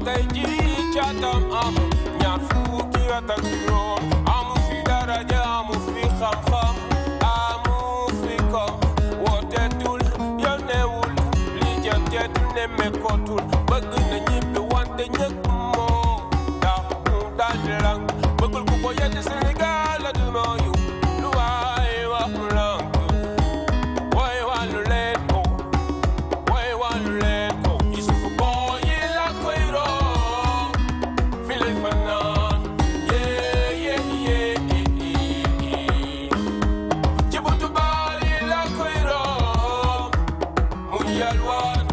tey jii caatam am ñaar fukki at ak juróom amu fi daraja amu fi xam-xam amu fi ko wooteetul yónneewul li janteetul nemmeekootul bëgg na ñibbi wante ñëg moo tax mu daal di lang bëggul ku ko yedd Sénégal la du nooyu lu waay wax mu lang way wàllu leen ko way wàllu leen ko Yusufu boo yi la koy room fi lay fanaan ci buntu baal yi la koy room mu yalwaan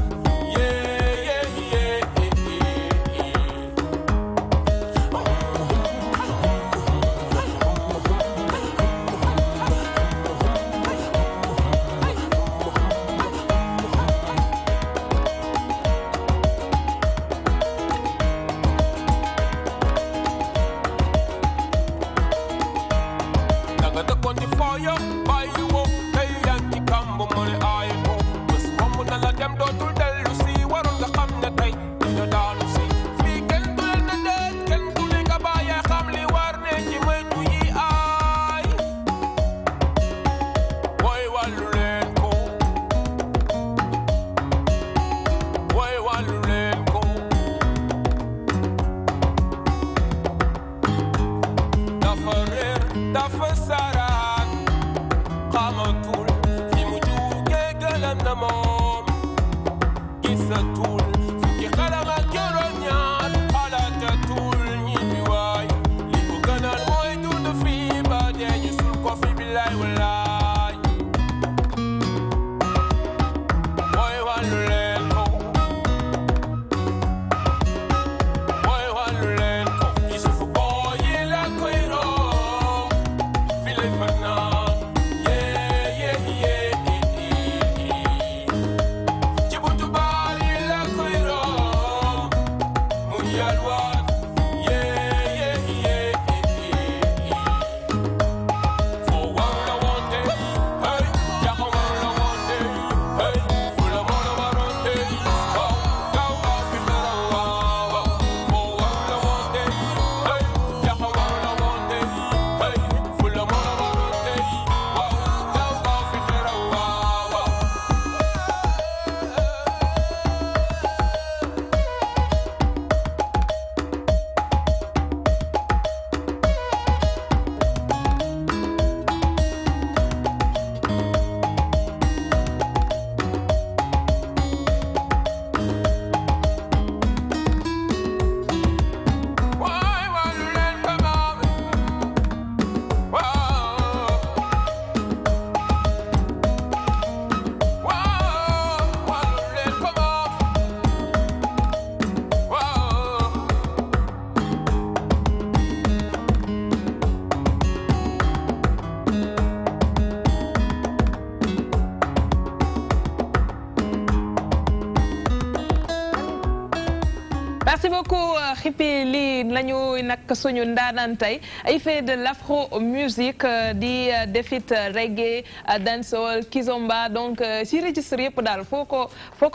Merci beaucoup Khippy lii lañu nag suñu ndaanaan tey ay fait de l'afro musique di defit reggae dancehall kizomba donc ci registre yëpp daal foo ko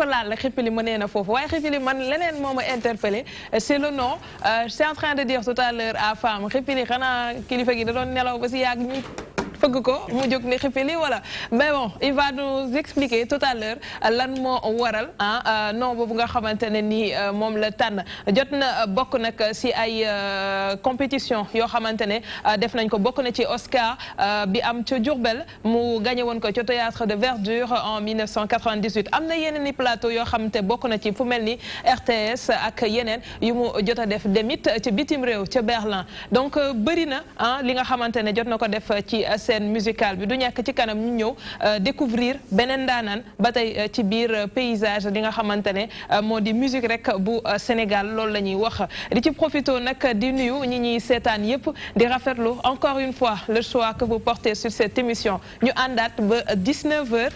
laal Khippy li mënee na foofu waaye Khippy li man leneen moo ma interpellé c'est le nom c'est en train de dire tout à l'heure à femme Khippy li xanaa kilifa gi da doon nelaw ba si yàgg ñi fëgg ko mu jóg ne Khippy li wala mais bon il va nous expliquer tout à l'heure lan moo waral non boobu nga xamante ne ni moom la tànn jot na bokk nag si ay compétition yoo xamante ne def nañ ko bokk na ci Oscar bi am ca Diourbel mu gagné woon ko ca théâtre de Verdure en 1998 am na yeneen i plateau yoo xamante bokk na ci fu mel ni RTS ak yeneen yu mu jot a def demit ci bitim réew ca Berlin donc bëri na li nga xamante ne jot na ko def ci scène musicale bi du ñàkk ci kanam ñu ñëw découvrir beneen daanaan ba tey ci biir paysage li nga xamante ne moo di musique rek bu Sénégal loolu la ñuy wax di ci profito nag di nuyu ñi ñuy seetaan yépp di rafetlu encore une fois le choix que vous portez sur cette émission ñu àndaat ba 19h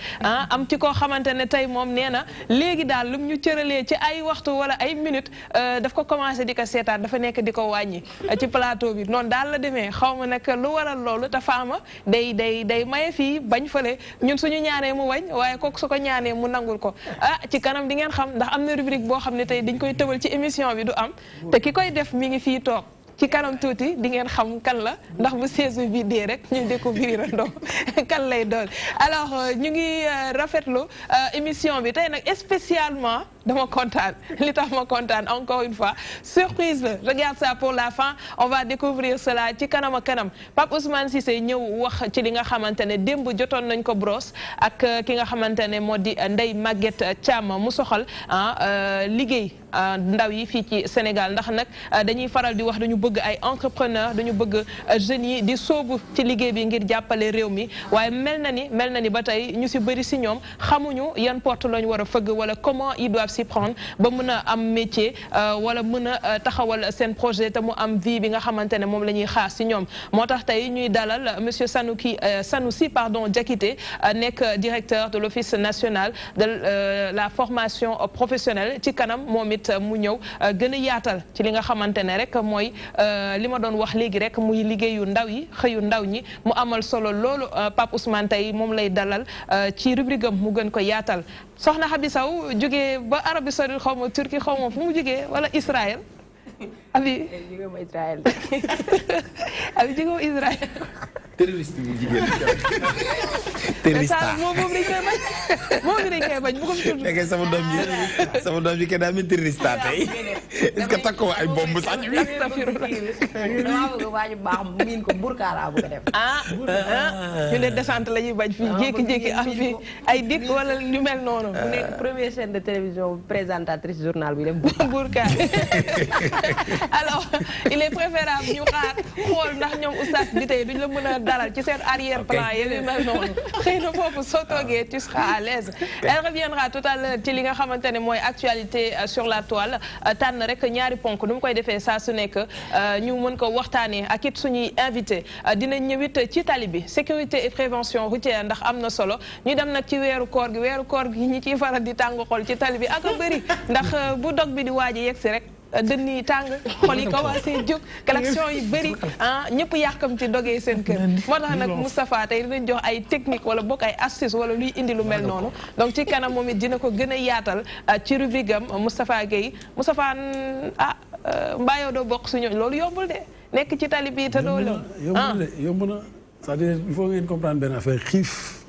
am ci koo xamante ne tey moom nee na léegi daal lu ñu cëralee ci ay waxtu wala ay minutes daf ko commencé di ko seetaan dafa nekk di ko wàññi ci plateau bi noonu daal la demee xaw ma nag lu waral loolu te faama day maye fii bañ fële ñun suñu ñaanee mu wañ waaye kooku su ko ñaanee mu nangul ko ci kanam di ngeen xam ndax am na rubrique boo xam ne tey dañ koy tëbal ci émission bi du am te ki koy def mi ngi fii toog ci kanam tuuti di ngeen xam kan la ndax bu saison bi dee rek ñu découvrir ndo kan lay doon alors ñu ngi rafetlu émission bi tey nag spécialement dama kontaan li tax ma kontaan encore une fois surprise la regarde ça pour la fin on va découvrir cela ci kanam ak kanam Pape Ousmane Cissé ñëw wax ci li nga xamante ne démb jotoon nañ ko brosse ak ki nga xamante ne moo di Ndeye Maguette Thiam mu soxal liggéey ndaw yi fii ci Sénégal ndax nag dañuy faral di wax dañu bëgg ay entrepreneur dañu bëgg jeunes yi di soobu ci liggéey bi ngir jàppale réew mi waaye mel na ni ba tey ñu si bëri si ñoom xamuñu yan porte lañu war a fëgg wala comment ils doivent s'y prendre ba mën a am métier wala mën a taxawal seen projet te mu am vie bi nga xamante ne moom la ñuy xaar si ñoom moo tax tey ñuy dalal monsieur Sanoussi Diakité nekk directeur de l'Office national de la formation professionnelle ci kanam moom it mu ñëw gën a yaatal ci li nga xamante ne rek mooy li ma doon wax léegi rek muy liggéeyu ndaw yi xëyu ndaw ñi mu amal solo loolu Pape Ousmane tey moom lay dalal ci rubrique am mu gën ko yaatal soxna Habi Sow jógee ba Arabie Saoudite xaw ma Turquie xaw ma fu mu jógee wala Israël abi jógee ma Israël abi jógee ma Israël terroriste bu jigéen terroriste moom dañ koy bañ bu ko tudd léegi sama doom ji kenn daa mel terroriste tey est-ce que takkoo ay bomb sax bi dama bëgg waaju baax miin ko burkaara bu ko def ñu ne descente la ñuy bañ fii jékki-jékki am fi ay dik wala ñu mel noonu bu nekk première chaîne de télévision présentatrice journal bi dem burka alors il est préférable ñu xaar xool ndax ñoom oustaz bi tey duñ la mën a dalal ci seen arrière plan yéen mel noonu xëy na foofu soo toogee tu seras à l'aise elle reviendra tout à l'heure ci li nga xamante ne mooy actualité sur la toile tànn rek ñaari ponk nu mu koy defee saa su nekk ñu mën ko waxtaanee ak it suñuy invité dinañ ñëwit ci tali bi sécurité et prévention routière ndax am na solo ñu dem nag ci weeru koor gi ñi ciy faral di tàng xol ci tali bi ak a bëri ndax bu dog bi di waaj a yegg si rek dënn yi tàng xol yi commencé jóg klaxon yi bëri ñëpp yàkkam ci dogee seen kër moo tax nag Moustapha tey dinañ jox ay technique wala bokk ay astuce wala luy indi lu mel noonu donc ci kanam moom it dina ko gën a yaatal ci rubrique am Moustapha Gueye Moustapha mbaa yow doo bokk suñu loolu yombul de nekk ci tali bi te doo la yomb na c'est-à-dire il faut ngeen comprendre benn affaire xiif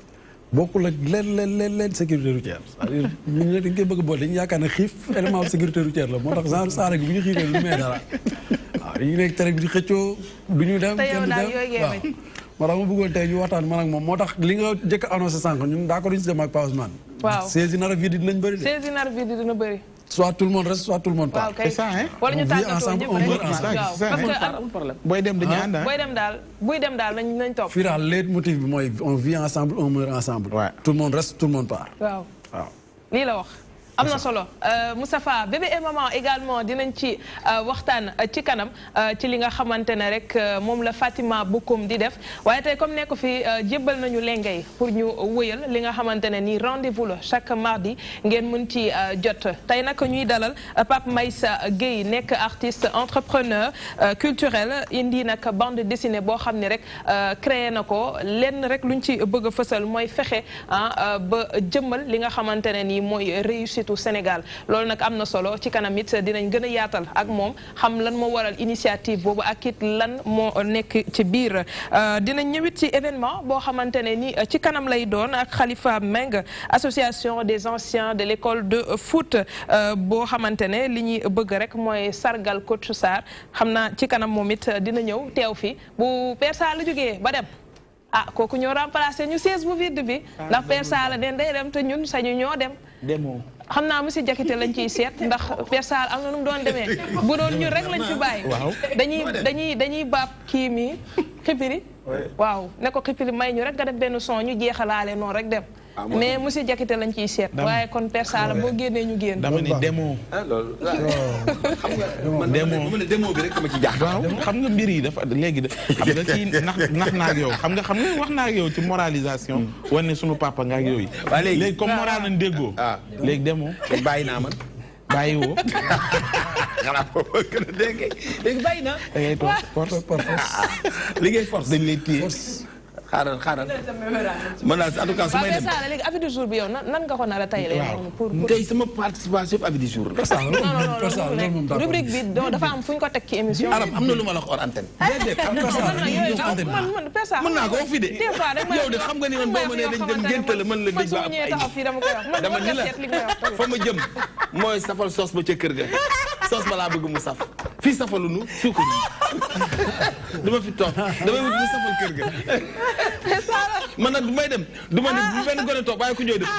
bokkul ak leen sécurité routière c'est-à-dire ñun dañ koy bëgg a boole dañu yaakaar ne xiif élément sécurité routière la moo tax genre saara gi bu ñu xiifee du may dara waaw dañu nekk tere bi di xëccoo du ñu dem kenn du dem waaw moo tax ma bëggoon tey ñu waxtaan man ak moom moo tax li nga jëkk a annoncé sànq ñun d'accord duñu si dem ak Pape Ousmane waaw saisi nar a vide dinañ bëri de saisi nar a vide dina bëri soit tout le monde reste soit tout le monde part. c'est ça hein wala ñu tàggatoo ñëpp rek parce que booy dem dañuy ànd buy dem daal nañ topp fii daal leitmotiv bi mooy on vit ensemble on meurt ensemble tout le monde reste tout le monde part waaw lii la wax am na solo Moustapha bébé et maman également dinañ ci waxtaan ci kanam ci li nga xamante ne rek moom la Fatima Bokoum di def waaye tey comme nekk fi jébbal nañu lengay pour ñu wëyal li nga xamante ne nii rendez-vous la chaque mardi ngeen mën ci jot tey nag ñuy dalal Pape Maïssa Gueye nekk artiste entrepreneur culturel indi nag bande dessinée boo xam ne rek créé na ko lenn rek luñ ci bëgg a fësal mooy fexe ba jëmmal li nga xamante ne nii mooy réussite Sénégal loolu nag am na solo ci kanam it dinañ gën a yaatal ak moom xam lan moo waral initiative boobu ak it lan moo nekk ci biir dinañ ñëwit ci événement boo xamante ne ni ci kanam lay doon ak Khalifa Meng association des anciens de l'école de foot boo xamante ne li ñuy bëgg rek mooy sargal coach Sarr xam naa ci kanam moom it dina ñëw teew fi bu Père Sarr la jógee ba dem kooku ñoo remplacé ñu siège bu vide bi ndax Père Sarr la den day dem te ñun sañu ñoo dem xam naa monsieur Diakité lañ ciy seet ndax Père Sarr am na nu mu doon demee bu doon ñun rek lañ fi bàyyi dañuy baab kii mi xipiri waaw ne ko xipiri may ñu rek nga def benn son ñu jeexalaale noonu rek dem mais monsieur Diakité lañ ciy seet waaye kon Père Sarr boo génnee ñu génn dama ni démo loolu xam nga démo bi rek dama ci jaax waaw xam nga mbir yi dafa léegi xam nga kii nax naa ak yow xam nga wax naa ak yow ci moralisation wane sunu papa nga ak yooyu léegi comme moral nañ déggoo léegi démo bàyyi naa man bàyyi woo xanaa foofu gën a dégg léegi bàyyi na da ngay toog force liggéey force dañ lay téye xaaral mën naa en tout cas su may dem léegi avis du jour bi yow nan nga ko nar a taylee pour tey sama participation yëpp avis du jour non rubrique bi dafa am fu ñu ko teg ci émission aram am na lu ma la wax hors antenne mën naa ko wax fii de yow de xam nga ni man boo ma nee dañ dem ngénte la mën la dëj ba ay dama ni la fa ma jëm mooy safal soos ba ca kër ga soos ba laa bëgg mu saf fii safalunu suukar yi duma fi toog damay wut mu safal kër ga man nag du may dem du ma ne bu benn gone toog waaye ku ñëw dem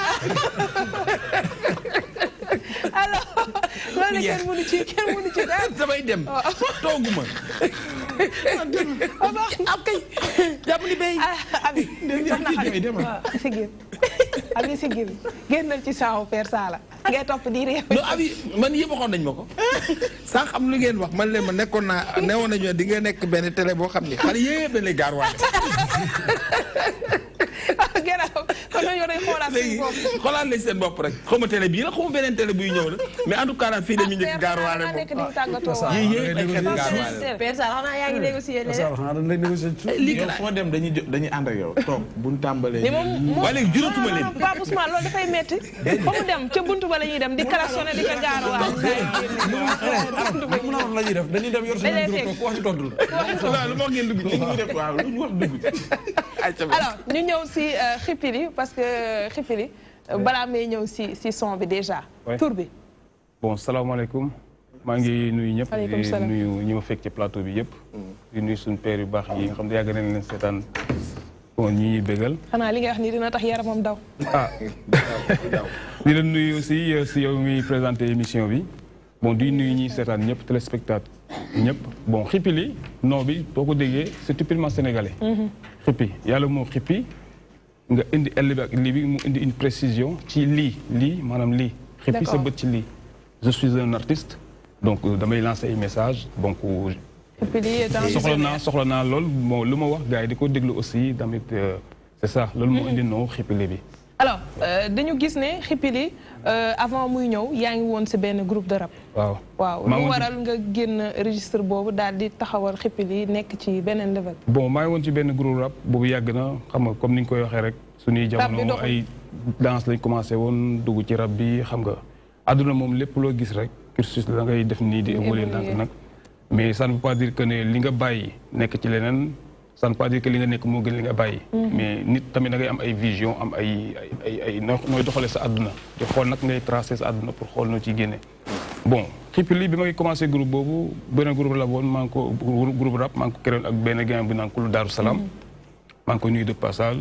alors loolu kenn mënu ci dara damay dem tooguma ok jàpp ni bay abi sigir abi sigir génnal ci saawu Père Sala ngay topp di réew non abi man yëpp waxoon nañ ma ko sax xam lu ngeen wax man leen ma nekkoon naa newoon nañu di nga nekk benn télé boo xam ni xale yëpp dañ lay gaar waale gannaaw kon ñoo day xoolaat seen bopp xoolaat lañ seen bopp rek xaw ma télé bii la xaw ma beneen télé buy ñëw la mais en tout cas fii dañu njëkk gaar waale moom Père Sala xanaa yaa ngi négocier yow foo dem dañuy ànd ak yow toog buñ tàmbalee waaye léegi juratuma leen Pape Ousmane loolu dafay metti fa mu dem ca buntu ba la ñuy dem di klaxonné di ko gaar waale mun a la ñuy def dañuy dem yor seen groupe toog wax ci tontu la lu ma ngeen dugg ci ñu def waaw lu ñu wax dugg alors ñu ñëw si Xipili parce que Xipili balaa may ñëw si son bi déjà tur bi bon salaamaaleykum maa ngi nuyu ñëpp di nuyu ñi ma fekk ci plateau bi yëpp di nuyu suñu père yu baax yi nga xam ne yàgg nañ leen seetaan bon ñi ñuy bégal xanaa li nga wax nii dina tax yaramam daw di leen nuyu aussi si yow mi présenté émission bi bon di nuyu ñuy seetaan ñëpp téléspectateur ñëpp bon Xipili nom bi boo ko déggee c'est typiquement sénégalais xippi yàlla moo xippi nga indi L bi ak lii bi mu indi une précision ci lii maanaam lii xippi sa bët ci lii je suis un artiste donc damay lancer ay message donc soxla naa lool bon lu ma wax gars yi di ko déglu aussi tamit c'est ça loolu moo indi noo Xipili bi alors dañu gis ne Xipili avant muy ñëw yaa ngi woon si benn groupe de rap waaw lu waral nga génn registre boobu daal di taxawal Xipili nekk ci beneen level bon maa ngi woon ci benn groupe rap boobu yàgg na xam nga comme ni ñu koy waxee rek suñuy jamono ay danse lañ commencé woon dugg ci rap bi xam nga àdduna moom lépp loo gis rek cursus la ngay def nii di évoluer nag mais ça ne veut pas dire que ne li nga bàyyi nekk ci leneen ça ne veut pas dire que li nga nekk moo gën li nga bàyyi mais nit tamit da ngay am ay vision am ay nooy doxalee sa àdduna di xool nag ngay tracer sa àdduna pour xool noo ciy génne bon Xipili bi ma ngi commencé groupe boobu benn groupe la woon maa ngi ko groupe rap maa ngi ko créé ak benn gars bu naan Kulu Daaru Salaam maa ngi ko nuyu de passage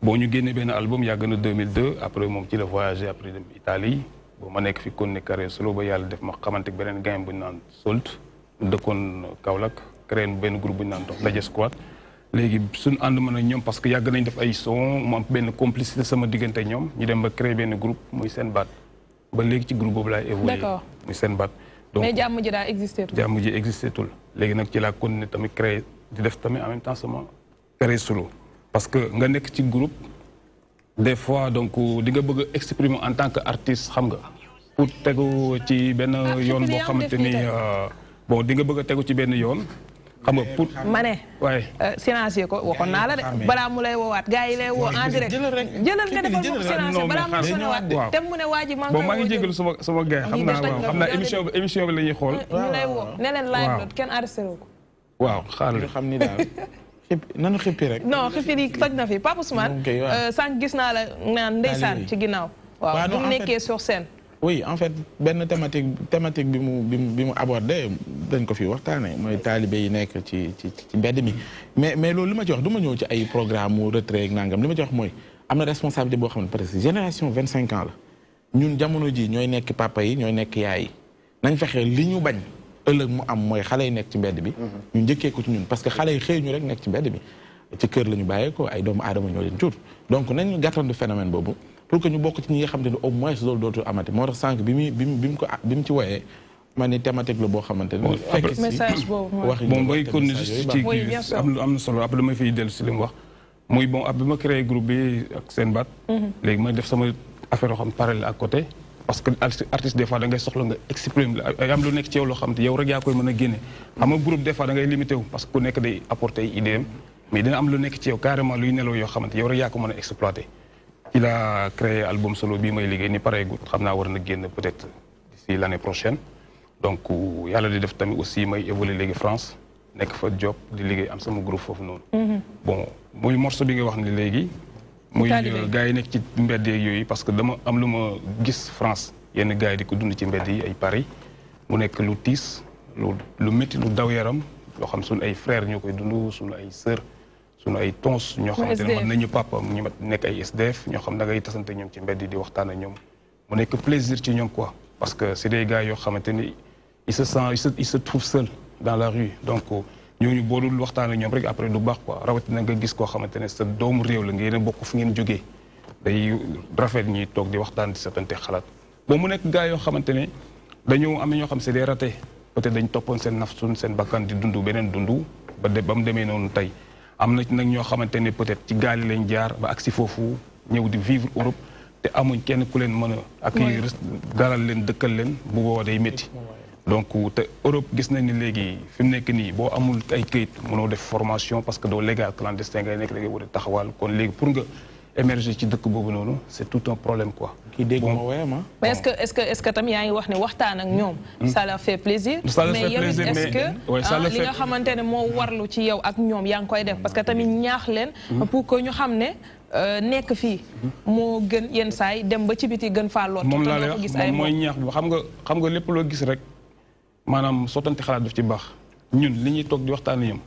bon ñu génne benn album yàgg na 2002 après moom ci la voyagé après dem Italie bon ma nekk fi kon ne carré solo ba yàlla def ma xamante beneen gars bu ñu naan Solt dëkkoon Kaolack créé benn groupe bu ñu naan dox Daje Squad léegi suñu ànd mën a ñoom parce que yàgg nañ def ay son mu am benn complicité sama diggante ñoom ñu dem ba créé benn groupe muy seen baat ba léegi ci groupe boobu laay évolué muy seen baat donc mais jàmm ji daa existé tul jàmm ji existé tul léegi nag ci laa continué tamit créé di def tamit en même temps sama créé solo parce que nga nekk ci groupe des fois donc di nga bëgg a exprimer en tant que artiste xam nga pour tegu ci benn yoon boo xamante ni bon di nga bëgg a tegu ci benn yoon xam nga pour ma ne waaye silencieux ko waxoon naa la de balaa mu lay woowaat gars yi lay woo en direct jëlal nga defal ko silencieux balaa mu sonné waat te mu ne waa ji bon maa ngi jégalu sama gars yi xam naa émission bi la ñuy xool ñu lay woo ne leen live la kenn arrêté ko waaw xaaral xam ni daal nanu xippi rek non Xipili toj na fi Pape Ousmane sànq gis naa la naan ndeysaan ci ginnaaw waaw bu mu nekkee sur scène oui en fait benn thématique bi mu abordé dañ ko fi waxtaanee mooy taalibe yi nekk ci mbedd mi mais loolu li ma ci wax du ma ñëw ci ay programme mu retrait ak nangam li ma ci wax mooy am na responsabilité boo xam ne parce que génération 25 ans la ñun jamono ji ñooy nekk papa yi ñooy nekk yaay yi nañ fexe li ñu bañ ëllëg mu am mooy xale yi nekk ci mbedd bi ñu njëkkee ko ci ñun parce que xale yi xëy ñu rek nekk ci mbedd bi ci kër la ñu bàyyee ko ay doomu aadama ñoo leen jur donc nañ gàttandu phénomène boobu pour que ñu bokk ci ñi nga xam te ne au moins loolu dootul amati moo tax sànq bi mu ci woyee ma ni thématique la boo xamante ne fekk si message boobu wax bon bay kon ci kii am na solo après damay fiy dellu si li mu wax muy bon ab bi ma créé groupe bi ak seen baat léegi ma def sama affaire yoo xam parallèle à côté parce que artiste des fois da ngay soxla nga exprimer am lu nekk ci yow loo xam te yow rek yaa koy mën a génne xam nga groupe des fois da ngay limité wu parce que ku nekk day apporter ay idéem mais dina am lu nekk ci yow carrément luy nelaw yoo xamante yow rek yaa ko mën a exploiter. Il a créé album solo bii may liggéey ni pareegut xam naa war na génn peut-être d'ici l'année prochaine donc yàlla di def tamit aussi may évoluer léegi France nekk fa job di liggéey am sama groupe foofu noonu. bon muy morceau bi nga wax ni léegi. muy gars yi nekk ci mbedd yeeg yooyu parce que dama am lu ma gis France yenn gars yi di ko dund ci mbedd yi ay Paris mu nekk lu tiis lu métti lu daw yaram loo xam suñu ay frères ñoo koy dund suñu ay sœurs. sunu ay tons ñoo xamante ne mën nañu papa ñu nekk ay SDF ñoo xam da ngay tasante ñoom ci mbedd di waxtaan ak ñoom mu nekk plaisir ci ñoom quoi parce que c'est des gars yoo xamante ni il se trouve seul dans la rue donc ñooñu boo dul waxtaan ak ñoom rek après du baax quoi rawatina nga gis koo xamante ne sa doomu réew la ngeen bokk fu ngeen jógee day rafet ñuy toog di waxtaan di setante xalaat bon mu nekk gars yoo xamante ne dañoo am na ñoo xam c'est des ratés peut-être dañ toppoon seen nafsun seen bakkan di dund beneen dund ba mu demee noonu tey am na nag ñoo xamante ne peut-être ci gaal yi lañ jaar ba agsi foofu ñëw di vivre Europe te amuñ kenn ku leen mën a accueillir dalal leen dëkkal leen bu boobaa day métti donc te Europe gis nañ ni léegi fi mu nekk nii boo amul ay këyit mënoo def formation parce que doo légal clandestin ngay nekk da ngay war a taxawal kon léegi pour nga émerger ci dëkk boobu noonu c'est tout un problème quoi. kii dégg ma woyam mais est-ce que tam yaa ngi wax ne waxtaan ak ñoom. ça leur fait plaisir. mais yow est-ce que li nga xamante ne moo warlu ci yow ak ñoom yaa ngi koy def parce que tamit ñaax leen. pour que ñu xam ne nekk fii. moo gën yenn saay dem ba ci biti gën faa lot. moom laa lay wax moom mooy ñaax bi xam nga lépp loo gis rek maanaam sottante xalaat daf ci baax ñun li ñuy toog di waxtaan ak ñoom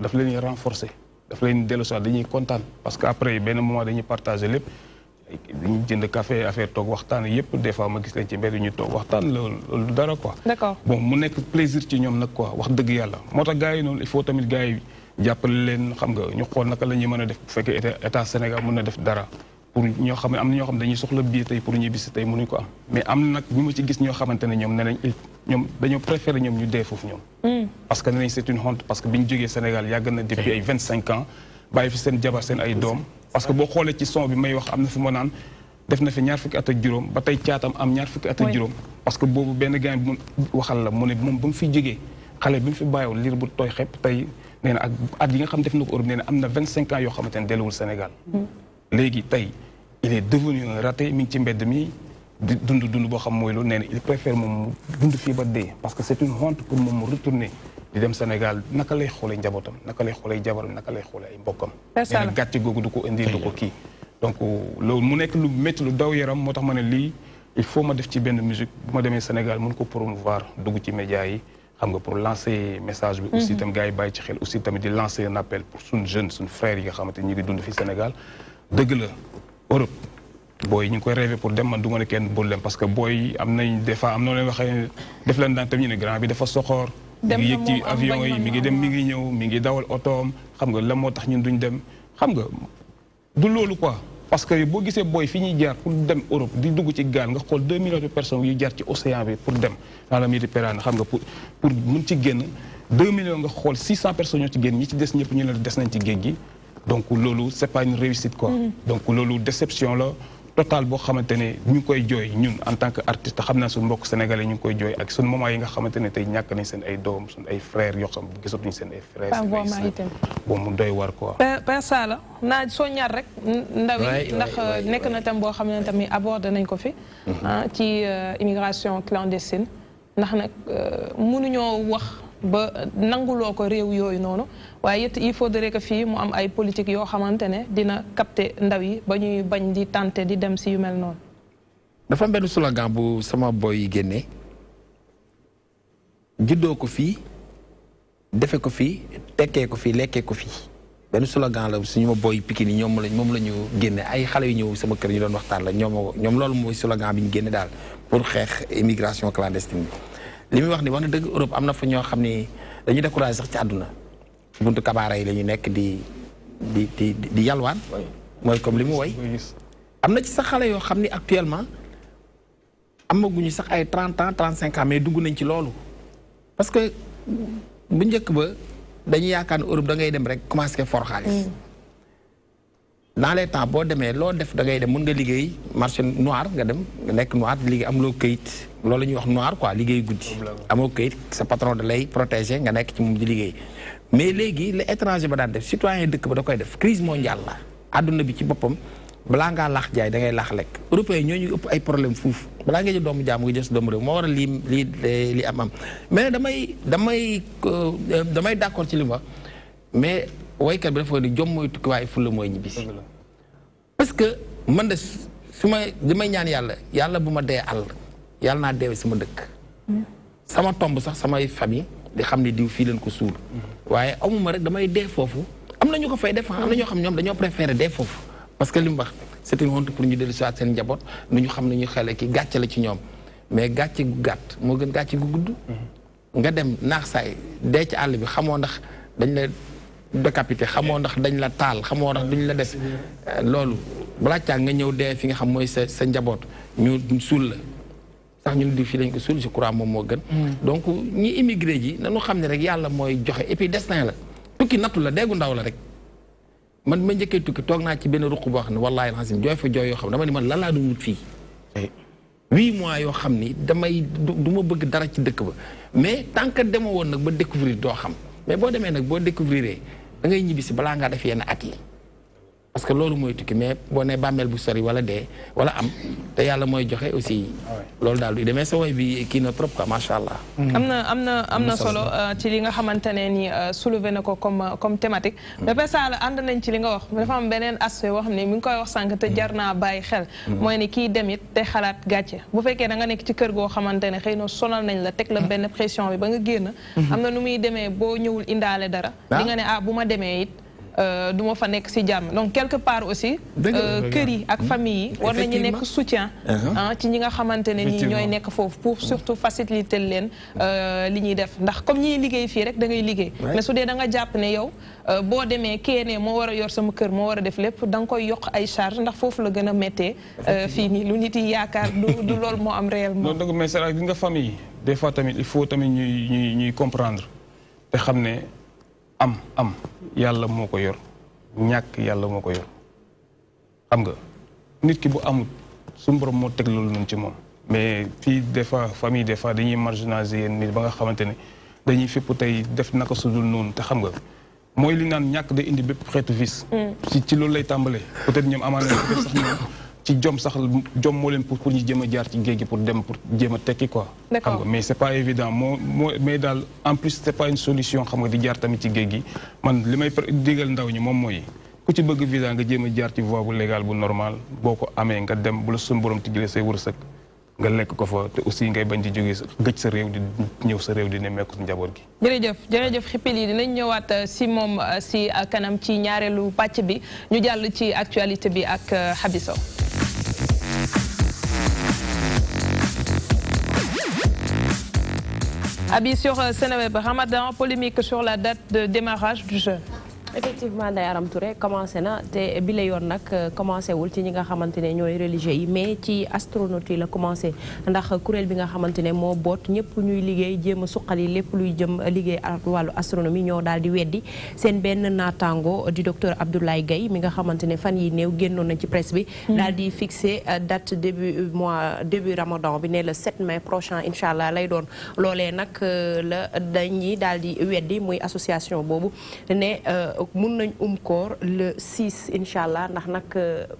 daf leen renforcer. daf leen dellu soit dañuy kontaan parce que après benn moment dañuy partager lépp dañuy jënd café affaire toog waxtaan yëpp des fois ma gis leen ci mbedd ñu toog waxtaan loolu dara quoi. D'accord. bon mu nekk plaisir ci ñoom nag quoi wax dëgg yàlla moo tax gars yi noonu il faut tamit gars yi jàppale leen xam nga ñu xool naka la ñuy mën a def bu fekkee état Sénégal mën na def dara pour ñoo xam ne am na ñoo xam ne dañuy soxla billet tey pour ñu bisi tey mënuñ ko am mais am na nag ñu ma ci gis ñoo xamante ne ñoom ne nañ ñoom dañoo préféré ñoom ñu dee foofu ñoom parce que ne nañ c'est une honte parce que bi ñu jógee Sénégal yàgg na depuis ay 25 ans bàyyi fi seen jabar seen ay doom parce que boo xoolee ci son bi may wax am na fi ma naan def na fi 20 at ak juróom ba tey caatam am 20 at ak juróom parce que boobu benn gars bi waxal la mu ne moom ba mu fi jógee xale bi mu fi bàyyiwoon liir bu tooy xepp tey nee na ak at yi nga xam def na ko Europe nee na am na 25 ans yoo xamante ne delluwul Sénégal léegi tey il est devenu un raté mi ngi ci mbedd mi di dund boo xam mooy loolu nee na il préfère moom dund fii ba dee parce que c'est une honte pour moom mu retourner di dem Sénégal naka lay xoolee njabootam naka lay xoolee jabaram naka lay xoolee ay mbokkam nee na gàcce googu du ko indi du ko kii donc loolu mu nekk lu métti lu daw yaram moo tax ma ne lii il faut ma def ci benn musique bu ma demee Sénégal mën ko promouvoir dugg ci médias yi xam nga pour lancer message bi aussi tam gars yi bàyyi ci xel aussi tamit di lancer un appel pour suñu jeunes suñu frères yi nga xamante ñi ngi dund fi Sénégal dëgg la Europe booy ñu ngi koy rêvé pour dem man du ma ne kenn bul dem parce que booy am nañ des fois am na leen waxee def leen daan tam ñu ne grand bi dafa soxor mi ngi yëg ci avion yi mi ngi dem mi ngi ñëw mi ngi dawal otoom xam nga la moo tax ñun duñ dem xam nga du loolu quoi parce que boo gisee booy fi ñuy jaar pour dem Europe di dugg ci gaal nga xool 2 millions de personnes yu jaar ci océan bi pour dem dans la Méditerranée xam nga pour mun ci génn 2 millions nga xool 600 personnes ñoo ci génn ñi ci des ñëpp ñu ne des nañ ci géej gi donc loolu c'est pas une réussite quoi donc loolu déception la total boo xamante ne ñu ngi koy jooy ñun en tant que artiste xam naa suñu mbokk sénégalais ñu ngi koy jooy ak suñu moment yi nga xamante ne tey ñàkk nañ seen ay doom suñu ay frères yoo xam gisatuñ seen ay frères bon mu doy war quoi Père Sala naa soo ñaar rek ndaw yi ndax nekk na tam boo xam ne tamit abordé nañ ko fi ci immigration clandestine ndax nag mënuñoo wax ba nanguloo ko réew yooyu noonu waaye it il faudrait que fii mu am ay politique yoo xamante ne dina capter ndaw yi ba ñuy bañ di tenter di dem si yu mel noonu. dafa am benn slogan bu sama boy yi génnee juddoo ko fii defe ko fii tekkee ko fii lekkee ko fii benn slogan la suñu ma boy Pikine yi moom la ñu génne ay xale yu ñëw sama kër ñu doon waxtaan la ñoom loolu mooy slogan bi ñu génne daal pour xeex immigration clandestine bi. li muy wax ni wax na dëgg Europe am na fa ñoo xam ni dañuy découragé sax ci àdduna buntu kabaara yi la ñu nekk di yalwaan mooy comme li mu woy am na ci sax xale yoo xam ni actuellement amaguñu sax ay 30 ans 35 ans mais dugg nañ ci loolu parce que bu njëkk ba dañuy yaakaar ne Europe da ngay dem rek commencé for xaalis dans les temps boo demee loo def da ngay dem mën nga liggéey marché noir nga dem nga nekk noir di liggéey am loo këyit loolu la ñuy wax noir quoi liggéey guddi amoo kayit sa patron da lay protéger nga nekk ci moom di liggéey mais léegi le étranger ba daan def citoyen dëkk ba da koy def crise mondiale la àdduna bi ci boppam balaa ngaa laax jaay da ngay laax lekk européens ñoo ñu ëpp ay problème fuuf balaa nga jël doomu jaam nga jël sa doomu réew moo waral li am mais damay d'accord ci li mu wax mais waykat bi dafa ni jom mooy tukki waaye fulla mooy ñibbisi parce que man de su ma damay ñaan yàlla bu ma dee àll yàlla naa deewe sama dëkk sama tomb sax samay famille di xam ne diw fii leen ko suul waaye amuma rek damay dee foofu am na ñu ko fay def am na ñoo xam ñoom dañoo préféré dee foofu parce que li mu wax c'est une honte pour ñu dellu siwaat seen njaboot nu ñu xam ne ñu xele ki gàcce la ci ñoom mais gàcce gu gàtt moo gën gàcce gu gudd nga dem naax saay dee ci àll bi xamoo ndax dañ la décapité xamoo ndax dañ la taal xamoo ndax duñ la def loolu balaa caag nga ñëw dee fi nga xam mooy sa njaboot ñu suul la sax ñun di fii lañ ko suul je crois moom moo gën donc ñi immigré ji nañu xam ne rek yàlla mooy joxe et puis destin la tukki nattu la déggu ndaw la rek man ma njëkkee tukki toog naa ci benn ruq boo xam ne wallaahi alazim jooy fa jooy yoo xam ne dama ni man lan laa doon wut fii 8 mois yoo xam ni du ma bëgg dara ci dëkk ba mais tant que dema woon nag ba découvrir doo xam mais boo demee nag boo découvrir da ngay ñibbisi balaa ngaa def yenn at yi parce que loolu mooy tukki mais boo nee bàmmeel bu sori wala dee wala am te yàlla mooy joxe aussi loolu daal du demee sa woy bi kii na trop quoi macha allah. am na solo ci li nga xamante ne ni soulevé na ko comme thématique. mais ça la ànd nañ ci li nga wax dafa am beneen aspect boo xam ne mi ngi koy wax sànq te jar naa bàyyi xel. mooy ni kii dem it te xalaat gàcce bu fekkee da nga nekk ci kër goo xamante ne xëy na sonal nañ la teg la benn pression bi ba nga génn. am na nu muy demee boo ñëwul indaale dara. di nga ne bu ma demee it. du ma fa nekk si jàmm donc quelque part aussi kër yi ak famille yi war nañu nekk soutien ci ñi nga xamante ne nii ñooy nekk foofu pour surtout faciliter leen li ñuy def ndax comme ñiy liggéey fii rek da ngay liggéey mais su dee da nga jàpp ne yow boo demee kéenee moo war a yor sama kër moo war a def lépp da nga koy yokk ay charge ndax foofu la gën a méttee fii nii lu nit yi yaakaar du loolu moo am réellement non dëgg mais c'est nga famille des fois tamit il faut tamit ñuy comprendre te xam ne am yàlla moo ko yor ñàkk yàlla moo ko yor xam nga nit ki bu amul suñu borom moo teg loolu noonu ci moom mais fii des fois famille des fois dañuy marginaliser yéen nit ba nga xamante ne dañuy fépp tey def naka sudul noonu te xam nga mooy li naan ñàkk day indi bépp xeetu vice ci loolu lay tàmbalee peut-être ñoom amaana peut-être sax ñoom ci jom moo leen pour ñu jéem a jaar ci géej gi pour dem pour jéem a tekki quoi xam nga mais c'est pas évident mais daal en plus c'est pas une solution xam nga di jaar tamit ci géej gi man li may digal ndaw ñi moom mooy ku ci bëgg visa nga jéem a jaar ci voie bu légal bu normal boo ko amee nga dem bu la suñu borom tijjalee say wërsëg nga lekk ko fa te aussi ngay bañ di jógee gëj sa réew di ñëw sa réew di nemmeeku njaboot gi. jërëjëf xippil yi dinañ ñëwaat si moom si kanam ci ñaareelu pàcc bi ñu jàll ci actualité bi ak Habi Sow. Habi sur Seneweb, Ramadan, polémique sur la date de démarrage du jeûne. effectivement Ndeye Arame Touré commencé na te bi la yoon nag commencé wul ci ñi nga xamante ne ñooy religieux yi mais ci astronautes yi la commencé ndax kuréel bi nga xamante ne moo boot ñëpp ñuy liggéey jéem a suqali lépp luy jëm liggéey ak wàllu astronomie ñoo daal di weddi seen benn naataango di docteur Abdoulaye Gaye mi nga xamante ne fan yi néew génnoon nañ ci presse bi daal di fixé date début Ramadan bi ne le 7 mai prochain incha allah lay doon loolee nag la dañuy daal di weddi muy association boobu ne mun nañ koor le 6 incha allah ndax nag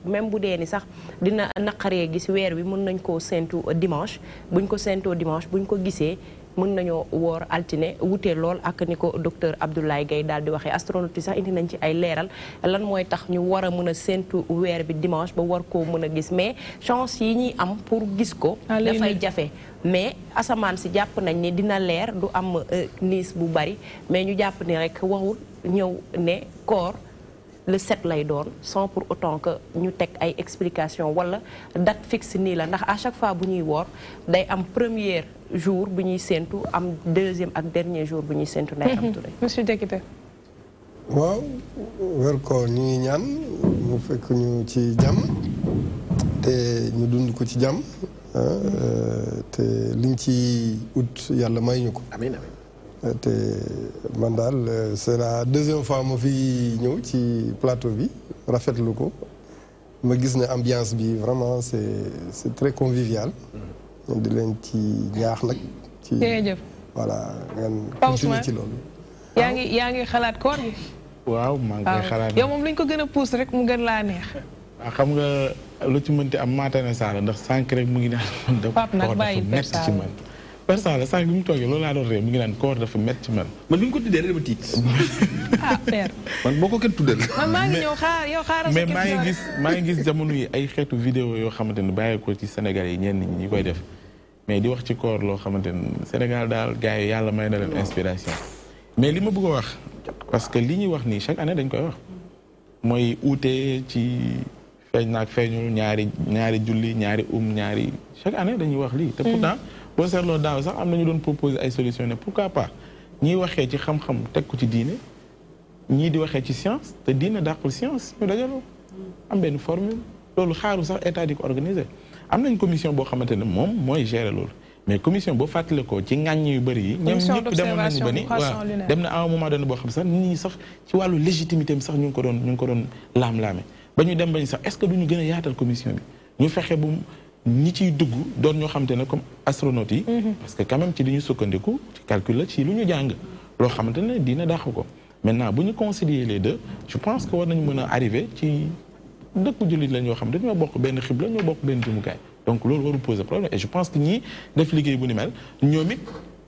même bu dee ni sax dina naqaree gis weer wi mun nañ koo séntu dimanche buñ ko séntoo dimanche buñ ko gisee mën nañoo woor altine wutee lool ak ni ko docteur Abdoulaye Gaye daal di waxee astronautes yi sax indi nañ ci ay leeral lan mooy tax ñu war a mën a séntu weer bi dimanche ba war koo mën a gis mais chance yi ñuy am pour gis ko dafay jafe mais asamaan si jàpp nañ ni dina leer du am niis bu bari mais ñu jàpp ni rek waxul ñëw ne koor le 7 lay doon sans pour autant que ñu teg ay explication wala date fixe nii la ndax à chaque fois bu ñuy woor day am premier jour bu ñuy séntu am deuxième ak dernier jour bu ñuy séntu Ndeye Arame Touré. Monsieur Diakité. waaw weer koor ñu ngi ñaan mu fekk ñu ci jàmm te ñu dund ko ci jàmm te liñ ci ut yàlla may ñu ko. amiin amiin. te man daal c'est la deuxième fois ma fi ñëw ci plateau bi rafetlu ko ma gis ne ambiance bi vraiment c'est très convivial ñu di leen ci ñaax nag. ci voilà ngeen continuer ci loolu. yaa ngi xalaat koor gi. waaw maa ngi koy xalaat yow moom lu ñu ko gën a pousse rek mu gën laa neex. waaw xam nga lu ci mënti am maatane saala ndax sànq rek mu ngi naan. Pape nag bàyyi métti ci man. per saala sànq bi mu toogee loolu laa doon ree mu ngi naan koor dafa métti ci man. man bi nga ko tuddee rek dama tiit. père. man boo ko kenn tuddee man maa ngi ñëw xaaral mais maa ngi gis jamono yi ay xeetu vidéo yoo xamante ne bàyyi ko ci Sénégal yi ñenn ñi koy def mais di wax ci koor loo xamante ne Sénégal daal gars yi yàlla may na leen inspiration mais li ma bëgg a wax parce que li ñuy wax nii chaque année dañ koy wax mooy uute ci feeñ naag feeñul ñaari julli ñaari ñaari chaque année dañuy wax lii te pourtant boo seetloo daaw sax am na ñu doon proposer ay solutions ne pourquoi pas ñiy waxee ci xam-xam teg ko ci diine ñii di waxee ci science te diine dàqul science ñu dajaloo am benn formule loolu xaaru sax état di ko organiser am nañ commission boo xamante ne moom mooy gérer loolu mais commission boo fàttale ko ci ŋàññ yu bëri yi ñoom ñëpp demoon nañu ba ni waaw dem na à un moment donné boo xam sax nit ñi sax ci wàllu légitimité am sax ñu ngi ko doon laam-laame ba ñu dem bañ sax est-ce que duñu gën a yaatal commission bi ñu fexe bu ñi ciy dugg doon ñoo xamante ne comme astronautes yi parce que quand même ci li ñu sukkandiku ci calcul la ci lu ñu jàng loo xamante ne dina dàq ko maintenant bu ñu concilier les deux je pense que war nañu mën a arriver ci dëkku jullit la ñoo xam ne dañoo bokk benn xibla ñoo bokk benn jumukaay donc loolu warul poser problème et je pense que ñii def liggéey bu ni mel ñoom it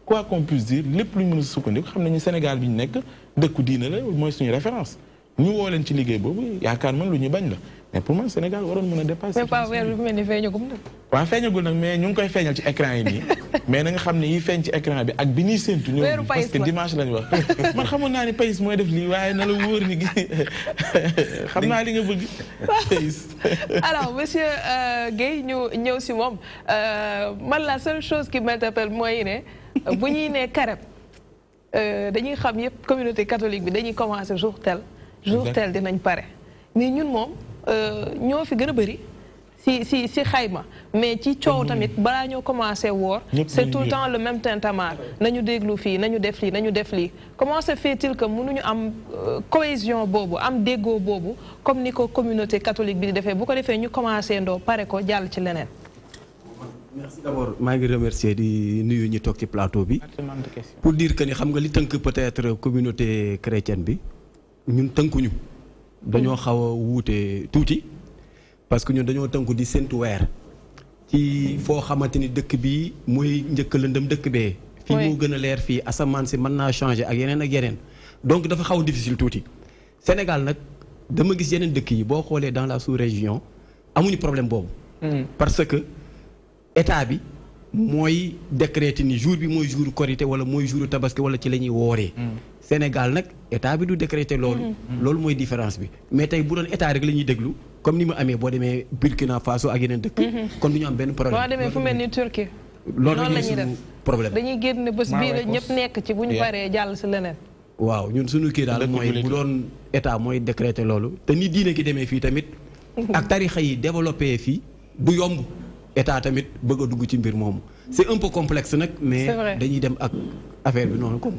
quoi qu'on puisse dire lépp lu ñu mën a sukkandiku xam nañu Sénégal bi ñu nekk dëkku diina la mooy suñu référence ñu woo leen ci liggéey boobu yaakaar man lu ñu bañ la mais pour moi Sénégal waroon mën a dépasser. mais pas weer bi mel ni feeñagum nag. waaw feeñagul nag mais ñu ngi koy feeñal ci écran yi nii mais na nga xam ne yi feeñ ci écran bi ak bi ñuy séntu ñëw parce que dimanche lañu wax man xamoon naa ni pays mooy def lii waaye na la wóor ni gi xam naa li nga bëgg pays. alors monsieur Guèye ñu ñëw si moom man la seule chose qui m'interpelle mooy ne bu ñuy ne carême dañuy xam yëpp communauté catholique bi dañuy commencer jour tel dinañ pare mais ñun moom ñoo fi gën a bëri si xayma mais ci coow tamit balaa ñoo commencé woor c'est tout le temps le même tintamarre nañu déglu fii nañu def lii comment se fait-il que mënuñu am cohésion boobu am déggoo boobu comme ni ko communauté catholique bi di defee bu ko defee ñu commencé ndoo pare ko jàll ci leneen. merci d'abord maa ngi remercier di nuyu ñi toog ci plateau bi pour dire que ni xam nga li tënk peut-être communauté chrétienne bi ñun tënkuñu dañoo xaw a wuute tuuti parce que ñun dañoo tënku di séntu weer ci foo xamante ni dëkk bi mooy njëkk lëndëm dëkk bee fii moo gën a leer fii asamaan si mën naa changer ak yeneen donc dafa xaw a difficile tuuti Sénégal nag dama gis yeneen dëkk yi boo xoolee dans la sous-région amuñu problème boobu parce que état bi mooy décréter ni jour bi mooy jour korité wala mooy jour tabaski wala ci la ñuy wooree Sénégal nag état bi du décréter loolu loolu mooy différence bi mais tey bu doon état rek la ñuy déglu comme ni mu amee boo demee Burkina Faso ak yeneen dëkk kon du ñu am benn problème boo demee fu mel ni Turquie loolu la ñuy def problème dañuy génn bés bii la ñëpp nekk ci bu ñu paree jàll si leneen waaw ñun suñu kii daal mooy bu doon état mooy décréter loolu te ni diine ki demee fii tamit ak tarixa yi développé fii du yomb état tamit bëgg a dugg ci mbir moomu c'est un peu complexe nag mais dañuy dem ak affaire bi noonu comme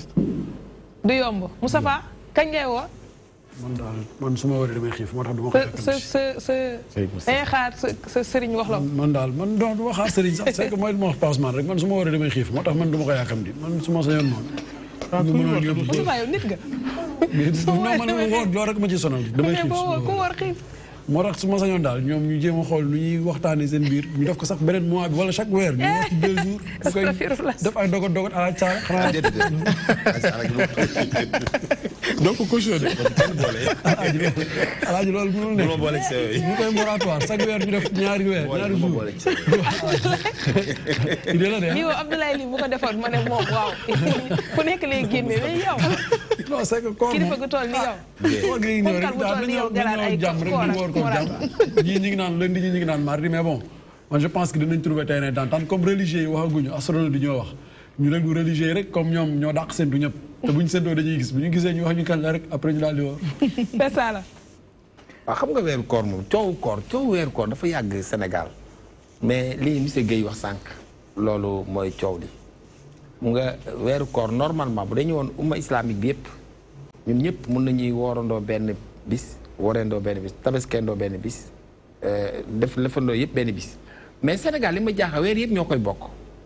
du yomb Moustapha kañ ngay woo man su ma waree damay xiif moo tax du ma ko dangay xaar sa sëriñ wax la man du ma xaar sëriñ sax c'est que mooy ma wax passement rek man su ma waree damay xiif moo tax man du ma ko yaakam di man su ma sañoon moom Moustapha yow nit nga non man woor joo rek ma ci sonal damay xiif ku war xiif moo tax su ma sañoon daal ñoom ñu jéem a xool nu ñuy waxtaanee seen biir ñu def ko sax beneen mois bi wala chaque weer ñu wax ci 2 jours ñu koy def ay dogot alaaj saara xanaa donc caution de alaaji loolu mënul nekk ñu koy moratoire chaque weer ñu def ñaari jours idée la de yow Abdoulaye lii bu ko defoon ma ne moom waaw ku nekk lay génne mais yow non c'est que koor kilifa gu toll ni yow jàmm rek ñu woor ko jàmm ñii ñi ngi naan lundi ñi ngi naan mardi mais bon man je pense que dinañ trouver terrain d'entente comme religieux yi waxaguñu astronomie di ñoo wax ñu leen du religieux yi rek comme ñoom ñoo dàq séntu ñëpp te buñ séntoo dañuy gis bu ñu gisee ñu wax ñu kañ la rek après ñu daal di woor c'est ça la waaw xam nga weeru koor moom coow weeru koor dafa yàgg Sénégal mais lii monsieur Guèye wax sànq loolu mooy coow li mu nga weeru koor normalement bu dañu woon umma islamique bi yëpp ñun ñëpp mun nañuy woorandoo benn bis woorandoo benn bis tabaskeendoo benn bis def lëfandoo yëpp benn bis mais Sénégal li ma jaaxal weer yëpp ñoo koy bokk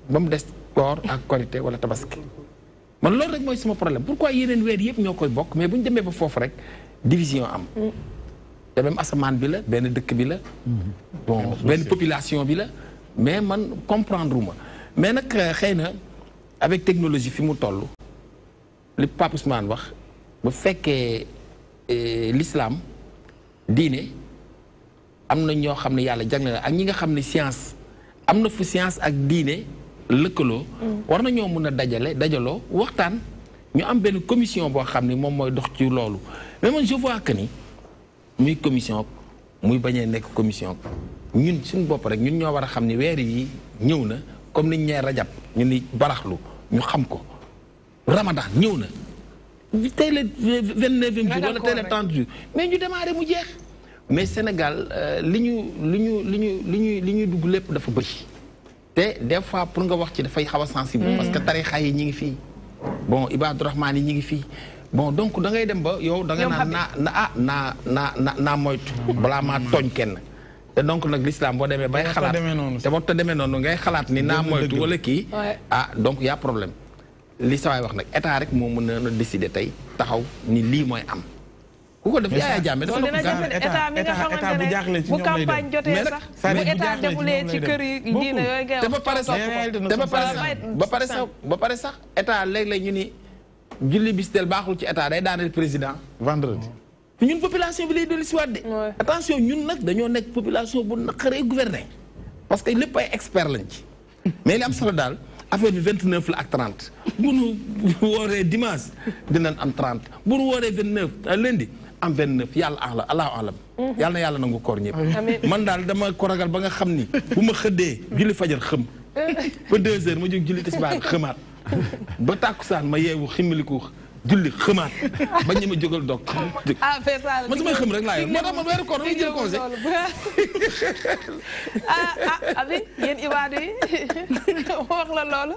ba mu des koor ak korité wala tabaski man loolu rek mooy sama problème pourquoi yeneen weer yëpp ñoo koy bokk mais bu ñu demee ba foofu rek division am te même asamaan bi la benn dëkk bi la bon benn population bi la mais man comprendre uma mais nag xëy na avec technologie fi mu toll li Pape Ousmane wax ba fekkee l'islam diine am na ñoo xam ne yàlla jagle ak ñi nga xam ne science am na fu science ak diine lëkkaloo war na ñoo mën a dajaloo waxtaan ñu am benn commission boo xam ne moom mooy dox ci loolu mais man je vois que ni muy commission muy bañee nekk commission ñun suñu bopp rek ñun ñoo war a xam ni weer yi ñëw na comme niñ ñee rajab ñu ni baraxlu ñu xam ko ramadan ñëw na tey la 29e jour wala tey la 30 jours mais ñu démarré mu jeex mais Sénégal li ñuy dugg lépp dafa bëri te des fois pour nga wax ci dafay xaw a sensible parce que tarixa yi ñi ngi fii bon Ibadu Rahman yi ñi ngi fii bon donc da ngay dem ba yow da nga naan naa moytu balaa maa tooñ kenn te donc nag l'islam boo demee bay xalaat te boo ta demee noonu ngay xalaat ni naa moytu wala kii donc y a problème li sawaay wax nag état rek moo mën a décider tey taxaw ni lii mooy am ku ko def Yaya Jammeh dafa état mi nga xamante ne bu campagne jotee sax bu état defulee ci kër yi diine yooyu ngay wax ba pare sax état léeg-léeg ñu ni julli bis del baaxul ci état day daaneel président vendredi ñun population bi lay dellu si waat de attention ñun nag dañoo nekk population bu naqaree gouverner parce que lépp ay expert lañ ci mais li am solo daal affaire bi 29 la ak 30 bu nu wooree dimanche dinañ am 30 bu nu wooree 29 lundi am 29 yàlla allahu alam yàlla na yàlla nangu koor ñëpp man daal dama ko ragal ba nga xam ni bu ma xëddee julli fajar xëm ba 2 heures ma jóg julli tisbaar xëmaat ba tàkkusaan ma yeewu ximmiliku julli xëmaat ba ñi ma jógal dog man su may xëm rek laa yor moo tax man weeru koor damay jël conseil abi yéen ibaadu yi wax la loolu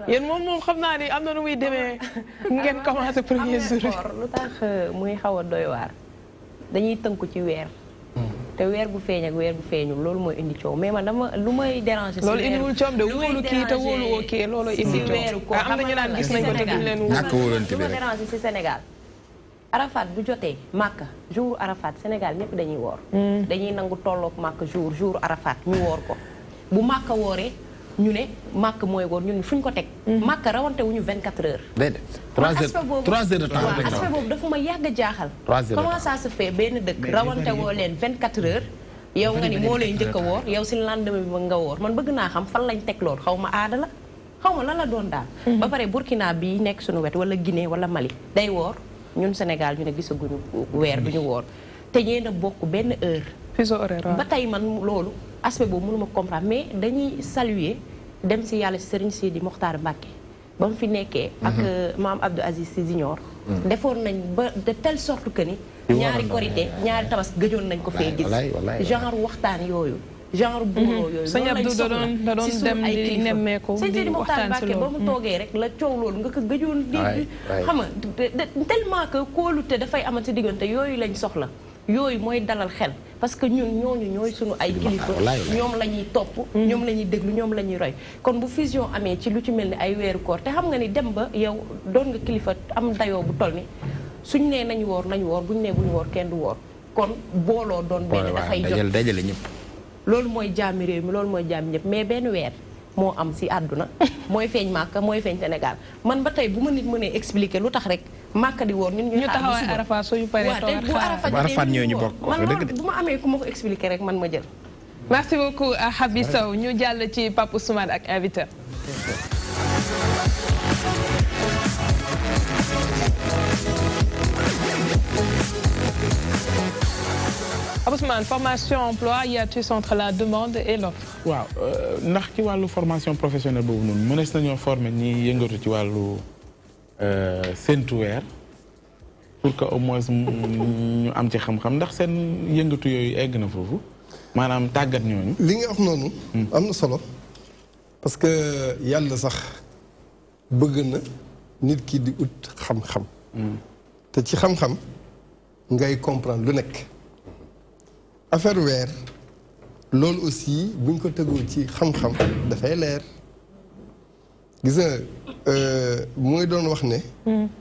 yéen moom xam naa ni am na nu muy demee ngeen commencé premier jour lu tax muy xaw a doy waar dañuy tënku ci weer te weer bu feeñ ak weer bu feeñul loolu mooy indi coow mais man dama lu may déranger loolu indiwul coow de wóolu kii te wóolu woo kii loolu indi coow am na ñu naan gis nañ ko te duñ leen wóolu lu ma déranger ci Sénégal Arafat bu jotee Màkka jour Arafat Sénégal ñëpp dañuy woor dañuy nangu tolloog Màkka jour Arafat ñu woor ko bu Màkka wooree ñu ne Màkka mooy woor ñun fuñ ko teg Màkka rawante wuñu 24 heures déedéet 3 heures de temps aspect boobu dafa ma yàgg a jaaxal comment ça se fait benn dëkk rawante woo leen 24 heures yow nga ni moo lay njëkk a woor yow si lendemain bi ba nga woor man bëgg naa xam fan lañ teg loolu xaw ma aada la xaw ma lan la doon daal ba pare Burkina bi nekk suñu wet wala Guinée wala Mali day woor ñun Sénégal ñu ne gisaguñu weer duñu woor te ñeen a bokk benn heure ba tey man loolu aspect boobu mënuma comprendre mais dañuy saluer dem si yàlla si Serigne Sidi Mokhtar Mbacké ba mu fi nekkee ak maam Abdou Aziz Sy Junior defoon nañ ba de telle sorte que ni ñaari korité ñaari tabas gëjoon nañ ko fee gis genre waxtaan yooyu genre booloo yooyu sëñ Abdou da doon dem di nemmeeku Serigne Sidi Mokhtar Mbacké ba mu toogee rek la coow loolu nga ko gëjoon di xam nga tellement que kóolute dafay amati diggante yooyu lañ soxla yooyu mooy dalal xel parce que ñooñu ñooy suñu ay kilifa ñoom la ñuy topp ñoom la ñuy déglu ñoom la ñuy roy kon bu fusion amee ci lu ci mel ni ay weeru koor te xam nga ni dem ba yow doon nga kilifa am dayoo bu toll ni suñ nee nañu woor buñ nee buñu woor kenn du woor kon booloo doon benn dafay jot dajale ñëpp loolu mooy jàmmi réew mi loolu mooy jàmmi ñëpp mais benn weer moo am si àdduna mooy feeñ Màkka mooy feeñ Sénégal man ba tey bu ma nit mënee expliquer lu tax rek Màkka di woor ñun ñu taxawaay Arafat suñu paree bu Arafat ñëwee ñu bokk man loolu bu ma amee ku ma ko expliquer rek man ma jël merci beaucoup Habi Sow ñu jàll ci Pape Ousmane ak invité Ousmane, formation emploi, y a-t-il entre la demande et l'offre? waaw ndax ci wàllu formation professionnelle boobu noonu mënees nañoo former ñi yëngatu ci wàllu séntu weer pour que au moins ñu am ci xam-xam ndax seen yëngatu yooyu egg na foofu maanaam tàggat ñooñu. li nga wax noonu. am na solo parce que yàlla sax bëgg na nit ki di ut xam-xam. te ci xam-xam ngay comprendre lu nekk. affaire weer loolu aussi buñ ko tegoo ci xam-xam dafay leer gis nga mooy doon wax ne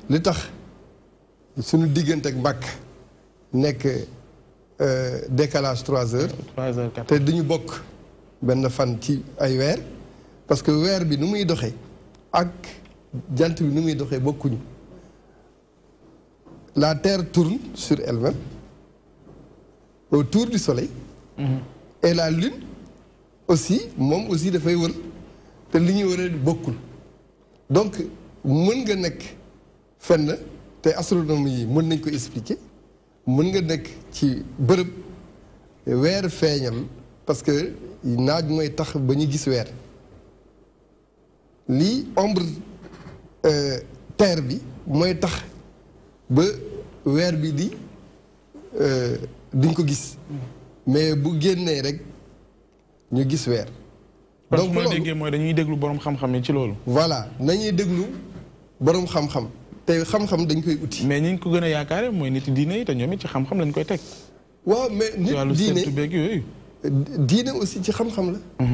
li tax suñu diggante ak mbàkk nekk décalage 3 heures te duñu bokk benn fan ci ay weer parce que weer bi nu muy doxee ak jant bi nu muy doxee bokkuñu la terre tourne sur elle-même autour du soleil et la lune aussi moom aussi dafay wër te li ñuy wëree bokkul donc mën nga nekk fenn te astronomie yi mën nañ ko expliquer mën nga nekk ci bërëb weer feeñal parce que naaj mooy tax ba ñu gis weer lii ombre terre bi mooy tax ba weer bi di duñ ko gis mais bu génnee rek ñu gis weer. donc loolu déggee mooy dañuy déglu borom xam-xam yi ci loolu. voilà nañuy déglu borom xam-xam te xam-xam dañ koy uti. mais ñi ñu ko gën a yaakaare mooy nit diine yi te ñoom it ci xam-xam lañ koy teg. waaw mais nit diine ci wàllu yooyu. diine aussi ci xam-xam la.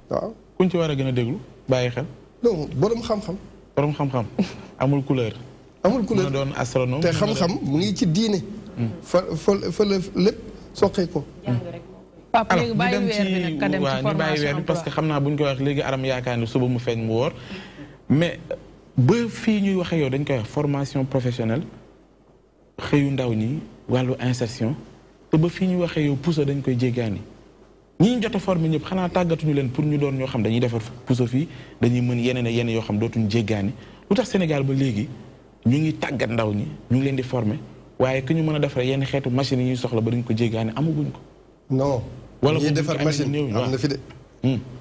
waaw kuñ ci war a gën a déglu bàyyi xel. non borom xam-xam. borom xam-xam amul couleur. amul couleur doon astronome te xam-xam mu ngi ci diine. fa la lépp soqee ko. Pape léegi bàyyi weer bi nag ka dem ci waaw ñu bàyyi weer bi parce que xam naa bu ñu koy wax léegi aram yaakaar ne suba mu feeñ mu woor mais ba fii ñuy waxee yow dañ koy wax formation professionnelle xëyu ndaw ñi wàllu insertion te ba fii ñuy waxee yow puso dañ koy jéggaani ñi ñu jot a formé ñëpp xanaa tàggatuñu leen pour ñu doon ñoo xam dañuy defar puso fii dañuy mën yeneen ak yeneen yoo xam dootuñu jéggaani lu tax Sénégal ba léegi ñu ngi tàggat ndaw ñi ñu ngi leen di former waaye que ñu mën a defaree yenn xeetu machines yi ñuy soxla ba dañ ko jéggaani amaguñ ko. non. wala ñuy defar machine am na fi de.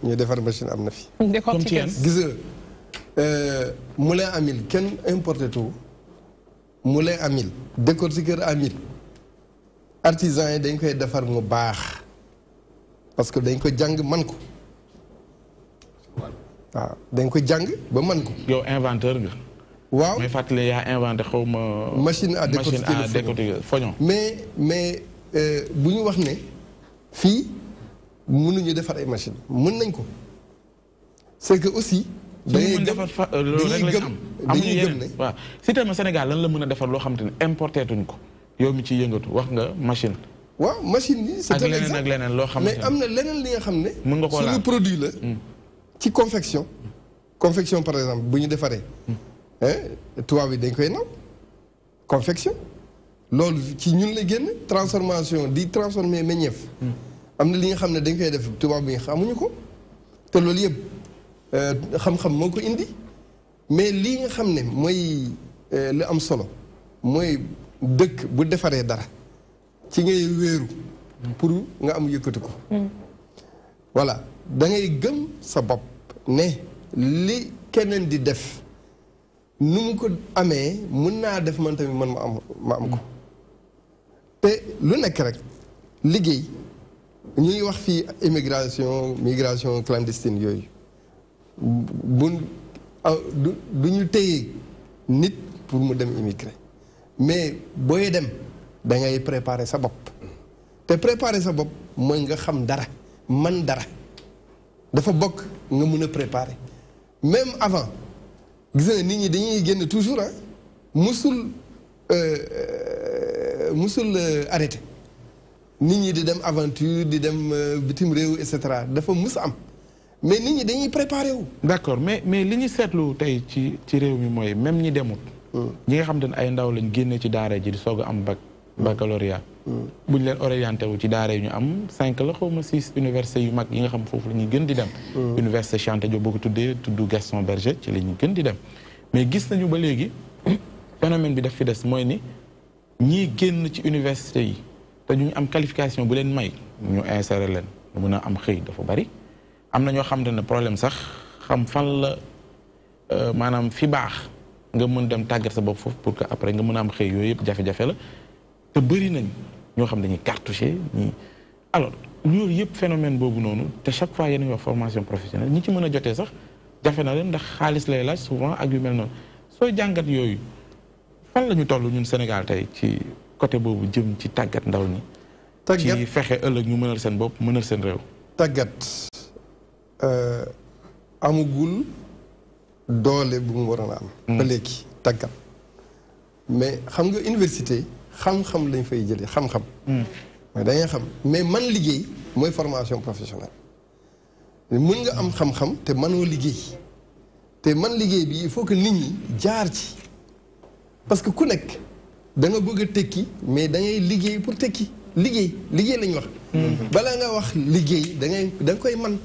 ñuy defar machine am na fi. comme ci gis nga moulin à mil kenn importé tout moulin à mil décortiqueur à mil artisan yi dañ koy defar mu baax parce que dañ ko jàng man ko waaw dañ ko jàng ba man ko. yow inventeur nga. waaw may fàttali yaa inventé xaw ma. machine à décortiquer foño mais bu ñu wax ne. fii mënuñu defar ay machine mën nañ ko c'est que aussi. dañuy defar loolu rek lañ am dañuy gëm ne waaw si tamit Sénégal lan la mën a defar loo xam te ne importé tuñ ko yow mi ci yëngatu wax nga machine. waaw machine yi c'est ak leneen ak leneen loo xam ne mais am na leneen li nga xam ne. mën nga koo laal suñu produit la. ci confection. confection par exemple bu ñu defaree. tubaab bi dañ koy naw confection. loolu ci ñun la génn transformation di transformer meññeef. am na li nga xam ne dañ koy def tubaab bi xamuñu ko te loolu yëpp xam-xam moo ko indi mais lii nga xam ne mooy li am solo mooy dëkk bu defaree dara ci ngay wéeru pour nga am yëkkati ko. voilà da ngay gëm sa bopp ne li keneen di def nu mu ko amee mën naa def man tamit man ma am ko. te lu nekk rek liggéey ñuy wax fii immigration migration clandestine yooyu du ñu téye nit pour mu dem immigrer mais booy dem da ngay préparer sa bopp te préparer sa bopp mooy nga xam dara man dara dafa bokk nga mën a préparer même avant gis nga nit ñi dañuy génn toujours musul arrêté nit ñi di dem aventure di dem bitim réew et cetera dafa mus am mais nit ñi dañuy préparé wu. d'accord mais li ñu seetlu tey ci réew mi mooy même ñi demut. ñi nga xam te ne ay ndaw lañ génne ci daara ji di soog a am baccalauréat. buñ leen orienté wu ci daara yi ñu am 5 la xaw ma 6 universités yu mag yi nga xam foofu la ñuy gën di dem. université Cheikh Anta Diop boo ko tuddee tudd Gaston Berger ci la ñuy gën di dem mais gis nañu ba léegi phénomène bi daf fi des mooy ni. ñii génn ci université yi te ñu am qualification bu leen may ñu insérer leen mën a am xëy dafa bari am na ñoo xam ne problème sax xam fan la maanaam fi baax nga mën dem tàggat sa bopp foofu pour que après nga mën a am xëy yooyu yëpp jafe-jafe la te bëri nañ ñoo xam dañuy cartouché ñii alors loolu yëpp phénomène boobu noonu te chaque fois yéen a ngi wax formation professionnelle ñi ci mën a jotee sax jafe na leen ndax xaalis lay laaj souvent ak yu mel noonu sooy jàngat yooyu fan la ñu toll ñun Sénégal tey ci côté boobu jëm ci tàggat ndaw ñi. ci fexe ëllëg ñu mënal seen bopp mënal seen réew. tàggat amugul doole bu mu waroon a am. ba léegi tàggat mais xam nga université xam-xam lañ fay jëlee xam-xam. mais dañuy xam mais man liggéey mooy formation professionnelle mun nga am xam-xam te mënoo liggéey te man liggéey bi il faut que nit ñi jaar ci parce que ku nekk da nga bëgg a tekki mais da ngay liggéey pour tekki liggéey lañ wax. balaa nga wax liggéey da nga koy man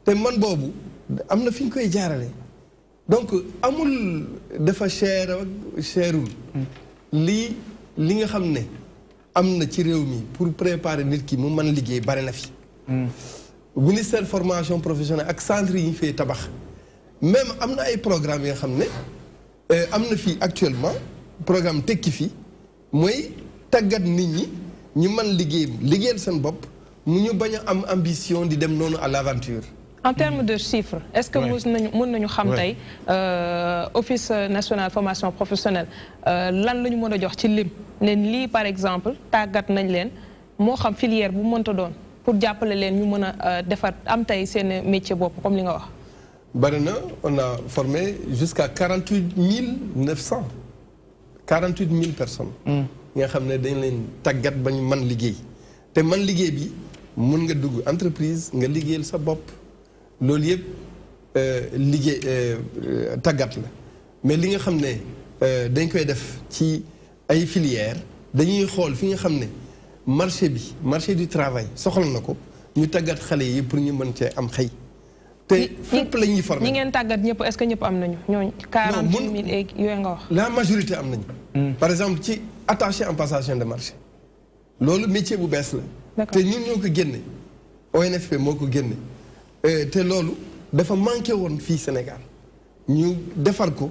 te man boobu am na fi ñu koy jaarale donc amul dafa cher ak cherul li nga xam ne am na ci réew mi pour préparer nit ki mu mën liggéey bari na fi. ministère formation professionnelle ak centre yi ñu fay tabax même am na ay programmes yoo xam ne am na fii actuellement programme tekki fi mooy tàggat nit ñi ñu mën liggéeyal seen bopp mu ñu bañ a am ambition di dem noonu à l'aventure. En termes de chiffres, est-ce que mën nañu xam tey office national formation professionnelle lan la ñu mën a jox ci lim ne lii par exemple tàggat nañ leen moo xam filière bu mënta doon pour jàppale leen ñu mën a defar am tey seen métier bopp comme li nga wax. bari na on a formé jusqu'à 48 900 48 000 personnes. nga xam ne dañ leen tàggat ba ñu mën liggéey te man liggéey bi mun nga dugg entreprise nga liggéeyal sa bopp. loolu yëpp liggéey tàggat la mais li nga xam ne dañ koy def ci ay filières dañuy xool fi nga xam ne marché du travail soxla na ko ñu tàggat xale yi pour ñu mën cee am xëy. te fépp la ñuy former. ñi ngeen tàggat ñëpp est-ce que ñëpp am nañu ñooñu. 40 000 yooyu nga wax. la majorité am nañu. par exemple ci attaché en passation de marché. loolu métier bu bees la. te ñun ñoo ko génne ONFP moo ko génne. te loolu dafa manqué woon fii Sénégal ñu defar ko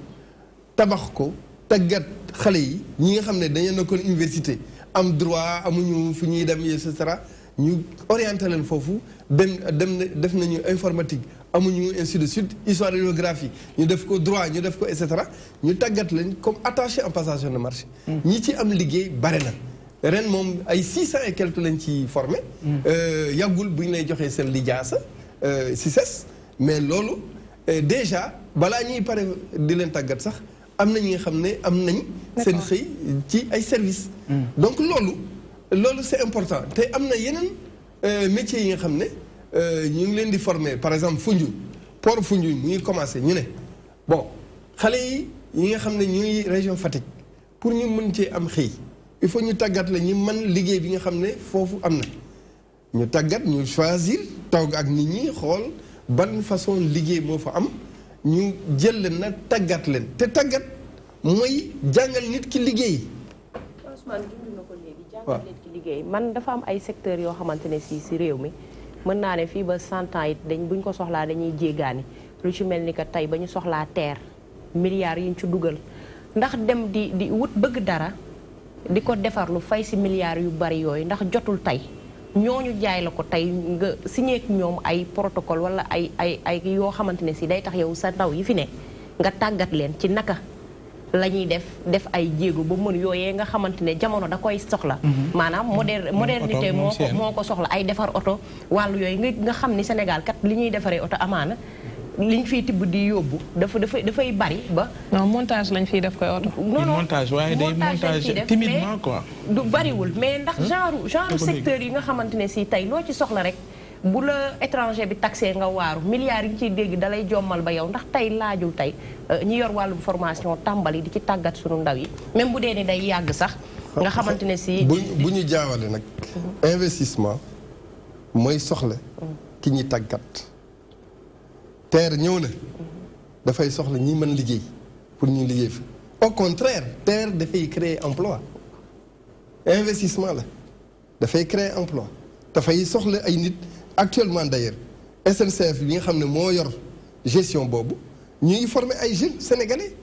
tabax ko tàggat xale yi ñi nga xam ne dañu nekkoon université am droit amuñu fu ñuy dem et cetera ñu orienté leen foofu def nañu informatique amuñu ainsi de suite histoire et géographie ñu def ko droit ñu def ko et cetera ñu tàggat leen comme attaché en passation de marché. ñi ci am liggéey bare na ren moom ay 600 et quelques lañ ci formé. yàggul bu ñu lay joxee seen lijaasa CICES mais loolu déjà balaa ñuy pare di leen tàggat sax am na ñi nga xam ne am nañ seen xëy ci ay services. donc loolu c'est important te am na yeneen métiers yi nga xam ne ñu ngi leen di former par exemple Foundiougne port Foundiougne mu ngi commencé ñu ne bon xale yi nga xam ne ñuy région Fatick pour ñu mën cee am xëy il faut ñu tàggat la ñu mën liggéey bi nga xam ne foofu am na ñu tàggat ñu choisir toog ak nit ñi xool ban façon liggéey moo fa am ñu jël leen nag tàggat leen te tàggat mooy jàngal nit ki liggéey. Ousmane dund na ko léegi jàngal nit ki liggéey man dafa am ay secteurs yoo xamante ne si réew mi mën naa ne fii ba 100 ans it buñ ko soxlaa dañuy jéggaani lu ci mel ni que tey ba ñu soxlaa terre milliards yi ñu ci dugal ndax dem di wut bëgg dara di ko defar lu fay si milliards yu bari yooyu ndax jotul tey. ñooñu jaay la ko tey nga signé ak ñoom ay protocole wala ay yoo xamante ne si day tax yow sa ndaw yi fi ne nga tàggat leen ci naka la ñuy def ay jéego ba mën yooyee nga xamante ne jamono da koy soxla. maanaam modernité moo ko soxla ay defar oto wàllu yooyu nga xam ni Sénégal kat li ñuy defaree oto amaana liñ fiy tibb di yóbbu dafay bari ba. non montage lañ fiy def koy oto. non montage waaye day montage timidement quoi. du bariwul mais ndax genre secteur yi nga xamante ne si tey loo ci soxla rek bu la étranger bi taxé nga waaru milliards yi ñu ciy dégg dalay jommal ba yow ndax tey laajul tey ñi yor wàllum formation tàmbali di ci tàggat sunu ndaw yi même bu dee ni day yàgg sax. nga xamante ne si. bu ñu jaawale nag. investissement mooy soxla. ki ñi tàggat. terre ñëw na dafay soxla ñi mën liggéey pour ñu liggéey fi au contraire terre dafay créer emploi investissement la dafay créer emploi dafay soxla ay nit actuellement d'ailleurs SNCF bi nga xam ne moo yor gestion boobu ñu ngi former ay jeunes sénégalais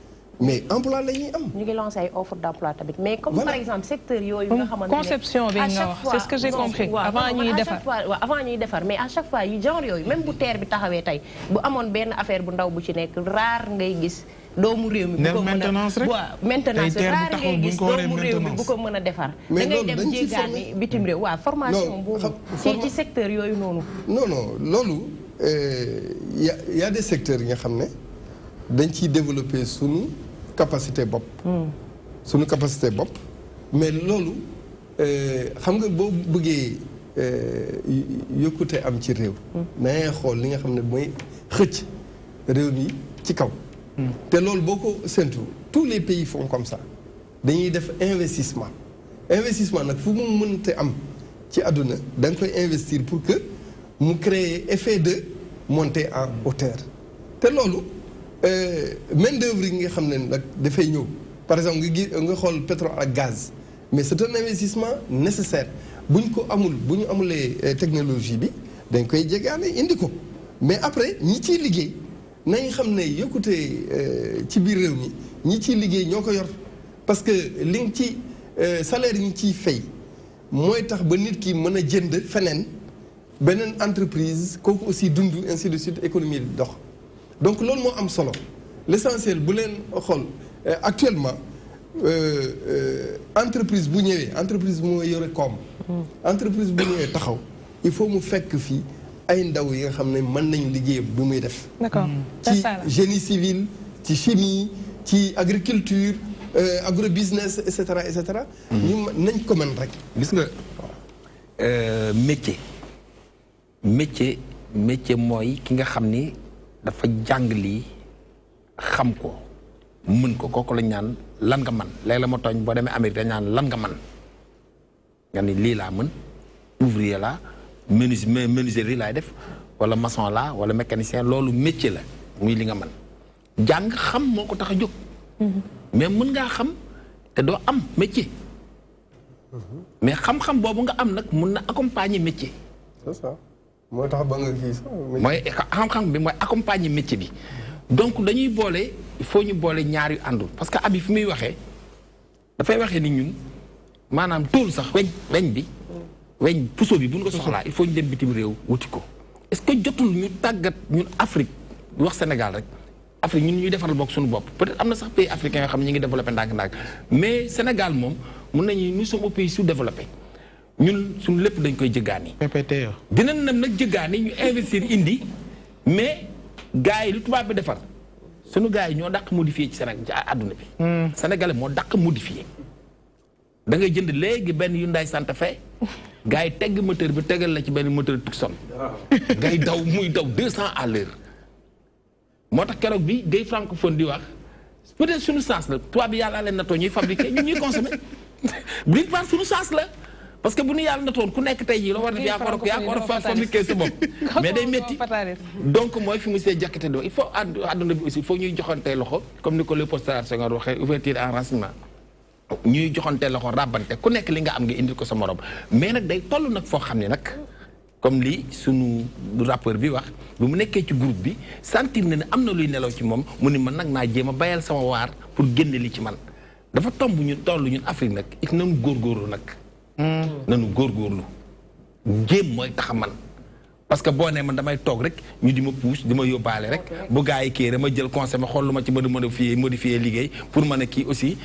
mais emploi la ñuy am. ñu ngi lancé ay offre d'emploi tamit mais comme par exemple secteur yooyu nga xamante ne conception bi nga wax c'est ce que j'ai compris avant ñuy defar avant ñuy defar mais à chaque fois yu genre yooyu même bu terre bi taxawee tey bu amoon benn affaire bu ndaw bu ci nekk rare ngay gis doomu réew mi bu ko mën a maintenance raar ngay gis doomu réew mi bu ko mën a defar da ngay dem jéggaani bitim réew waaw formation boobu ci secteur yooyu noonu non loolu y a des secteurs yi nga xam ne dañ ciy développer sunu capacité bopp mais loolu xam nga boo bëggee yokkute am ci réew na ngay xool li nga xam ne mooy xëcc réew mi ci kaw te loolu boo ko séntu tous les pays font comme ça dañuy def investissement nag fu mu mënte am ci àdduna da nga koy investir pour que mu créer effet de montée en hauteur te loolu main d'œuvre yi nga xam ne nag dafay ñëw par exemple nga xool pétrole ak gaz mais c'est un investissement nécessaire bu ñu amulee technologie bi dañ koy jegaane indi ko mais après ñi ciy liggéey nañ xam ne yokkute ci biir réew mi ñi ciy liggéey ñoo ko yor parce que li nga ci salaire yi ñu ciy fay mooy tax ba nit ki mën a jënd feneen beneen entreprise kooku aussi dund ainsi de suite économie di dox donc loolu moo am solo l'essentiel bu leen xool actuellement entreprise bu ñëwee entreprise moo yore koom entreprise bu ñëwee taxaw il faut mu fekk fii ay ndaw yi nga xam ne mën nañ liggéey bu muy def ci génie civil ci chimie ci agriculture agrobusiness et cetera ñu nañ ko mën rek gis nga métier mooy ki nga xam ni dafa jàng lii xam ko mën ko kooku lañ ñaan lan nga man léegi la ma tooñ boo demee Amérique dañ ñaan lan nga man nga ni lii laa mën ouvrier la menuiserie laay def wala maçon la wala mécanicien loolu métier la muy li nga mën jàng xam moo ko tax a jóg mais mën ngaa xam te doo am métier mais xam-xam boobu nga am nag mun na accompagner métier c'est ça moo tax ba nga kii sax mooy xam-xam bi mooy accompagner métier bi donc dañuy boole il faut ñu boole ñaar yu àndul parce que abi fi muy waxee dafay waxee ni ñun maanaam tool sax weñ puso bi bu ñu ko soxlaa il faut ñu dem bitim réew wuti ko est-ce que jotul ñu tàggat ñun Afrique wax Sénégal rek Afrique ñun ñuy defaral bokk suñu bopp peut-être am na sax pays africain yoo xam ne ñu ngi développé ndànk-ndànk mais Sénégal moom mun nañu nous sommes au pays sous-développé ñun suñu lépp dañ koy jëggaani PPT yo dinañ nam nag jëggaani ñu investir indi mais gars yi lu tubaab bi defar suñu gars yi ñoo dàq modifié ci Sénégal ci àdduna bi Sénégalais moo dàq modifié da ngay jënd léegi benn Hyundai Santa Fe gars yi tegg moteur bi tegal la ci benn moteur Tucson ngay daw muy daw 200 à l'heure moo tax keroog bi gay francophone di wax peut-être suñu sens la tubaab bi yàlla leen natoo ñuy fabriquer ñun ñuy consommer bu part suñu sens la parce que bu ñu yàlla natoon ku nekk tey jii la war a yaa ko war a fabriquer sa bopp mais day métti donc mooy fi mu see jàkkate do il faut àdduna bi aussi il faut ñuy joxantee loxo comme ni ko Léopold Sédar Senghor waxee ouverture en renseignement ñuy joxantee loxo ràbbante ku nekk li nga am nga indil ko sa morom mais nag day toll nag foo xam ne nag comme lii sunu rappeur bi wax bu mu nekkee ci groupe bi sentir na ne am na luy nelaw ci moom mu ni man nag naa jéem a bayal sama waar pour génne li ci man dafa tomb ñun toll ñun Afrique nag it nanu góorgóorlu nag nanu góorgóorlu jéem mooy tax a man parce que boo nee man damay toog rek ñu di ma pousse di ma yóbbaale rek bu gaa yi kii rek ma jël conseil ma xool lu ma ci mën a modifier liggéey pour mën a kii aussi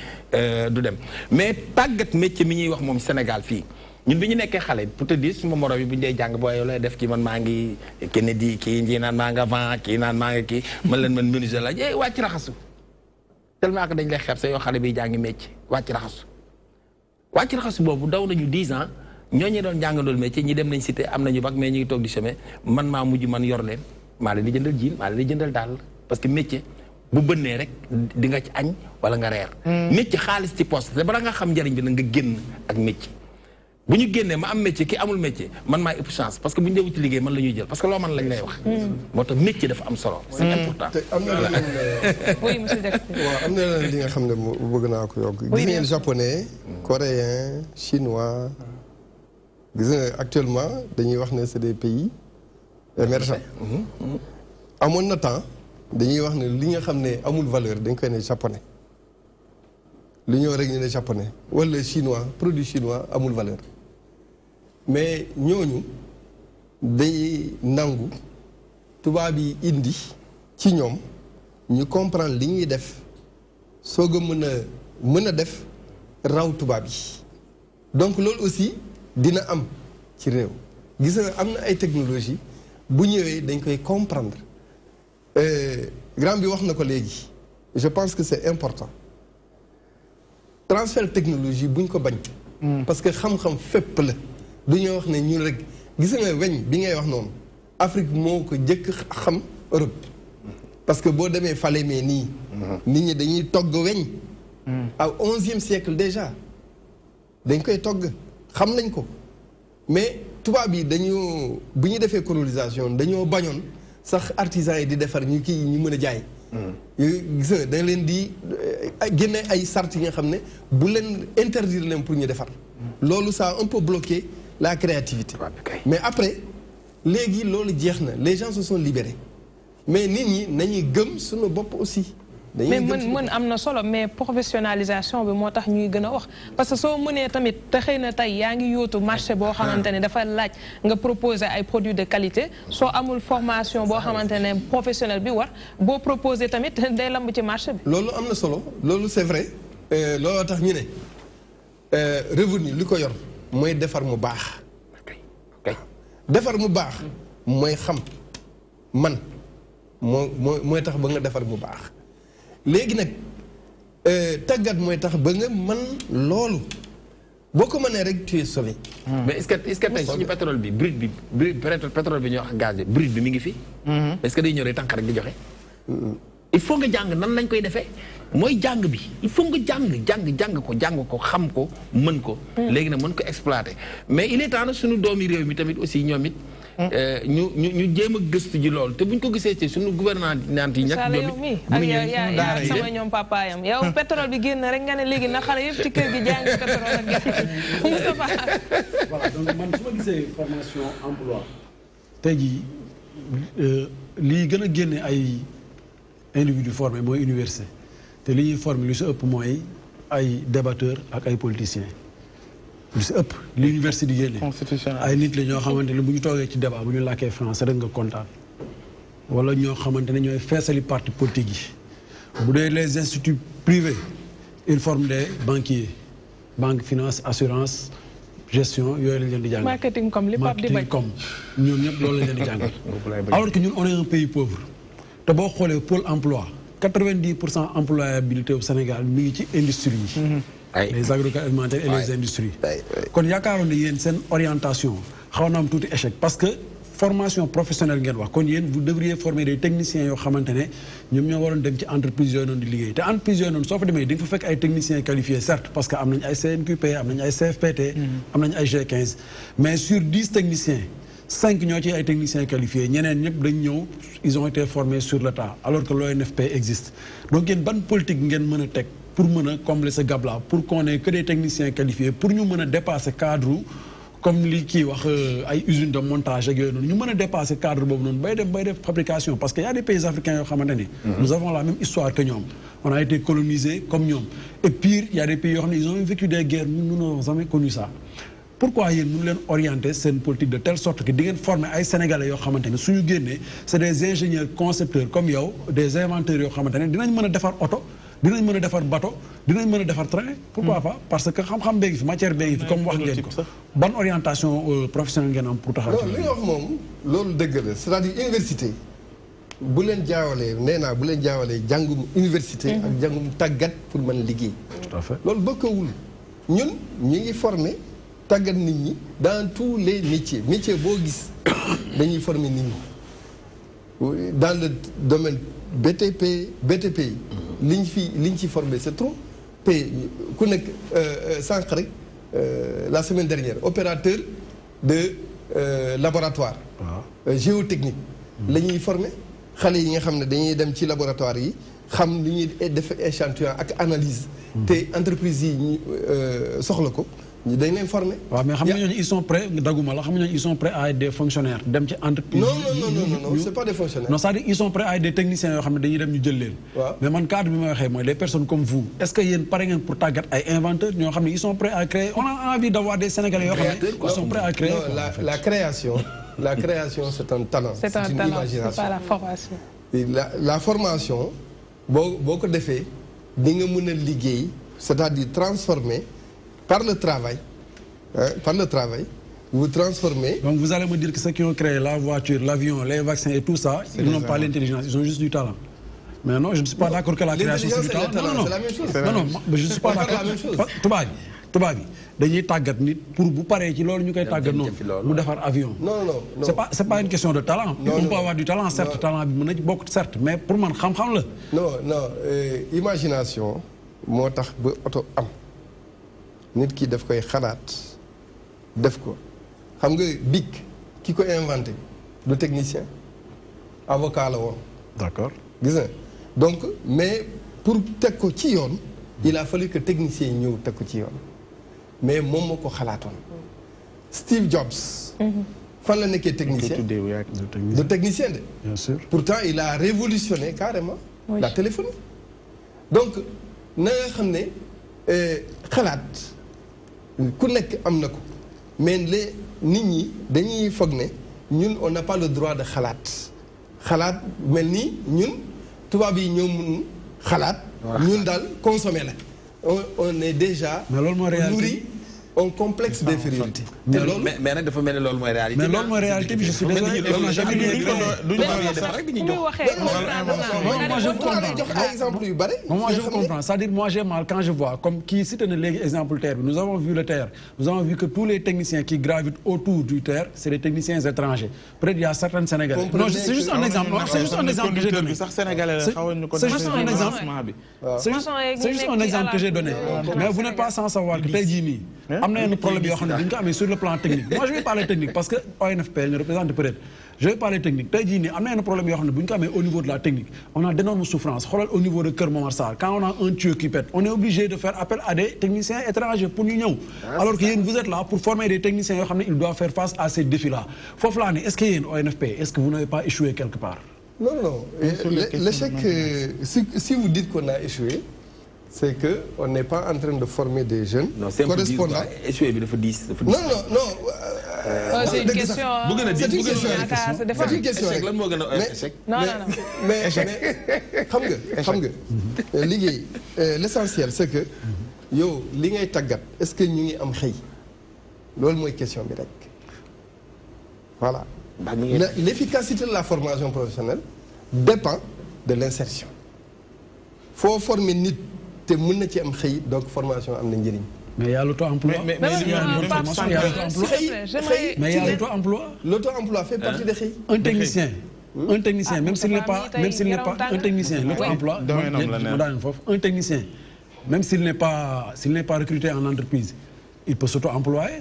du dem mais tàggat métier mi ñuy wax moom Sénégal fii ñun bi ñu nekkee xale pour te dire suma morom yi bu ñu dee jàng booy yow lay def ci man maa ngi Kennedy kii ñii naan maa nga vent kii naan maa nga kii man leen man menuisier la wàcc raxasu tellement que dañ lay xeeb sa yoo xale bi jàngi métier wàcc raxasu boobu daw nañu 10 ans ñooñu doon jàngandool métier ñi dem nañ cité am nañu bac mais ñu ngi toog di chemin man maa mujj man yor leen maa leen di jëndal jiin maa leen di jëndal daal parce que métier bu bënnee rek di nga ci añ wala nga reer métier xaalis ci poste te bala nga xam njëriñ bi na nga génn ak métier bu ñu génnee ma am métier ki amul métier man maay ëpp chance parce que bu ñu dee wuti liggéey man la ñuy jël parce que loo man lañ lay wax moo tax métier dafa am solo c'est important te am na leen li nga xam ne bëgg naa ko yokk gis ngeen japonais coréen chinois gis nga actuellement dañuy wax ne c'est des pays émergents amoon na temps dañuy wax ne li nga xam ne amul valeur dañ koy ne japonais li ñoo rek ñu ne japonais wala chinois produit chinois amul valeur mais ñooñu day nangu tubaab yi indi ci ñoom ñu comprendre li ñuy def soog a mën a def raw tubaab yi donc loolu aussi dina am ci réew gis nga am na ay technologie bu ñëwee dañ koy comprendre grand bi wax na ko léegi je pense que c'est important transfert technologie buñ ko bañ parce que xam-xam fépp la du ñuy wax ne ñun rek gis nga weñ bi ngay wax noonu Afrique moo ko jëkk xam Europe parce que boo demee Falémé nii nit ñi dañuy togg weñ au 11e siècle déjà dañ koy togg xam nañ ko mais tubaab yi dañoo bu ñu defee colonisation dañoo bañoon sax artisans yi di defar ñu kii ñu mën a jaay gis nga dañ leen di génne ay sart yi nga xam ne bu leen interdire leen pour ñu defar loolu ça a un peu bloqué la créativité mais après léegi loolu jeex na les gens se sont libérés mais nit ñi nañuy gëm suñu bopp aussi mais mën am na solo mais professionnalisation bi moo tax ñuy gën a wax parce que soo mënee tamit te xëy na tey yaa ngi yóotu marché boo xamante ne dafa laaj nga proposer ay produits de qualité soo amul formation boo xamante ne professionnel bi war boo proposer tamit day lamb ci marché bi. loolu am na solo loolu c'est vrai looloo tax ñu ne revenu li ko yor mooy defar mu baax. defar mu baax mooy xam man mooy tax ba nga defar mu baax. léegi nag tàggat mooy tax ba nga man loolu boo ko mënee rek tu es sauvé. mais est-ce que tey suñu pétrole bi pétrole bi ñuy wax gaz bi brut bi mi ngi fi. est-ce que day ñëw rek tànk rek di joxe. il faut nga jàng nan lañ koy defee mooy jàng bi il faut nga jàng ko xam ko mën ko. léegi nag mën ko exploiter mais il est temps nag suñu doomi réew mi tamit aussi ñoom it. ñu jéem a gëstu ji loolu te buñ ko gisee ci suñu gouvernement yi ñàkk ñoom it ak sama ñoom papaayam yow pétrole bi génn rek nga ne léegi na xale yëpp ci kër gi jàng pétrole ak Moustapha. voilà donc man su ma gisee formation emploi tey jii lii gën a génne ay individu formé mooy université te li ñuy formé lu si ëpp mooy ay débatteurs ak ay politiciens lu si ëpp li université di génne ay nit la ñoo xamante ne bu ñu toogee ci débat bu ñu làkkee français rek nga kontaan wala ñoo xamante ne ñooy feesali parti politique yi bu dee les instituts privés ils forment des banquiers banque finance assurance gestion yooyu lañ leen di jàngal marketing comme li Pape di bañ ñoom ñëpp loolu lañ leen di jàngal alors que ñun on est un pays pauvre te boo xoolee pôle emploi 90% employabilité au Sénégal mi ngi ci industrie yi les agroalimentaires et les industries kon yaakaaroon ne yéen seen orientation xaw na am tuuti échec parce que formation professionnelle ngeen wax kon yéen vous devriez former des techniciens yoo xamante ne ñoom ñoo waroon dem ci entreprise yooyu noonu di liggéey te entreprise yooyu noonu soo fa demee di nga fa fekk ay techniciens qualifiés certes parce que am nañ ay CNQP am nañ ay CFPT am nañ ay G15 mais sur 10 techniciens 5 ñoo ci ay techniciens qualifiés ñeneen ñëpp dañ ñëw ils ont été formés sur le tas alors que l'ONFP existe donc yéen ban politique ngeen mën a teg pour mën a combler ce gap là pour qu'on ait que des techniciens qualifiés pour ñu mën a dépasser cadre comme li kii wax ay usines de montage ak yooyu noonu ñu mën a dépasser cadre boobu noonu bay def fabrication parce que y a des pays africains yoo xamante ni nous avons la même histoire que ñoom on a été colonisés comme ñoom et pire y a des pays yoo xam ne ils ont vécu des guerres nous n'avons jamais connu ça pourquoi yéen mënu leen orienter seen politique de telle sorte que di ngeen former ay sénégalais yoo xamante ne suñu génnee c'est des ingénieurs concepteurs comme yow des inventeurs yoo xamante ne dinañ mën a defar oto dinañ mën a defar bateau dinañ mën a defar train pourquoi pas parce que xam-xam bee ngi fi matière bee ngi fi comme wax ngeen ko ban orientation professionnelle ngeen am pour taxaw ci li nga wax moom loolu dëgg la c'est-à-dire université bu leen jaawalee nee naa bu leen jaawalee jàngum université ak jàngum tàggat pour mën liggéey tout à fait loolu bokkawul ñun ñu ngi former tàggat nit ñi dans tous les métiers boo gis dañuy former nit ñi dans le domaine BTP yi liñ ci formé c'est trop te ku nekk sànq rek la semaine dernière opérateur de laboratoire géotechnique la ñuy formé xale yi nga xam ne dañuy dem ci laboratoire yi xam li ñuy def échantillon ak analyse te entreprise yi ñu soxla ko ñu dañ leen formé. waaw mais xam nga ñooñu ils sont prêts daguma la xam nga ñooñu ils sont prêts à être des fonctionnaires dem ci entreprise. non c'est pas des fonctionnaires. non c'est-à-dire ils sont prêts à être des techniciens yoo xam ne dañuy dem ñu jël leen. mais man cadre bi ma waxee mooy des personnes comme vous est-ce que yéen pare ngeen pour tàggat ay inventeurs ñoo xam ne ils sont prêts à créer on a envie d'avoir des Sénégalais yoo xam ne ils sont prêts à créer. non la création c'est un talent. c'est un talent c'est pas la formation. la formation boo ko defee di nga mën a liggéey c'est-à-dire transformer par le travail vous transformez. Donc vous allez me dire que ceux qui ont créé la voiture, l'avion, les vaccins et tout ça, ils n'ont pas l'intelligence, ils ont juste du talent. Mais non, je ne suis pas d'accord que la création c'est du talent. Non, c'est la même chose. Non, mais je ne suis pas d'accord. tubaab bi dañuy tàggat nit pour bu paree ci loolu ñu koy tàggat noonu mu defar avion. Non. C'est pas une question de talent. On peut avoir du talent, certes, talent bi mën na ci bokk certes, mais pour man xam-xam la. Non, imagination moo tax ba oto am nit ki daf koy xalaat def ko. xam nga BIC ki ko inventé du technicien avocat la woon. D'accord. Gis nga donc mais pour teg ko ci yoon il a fallu que technicien yi ñëw teg ko ci yoon mais moom moo ko xalaatoon. Steve Jobs. fan la nekkee technicien du technicien de. Bien sûr. Pourtant il a révolutionné carrément la téléphonie. Donc na nga xam ne xalaat ku nekk am na ko mais les nit ñi dañuy foog ne ñun on n'a pas le droit de xalaat mel ni ñun tubaab yi ñoo mun xalaat ñun daal consommer la on est déjà nourri un complexe d'infériorité. mais nag dafa mel ni loolu mooy réalité. mais loolu mooy réalité bi je suis désolé. Moi je comprends, c'est-à-dire moi j'ai mal quand je vois comme qui cite l'exemple terre. Nous avons vu le terre. Nous avons vu que tous les techniciens qui gravitent autour du terre, c'est des techniciens étrangers. Peut-être il y a certains Sénégalais. Non, c'est juste un exemple. C'est juste un exemple que j'ai donné. C'est juste un exemple. C'est juste un exemple que j'ai donné. Mais vous n'êtes pas sans savoir que tey jii nii am na yenn problème yoo xam ne duñ ko amee sur le plan technique. Moi je vais parler technique parce que ONFP ne représente peut-être. Je vais parler technique. Tey jii nii am na yenn problème yoo xam ne buñ ko amee au niveau de la technique. On a d'énormes souffrances. Xoolal au niveau de Kër Momar Sarr quand on a un tuyau qui pète, on est obligé de faire appel à des techniciens étrangers pour ñu ñëw. Alors que yéen vous êtes là pour former des techniciens yoo xam ne ils doivent faire face à ces défis-là. Foofu laa ne est-ce que yéen ONFP est-ce que vous n'avez pas échoué quelque part? Non. L'échec, si vous dites qu'on a échoué, c'est qu'on n'est pas en train de former des jeunes correspondants. Échoué bi dafa diis. Non. C'est une question. C'est une question. Échec lan moo gën a échec. Mais xam nga liggéey l'essentiel c'est que yow li ngay tàggat est-ce que ñu ngi am xëy loolu mooy question bi rek voilà. L'efficacité de la formation professionnelle dépend de l'insertion. Faut former nit te mën na ci am xëy donc formation am na njëriñ. Mais il y a l'auto-emploi. Mais il y a l'auto-emploi. L'auto-emploi fait partie des xëy. Un technicien, même s'il n'est pas un technicien, l'auto-emploi, un technicien, même s'il n'est pas recruté en entreprise, il peut s'auto-employer.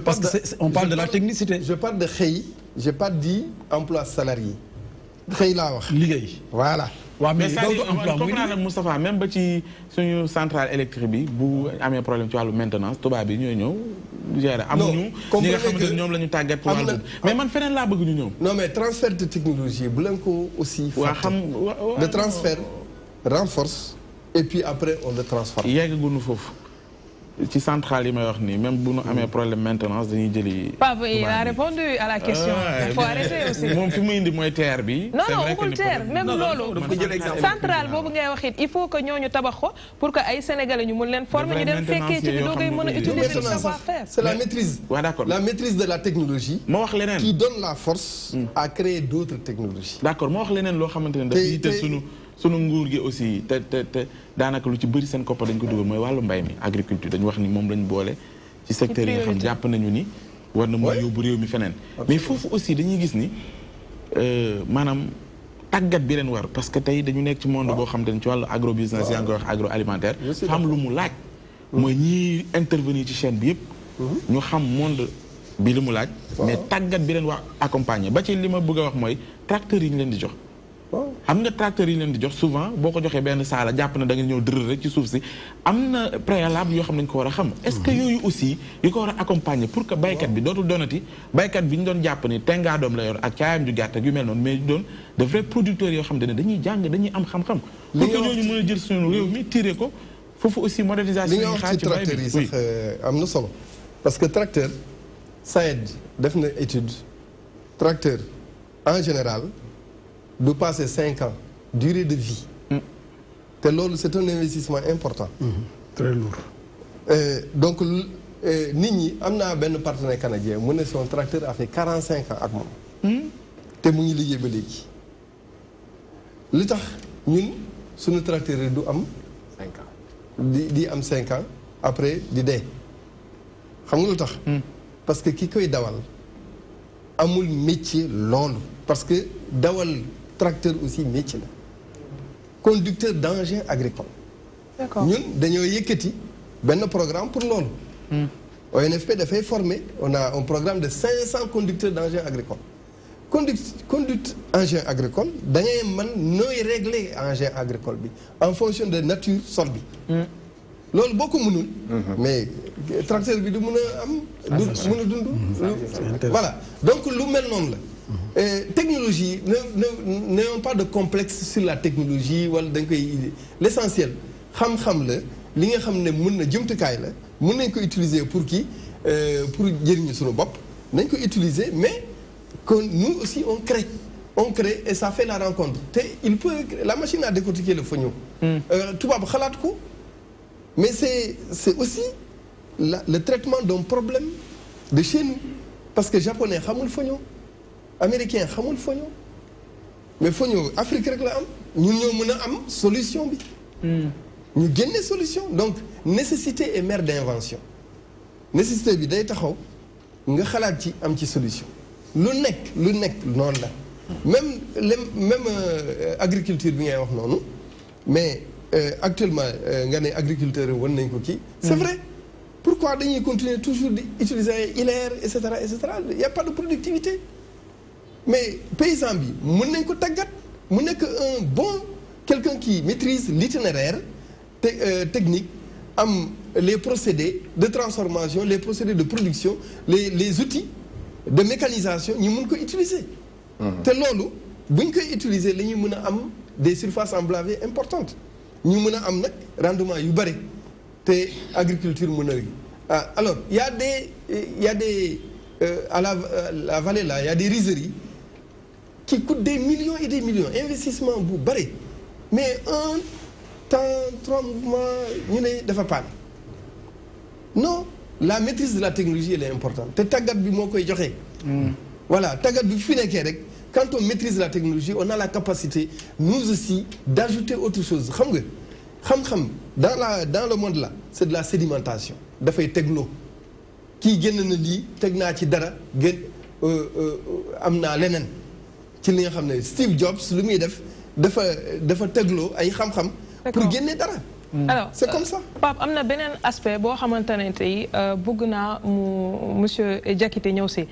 Parce qu'on parle de la technicité. Je parle de xëy, j'ai pas dit emploi salarié. xëy laa wax. liggéey. Voilà. waaw mais comme naa nag Moustapha même ba ci suñu centrale électrique bi bu amee problème ci wàllu maintenance tubaab bi ñooy ñëw gérer amuñu ñi nga xamante ne ñoom la ñu tàggat pour wàllu mais man feneen laa bëgg ñu ñëw. Non mais transfert de technologie bu leen ko aussi fàtte. Le transfert renforce et puis après on le transforme. yeggaguñu foofu ci centrale yi may wax nii même bu nu amee problème maintenance dañuy jëli. Pape il a répondu à la question. Il faut arrêter aussi. moom fi mu indi mooy terre bi. non waxul terre même loolu. centrale boobu ngay wax it il faut que ñooñu tabax ko pour que ay sénégalais ñu mën leen former ñu dem fekkee ci bi doogay mën a utiliser le savoir-faire. C'est la maîtrise. waaw d'accord la maîtrise de la technologie. ma wax leneen qui donne la force à créer d'autres technologies. D'accord ma wax leneen loo xamante ne dafa yitte sunu nguur gi aussi te daanaka lu ci bëri seen koppar dañ ko dugal mooy wàllu mbay mi agriculture dañu wax ni moom lañ boole ci secteur yi nga xam jàpp nañu ni war na mën yóbbu réew mi feneen mais foofu aussi dañuy gis ni maanaam tàggat bi leen war parce que tey dañu nekk ci monde boo xam te ne ci wàllu agro business yaa ngi koy wax agroalimentaire fa am lu mu laaj mooy ñiy intervenir ci chaîne bi yëpp ñu xam monde bi li mu laaj mais tàggat bi leen war accompagner ba ci li ma bëgg a wax mooy tracteurs yi ñu leen di jox xam nga tracteurs yi leen di jox souvent boo ko joxee benn saala jàpp na da nga ñëw dërër rek ci suuf si am na préalable yoo xam ne dañ ko war a xam est-ce que yooyu aussi yu ko war a accompagner pour que baykat bi dootul doonati baykat bi ñu doon jàpp ni tengaa doom la yor ak caayam ju gàtt ak yu mel noonu mais doon de vrais producteurs yoo xam ne dañuy jàng dañuy am xam-xam pour que ñooñu mën a jël suñu réew mi tiré ko foofu aussi modernisation li nga wax ci tracteurs yi sax am na solo parce que tracteur SAED def na étude tracteur en général du passer 5 ans durée de vie c'est un investissement important. Très lourd. Donc nit ñi am naa benn partenaire canadien mu ne son tracteur a fait 45 ans ak moom. te mu ngi liggéey ba léegi. li tax ñun suñu tracteur yi du am 5 ans. di am 5 ans après di dee. xam nga lu tax. parce que ki koy dawal amul métier loolu. parce que dawal tracteur aussi métier la. conducteur d'engin agricole. D'accord. Nous, dañoo yëkkati benn programme pour loolu. ONFP dafay former on a un programme de 500 conducteurs d'engins agricoles. Conduite engin agricole da ngay mën nooy régler engin agricole bi en fonction de nature sol bi. loolu boo ko mënul. mais tracteur bi du mën a am. du mën a dund. voilà donc lu mel noonu la. Technologie n'ayons pas de complexe sur la technologie wala da nga koy l'essentiel xam-xam la li nga xam ne mën na jumtukaay la mën nañ ko utiliser pour kii pour jëriñu suñu bopp nañ ko utiliser mais que nous aussi on crée et ça fait la rencontre te il peut la machine à décortiquer le fognon. tubaab xalaat ko mais c'est aussi le traitement d'un problème de chez nous parce que japonais xamul fognon américain xamul fognon mais fognon Afrique rek la am ñun ñoo mën a am solution bi. ñu génne solution donc nécessité est mère d'invention nécessité bi day taxaw nga xalaat ci am ci solution lu nekk noonu la même agriculture bi ngay wax noonu mais actuellement nga ne agriculteur yi wan nañ ko kii. c'est vrai pourquoi dañuy continuer toujours di utiliser ay hilaire et cetera il y a pas de productivité mais paysan bi mën nañ ko tàggat mu nekk un bon quelqu'un qui maîtrise l'itinéraire technique am les procédés de transformation les procédés de production les outils de mécanisation ñu mën ko utiliser. te loolu bu ñu koy utiliser la ñuy mën a am des surfaces emblavées importantes ñu mën a am nag rendement yu bëri te agriculture mën a alors il y a des à la vallée là il y a des rizeries qui coûtent des millions et des millions investissement bu bëri mais un temps 3 mouvements ñu ne dafa paan non la maîtrise de la technologie elle est importante te tàggat bi moo koy joxe. voilà tàggat bi fi nekkee rek quand on maîtrise la technologie on a la capacité nous aussi d'ajouter autre chose xam nga xam-xam dans le monde là c'est de la sédimentation dafay tegloo kii génn na lii teg naa ci dara gën am naa leneen ci li nga xam ne Steve Jobs lu muy def dafa tegloo ay xam-xam pour génne dara. Alors c'est comme ça. Pape am na beneen aspect boo xamante ne tey bëgg naa mu monsieur Diakité ñëw si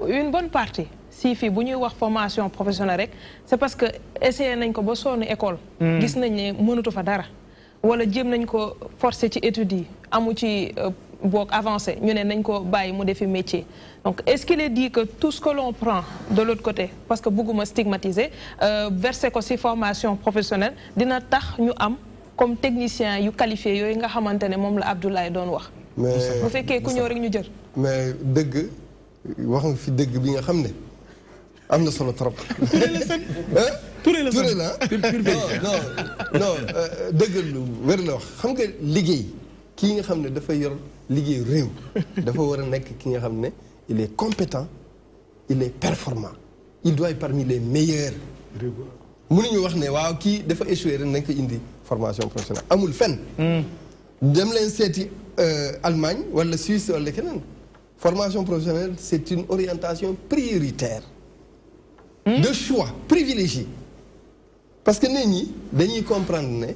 une bonne partie si fii bu ñuy wax formation professionnelle rek c'est parce que essayé nañ ko ba sonn école. gis nañ ne mënatu fa dara. wala jéem nañ ko forcer ci études yi amu ci boog avancé ñu ne nañ ko bàyyi mu defi métier donc est-ce qu'il est dit que tout ce que l'on prend de l'autre côté parce que bëgguma stigmatiser verser ko ci formation professionnelle dina tax ñu am comme technicien yu qualifié yooyu nga xamante ne moom la Abdoulaye doon wax. mais bu fekkee ku ñëw rek ñu jël. mais dëgg wax nga fi dëgg bi nga xam ne am na solo trop. Touré la non dëgg lu wér la wax xam nga liggéey kii nga xam ne dafa yor liggéey réew dafa war a nekk ki nga xam ne il est compétent il est performant il doit être parmi les meilleurs. mënuñu wax ne waaw kii dafa échoué rek nañ ko indi formation professionnelle amul fenn. dem leen seeti Allemagne wala Suisse wala keneen formation professionnelle c'est une orientation prioritaire. de choix privilégié. parce que nit ñi dañuy comprendre ne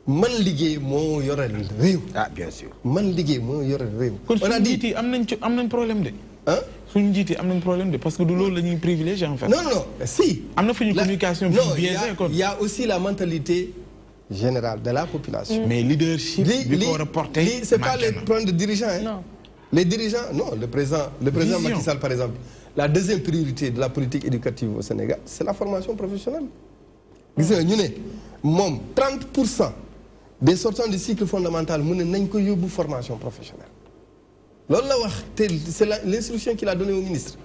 man liggéey moo yore réew. ah bien sûr man liggéey moo yore réew. kon suñu njiit yi am nañ problème de. suñu njiit yi am nañ problème de parce que du loolu la ñuy privilégié en fait. non si. am na fu ñu communication biaisée kon. il y a aussi la mentalité générale de la population. mais leadership bi ko war a porter c'est pas les problèmes de dirigeants hein. Non. Les dirigeants non le président Macky Sall par exemple la deuxième priorité de la politique éducative au Sénégal c'est la formation professionnelle. gis nga ñu ne moom 30% des sortants du cycle fondamental mu ne nañ ko yóbbu formation professionnelle loolu la wax te c'est l'instruction qu'il a donnée au ministre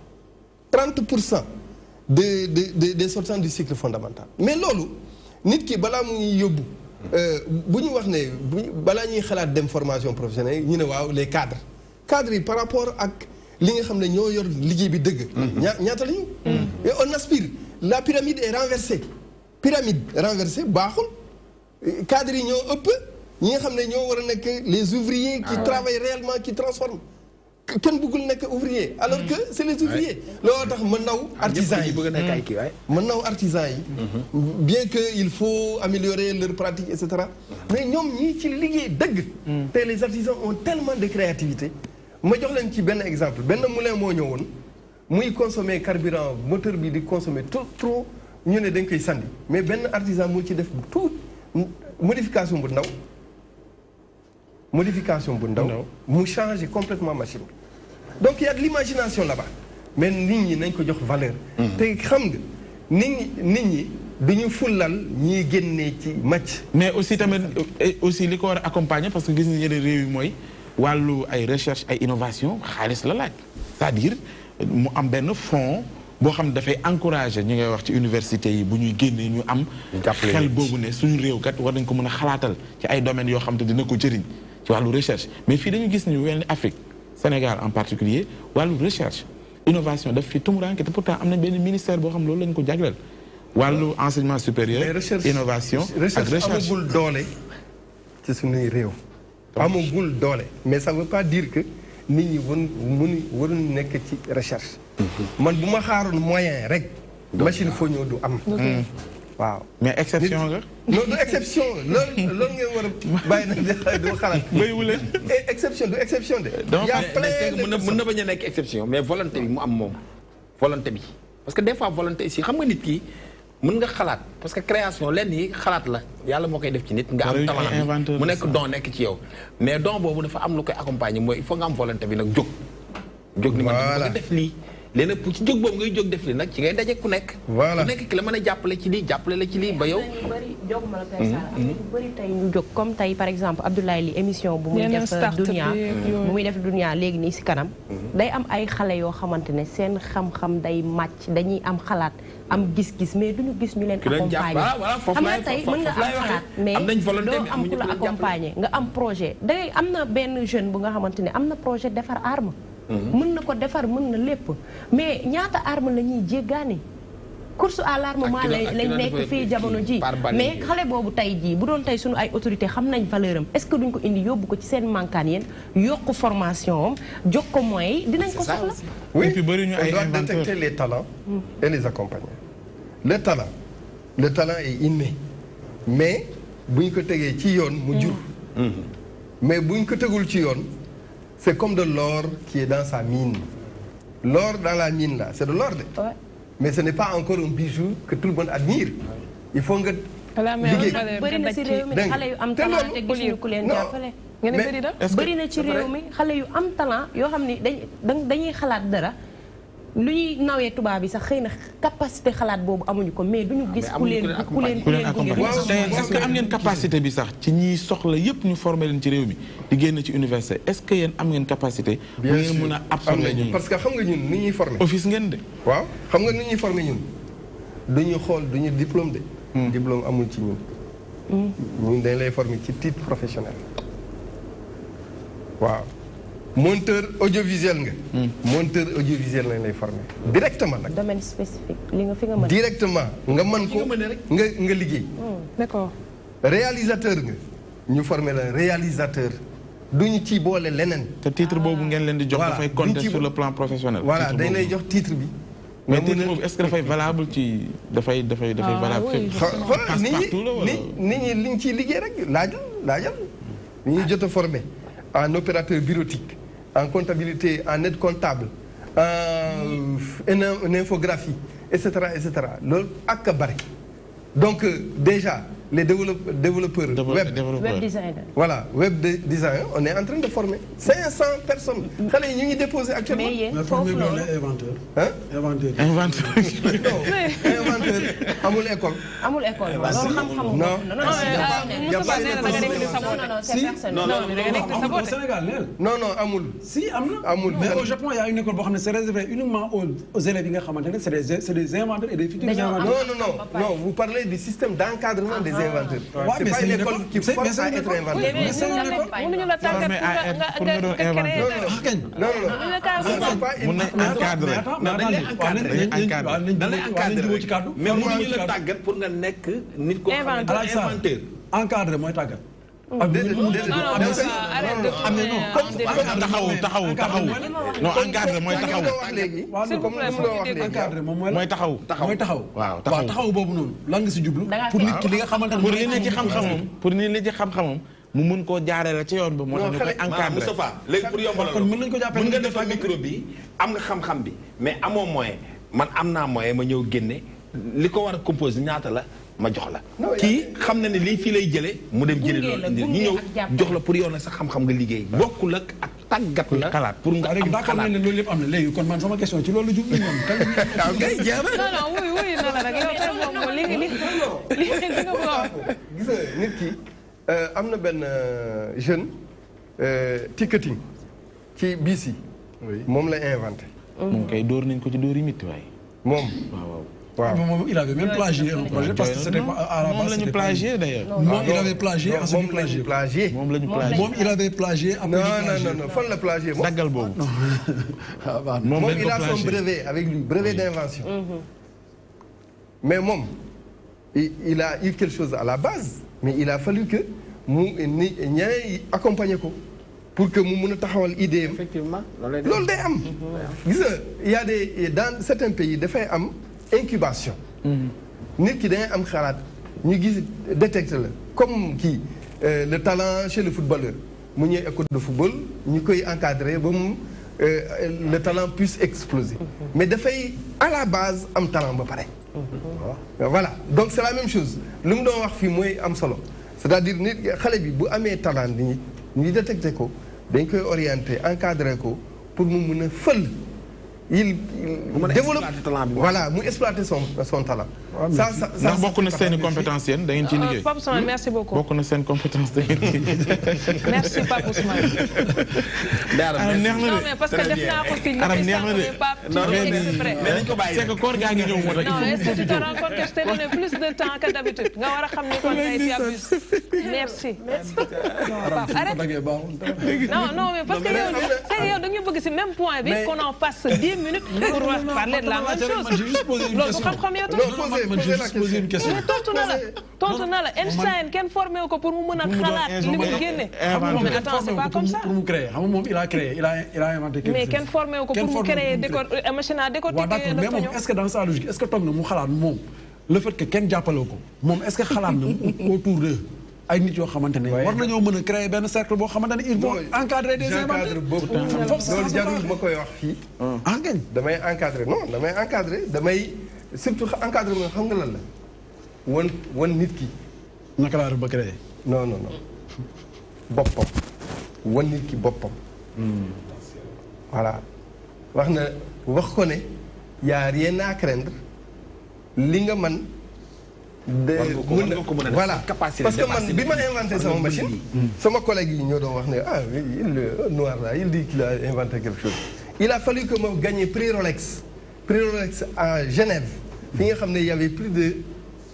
30% des sortants du cycle fondamental mais loolu nit ki balaa muy yóbbu bu ñu wax ne balaa ñuy xalaat dem formation professionnelle ñu ne waaw les cadres yi par rapport ak li nga xam ne ñoo yor liggéey bi dëgg. ñaata lañu. et on aspire la pyramide est renversée baaxul cadres yi ñoo ëpp ñi nga xam ne ñoo war a nekk les ouvriers qui travaillent réellement qui transforment. kenn bëggul nekk ouvrier alors que c'est les ouvriers loolu tax mën naw artisans yi mën naw artisans yi bien que il faut améliorer leur pratique et cetera mais ñoom ñii ci liggéey dëgg te les artisans ont tellement de créativité ma jox leen ci benn exemple benn moulin moo ñëwoon muy consommer carburant moteur bi di consommer trop ñu ne dañ koy sandi mais benn artisan mu ci def tout modification bu ndaw mu changer complètement machine donc il y a de l'imagination là-bas mais nit ñi nañ ko jox valeur te xam nga nit ñi duñu fulal ñiy génnee ci match mais aussi tamit aussi li ko war a accompagner parce que gis nañu yeneen réew yi mooy wàllu ay recherche ay innovation xaalis la laaj c'est-à-dire mu am benn fonds boo xam ne dafay encourager ñi ngay wax ci université yi bu ñuy génnee ñu am xel boobu ne suñu réew kat war nañ ko mën a xalaatal ci ay domaines yoo xam te dina ko jëriñ ci wàllu recherche mais fii dañu gis ni wel ni Afrique Sénégal en particulier wàllu recherche innovation daf fi tumuranke te pourtant am nañ benn ministère boo xam loolu lañ ko jagleel wàllu enseignement supérieur innovation ak recherche amagul doole ci suñuy réew amagul doole mais ça veut pas dire que nit ñi waruñ nekk ci recherche man bu ma xaaroon moyen rek machine foo ñëw du am waaw mais exception nga non du exception loolu ngeen war a bàyyi nag du xalaat béywuleen exception du exception de y a plein mën na bañ a nekk exception mais volonté bi mu am moom volonté bi parce que des fois volonté ici xam nga nit ki mën nga xalaat parce que création lenn yi xalaat la yàlla moo koy def ci nit nga am talent mu nekk don nekk ci yow mais don boobu dafa am lu koy accompagner mooy il faut nga am volonté bi nag jóg ni man nga def lii léegi nag ci jóg boobu ngay jóg def li nag ci ngay daje ku nekk ku nekk ki la mën a jàppale ci lii jàppale la ci lii ba yow ñu bëri tey ñu jóg comme tey par exemple Abdoulaye li émission bu muy def Dunia léegi nii si kanam day am ay xale yoo xamante ne seen xam-xam day màcc dañuy am xalaat am gis-gis mais duñu gis ñu leen accompagner xam nga tey mën nga am xalaat mais doo am ku la accompagner nga am projet dangay am na benn jeune bu nga xamante ne am na projet defar arme mën na ko defar mën na lépp mais ñaata arme la ñuy jéggaani course à l'armement lañ nekk fii jamono ji mais xale boobu tey jii bu doon tey suñu ay autorité xam nañ valeur am est-ce que duñ ko indi yóbbu ko ci seen mankaan yéen yokk formation am jox ko moyens yi dinañ ko soxla oui on doit détecter les talents et les accompagner le talent est inné mais buñ ko tegee ci yoon mu jur mais buñ ko tegul ci yoon c'est comme de l'or qui est dans sa mine. L'or dans la mine, là, c'est de l'or. Ouais. Mais ce n'est pas encore un bijou que tout le monde admire. Il faut que... bëri na ci réew mi xale yu am talent yoo xam ni dañuy xalaat dara lu ñuy nawee tubaab bi sax xëy na capacité xalaat boobu amuñu ko mais duñu gis ku leen est-ce que am ngeen capacité bi sax ci ñiy soxla yëpp ñu former leen ci réew mi di génn ci université est-ce que yéen am ngeen capacité bu ngeen mën a absorber ñun parce que xam nga ñun ni ñuy former office ngeen de waaw xam nga ni ñuy former ñun duñu xool duñu diplôme de diplôme amul ci ñun dañ lay former ci titre professionnel waaw monteur audiovisuel nga. monteur audiovisuel lañ lay former directement nag. domaine spécifique li nga fi nga mën. directement nga mën ko nga liggéey. d'accord. réalisateur nga ñu former la réalisateur duñu ci boole leneen. te titre boobu ngeen leen di jox dafay compter sur le plan professionnel. voilà dañ lay jox titre bi. mais titre boobu est-ce que dafay valable ci dafay valable. nit ñi liñ ciy liggéey rek laajal ni ñuy jot a former en opérateur bureautique, en comptabilité, en aide comptable, en infographie, etc. etc. Donc déjà, les développeurs web designer. Voilà, web designer, on est en train de former 500 personnes. Ils nous déposent actuellement. Mais former les inventeurs. Hein? Inventeur. Non, inventeur. Amul école. Amul école. Non. Au Sénégal, non, amul. Si, amul. Mais au Japon, il y a une école c'est réservé uniquement aux élèves. C'est des inventeurs et des futurs inventeurs. Non, vous parlez du système d'encadrement des inventeurs. C'est pas une école qui force à être inventeur. mënuñu la tàggat pour nga créer non mun nañ encadré mais mënuñu la tàggat pour nga nekk nit ko inventeur. encadré mooy tàggat. taxaw non encadré mooy taxaw. encadré moom mooy taxaw. waaw taxaw boobu noonu lan nga si jublu. pour nit ki li nga xamante ne pour li ne ci xam-xamam pour ni li ci xam-xamam mu mun koo jaaree ci yoon ba moo tax ñu koy encadré. Moustapha léegi pour yombalal kon mën nañu ko jàppee mën nga defal micro bi am nga xam-xam bi mais amoo moyen man am naa moyen ma ñëw génne li ko war a composé ñaata la ma jox la. kii xam na ne lii fii lay jëlee mu dem jëlee loolu indi ñu ñëw jox la pour yow nag sa xam-xam nga liggéey bokkul ak tàggat la xalaat pour nga am xalaat ne loolu lépp am na léegi kon man sama question ci loolu la jublu ñoom waaw ngay jeex na non wuy na la rek yow tey moom li nga ko wax gis nga nit ki am na benn jeune ticketing ci biis yi moom la inventé moom kay dóor nañ ko ci dóor yi métti waay moom waaw moom il avait même plagié un projet parce que c'était pas à la base. moom la ñu plagié d'ailleurs. moom il avait plagié ensuite plagié. moom la ñu plagié moom il avait plagié après non fan la plagié moom. daggal boobu. moom il a son brevet avec lui brevet d'invention. mais moom il a eu quelque chose à la base mais il a fallu que mu ñeneen accompagner ko pour que mu mun a taxawal idée am. effectivement loolu day am. gis nga il y a des dans certains pays dafay am. incubation nit ki dangay am xalaat ñu gis détecte la comme kii le talent chez le footballeur mu ñëw école de football ñu koy encadrer ba mu le talent puisse exploser mais dafay à la base am talent ba pare voilà donc c'est la même chose lu mu doon wax fii mooy am solo c'est-à-dire nit xale bi bu amee talent di ñu détecter ko dañ koy orienter encadrer ko pour mu mun a fël il développe voilà mu exploiter son talent. ça ndax bokk na seen compétence yéen da ngeen ciy liggéey. Pape Ousmane merci beaucoup. bokk na seen compétence da ngeen ciy merci Pape Ousmane. neex na de non mais parce que def naa ko si neex na de mais nañ ko bàyyi c'est que koor gaa ngi ñëw moo tax. non est-ce que tu te rends compte que je t'ai donné plus de temps que d'habitude nga war a xam ni kon tey si abuse. merci. non mais parce que yow da nga bëgg si même point bi qu'on en fasse 10 minutes pour parler de la même chose. loolu xam-xam yow man j'ai juste posé une question. mais tontu na la Einstein kenn formé ko pour mu mën a xalaat li mu génne. mais attends c'est pas comme ça. pour mu créer xam nga moom il a créé il a inventé quelque chose. mais kenn formé ko pour mu créer machine à décortiquer. waaw d'accord mais moom est-ce que dans sa logique est-ce que toog na mu xalaat moom le fait que kenn jàppale ko moom est-ce que xalaat na autour de ay nit yoo xamante ne war nañoo mën a créer benn cercle boo xamante ne ils vont encadrer des inventeurs. loolu jarul ma koy wax fii. ngañ damay encadrer damay surtout encadrement xam nga lan la wan nit ki. naka laa def ba créer. non boppam wan nit ki boppam. voilà wax ko ne y a rien à craindre li nga man voilà parce que man bi ma inventé sama machine sama collègue yi ñoo doon wax ne il noir là il dit qu'il a inventé quelque chose il a fallu que ma gagné prix Rolex à Genève fi nga xam ne y avait plus de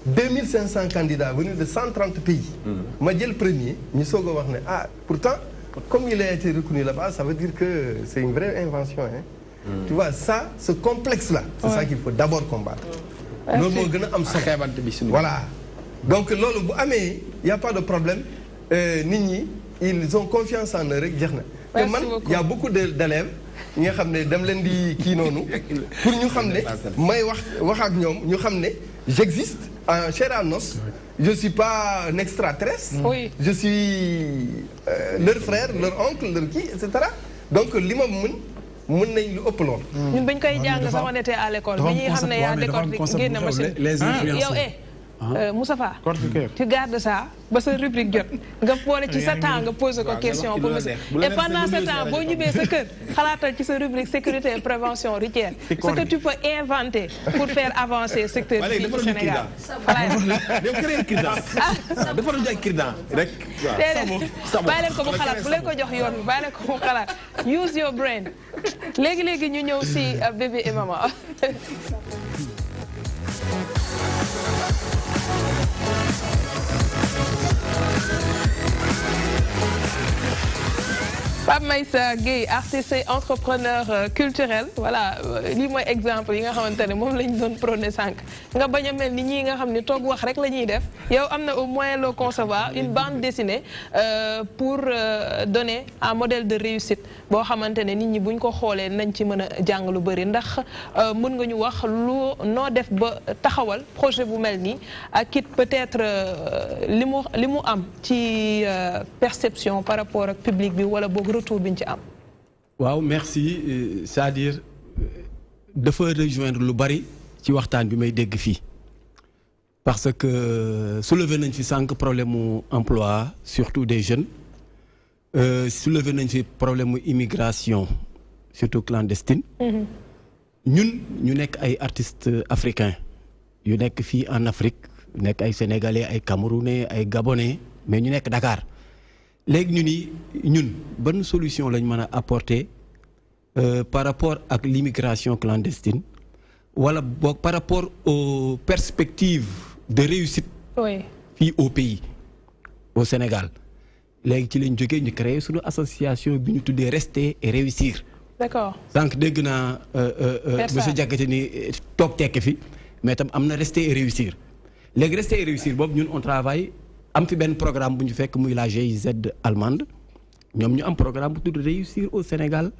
2500 candidats venus de 130 pays ma jël premier ñu soog a wax ne pourtant comme il a été reconnu là-bas ça veut dire que c'est une vraie invention tu vois ça ce complexe là c'est ça qu'il faut d'abord combattre loolu moo gën a am solo voilà donc loolu bu amee y a pas de problème nit ñi ils ont confiance en eux rek jeex na te man y a beaucoup d'élèves ñi nga xam ne dem leen di kii noonu pour ñu xam ne may wax ak ñoom ñu xam ne j'existe en chair et en os je suis pas un extraterrestre je suis leur frère leur oncle leur kii et cetera donc li ma mën nañ lu ëpp lool. ñun bañ koy jàng sama on était à l'école bi ñuy xam ne yaa décortiqué génne machine yow Moustapha tu gardes ça ba sa rubrique jot nga boole ci sa temps nga posé ko question pour monsieur et pendant ce temps boo ñibbee sa kër xalaatal ci sa rubrique sécurité et prévention routière ce que tu peux inventer pour faire avancer secteur bi du Sénégal bàyyi leen ko mu xalaat bu leen ko jox yoon bi bàyyi leen ko mu xalaat use your brain léegi ñu ñëw si bébé et maman Pape Maïssa Gueye artiste et entrepreneur culturel voilà lii mooy exemple yi nga xamante ne moom lañ doon prôné sànq nga bañ a mel ni ñii nga xam ne toog wax rek la ñuy def yow am na au moins loo concevoir une bande dessinée pour donner un modèle de réussite boo xamante ne nit ñi buñ ko xoolee nañ ci mën a jàng lu bëri ndax mën nga ñu wax lu noo def ba taxawal projet bu mel nii ak it peut-être li mu am ci perception par rapport ak public bi wala boog retour bi ñu ci am. waaw merci c'est-à-dire dafa rejoindre lu bari ci waxtaan bi may dégg fii parce que soulever nañ fi sànq problème mu emploi surtout des jeunes soulever nañ fi problème mu immigration surtout clandestine. ñun ñu nekk ay artistes africains yu nekk fii en Afrique nekk ay sénégalais ay camerounais ay gabonais mais ñu nekk Dakar. léegi ñu ni ñun ban solution lañ mën a apporter par rapport ak l'immigration clandestine wala boog par rapport aux perspectives de réussite fii au pays au Sénégal léegi ci lañ jógee ñu créer suñu association bi ñu tuddee rester et réussir. D'accord. sànq dégg naa monsieur Diakhaté ni toog tekki fi mais tam am na rester et réussir léegi rester et réussir boobu ñun on travaille am fi benn programme bu ñu fekk muy la GIZ allemande ñoom ñu am programme bu tudd réussir au Sénégal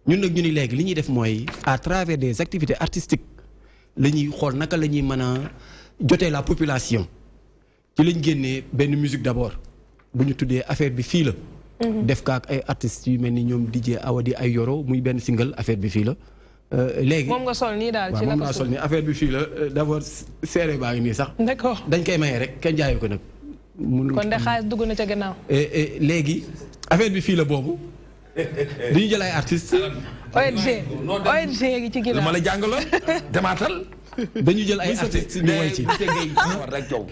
ñun nag ñu ni léegi li ñuy def mooy à travers des activités artistiques la ñuy xool naka la ñuy mën a jotee la population ci lañ génnee benn musique d'abord bu ñu tuddee affaire bi fii la. def ka ak ay artistes yu mel ni ñoom DJ Awadi ay Yoro muy benn single affaire bi fii la. léegi moom nga sol nii daal ci la moom laa sol nii affaire bi fii la d'abord séeréer baa ngi nii sax. d'accord dañ koy maye rek kenn jaayu ko nag. kon de xaalis dugg na ca gannaaw. léegi affaire bi fii la boobu dañuy jël ay artistes. ONG gi ci ginnaaw ma la jàngaloon demaatal. dañu jël ay artistes ñu woy ci. rek coow.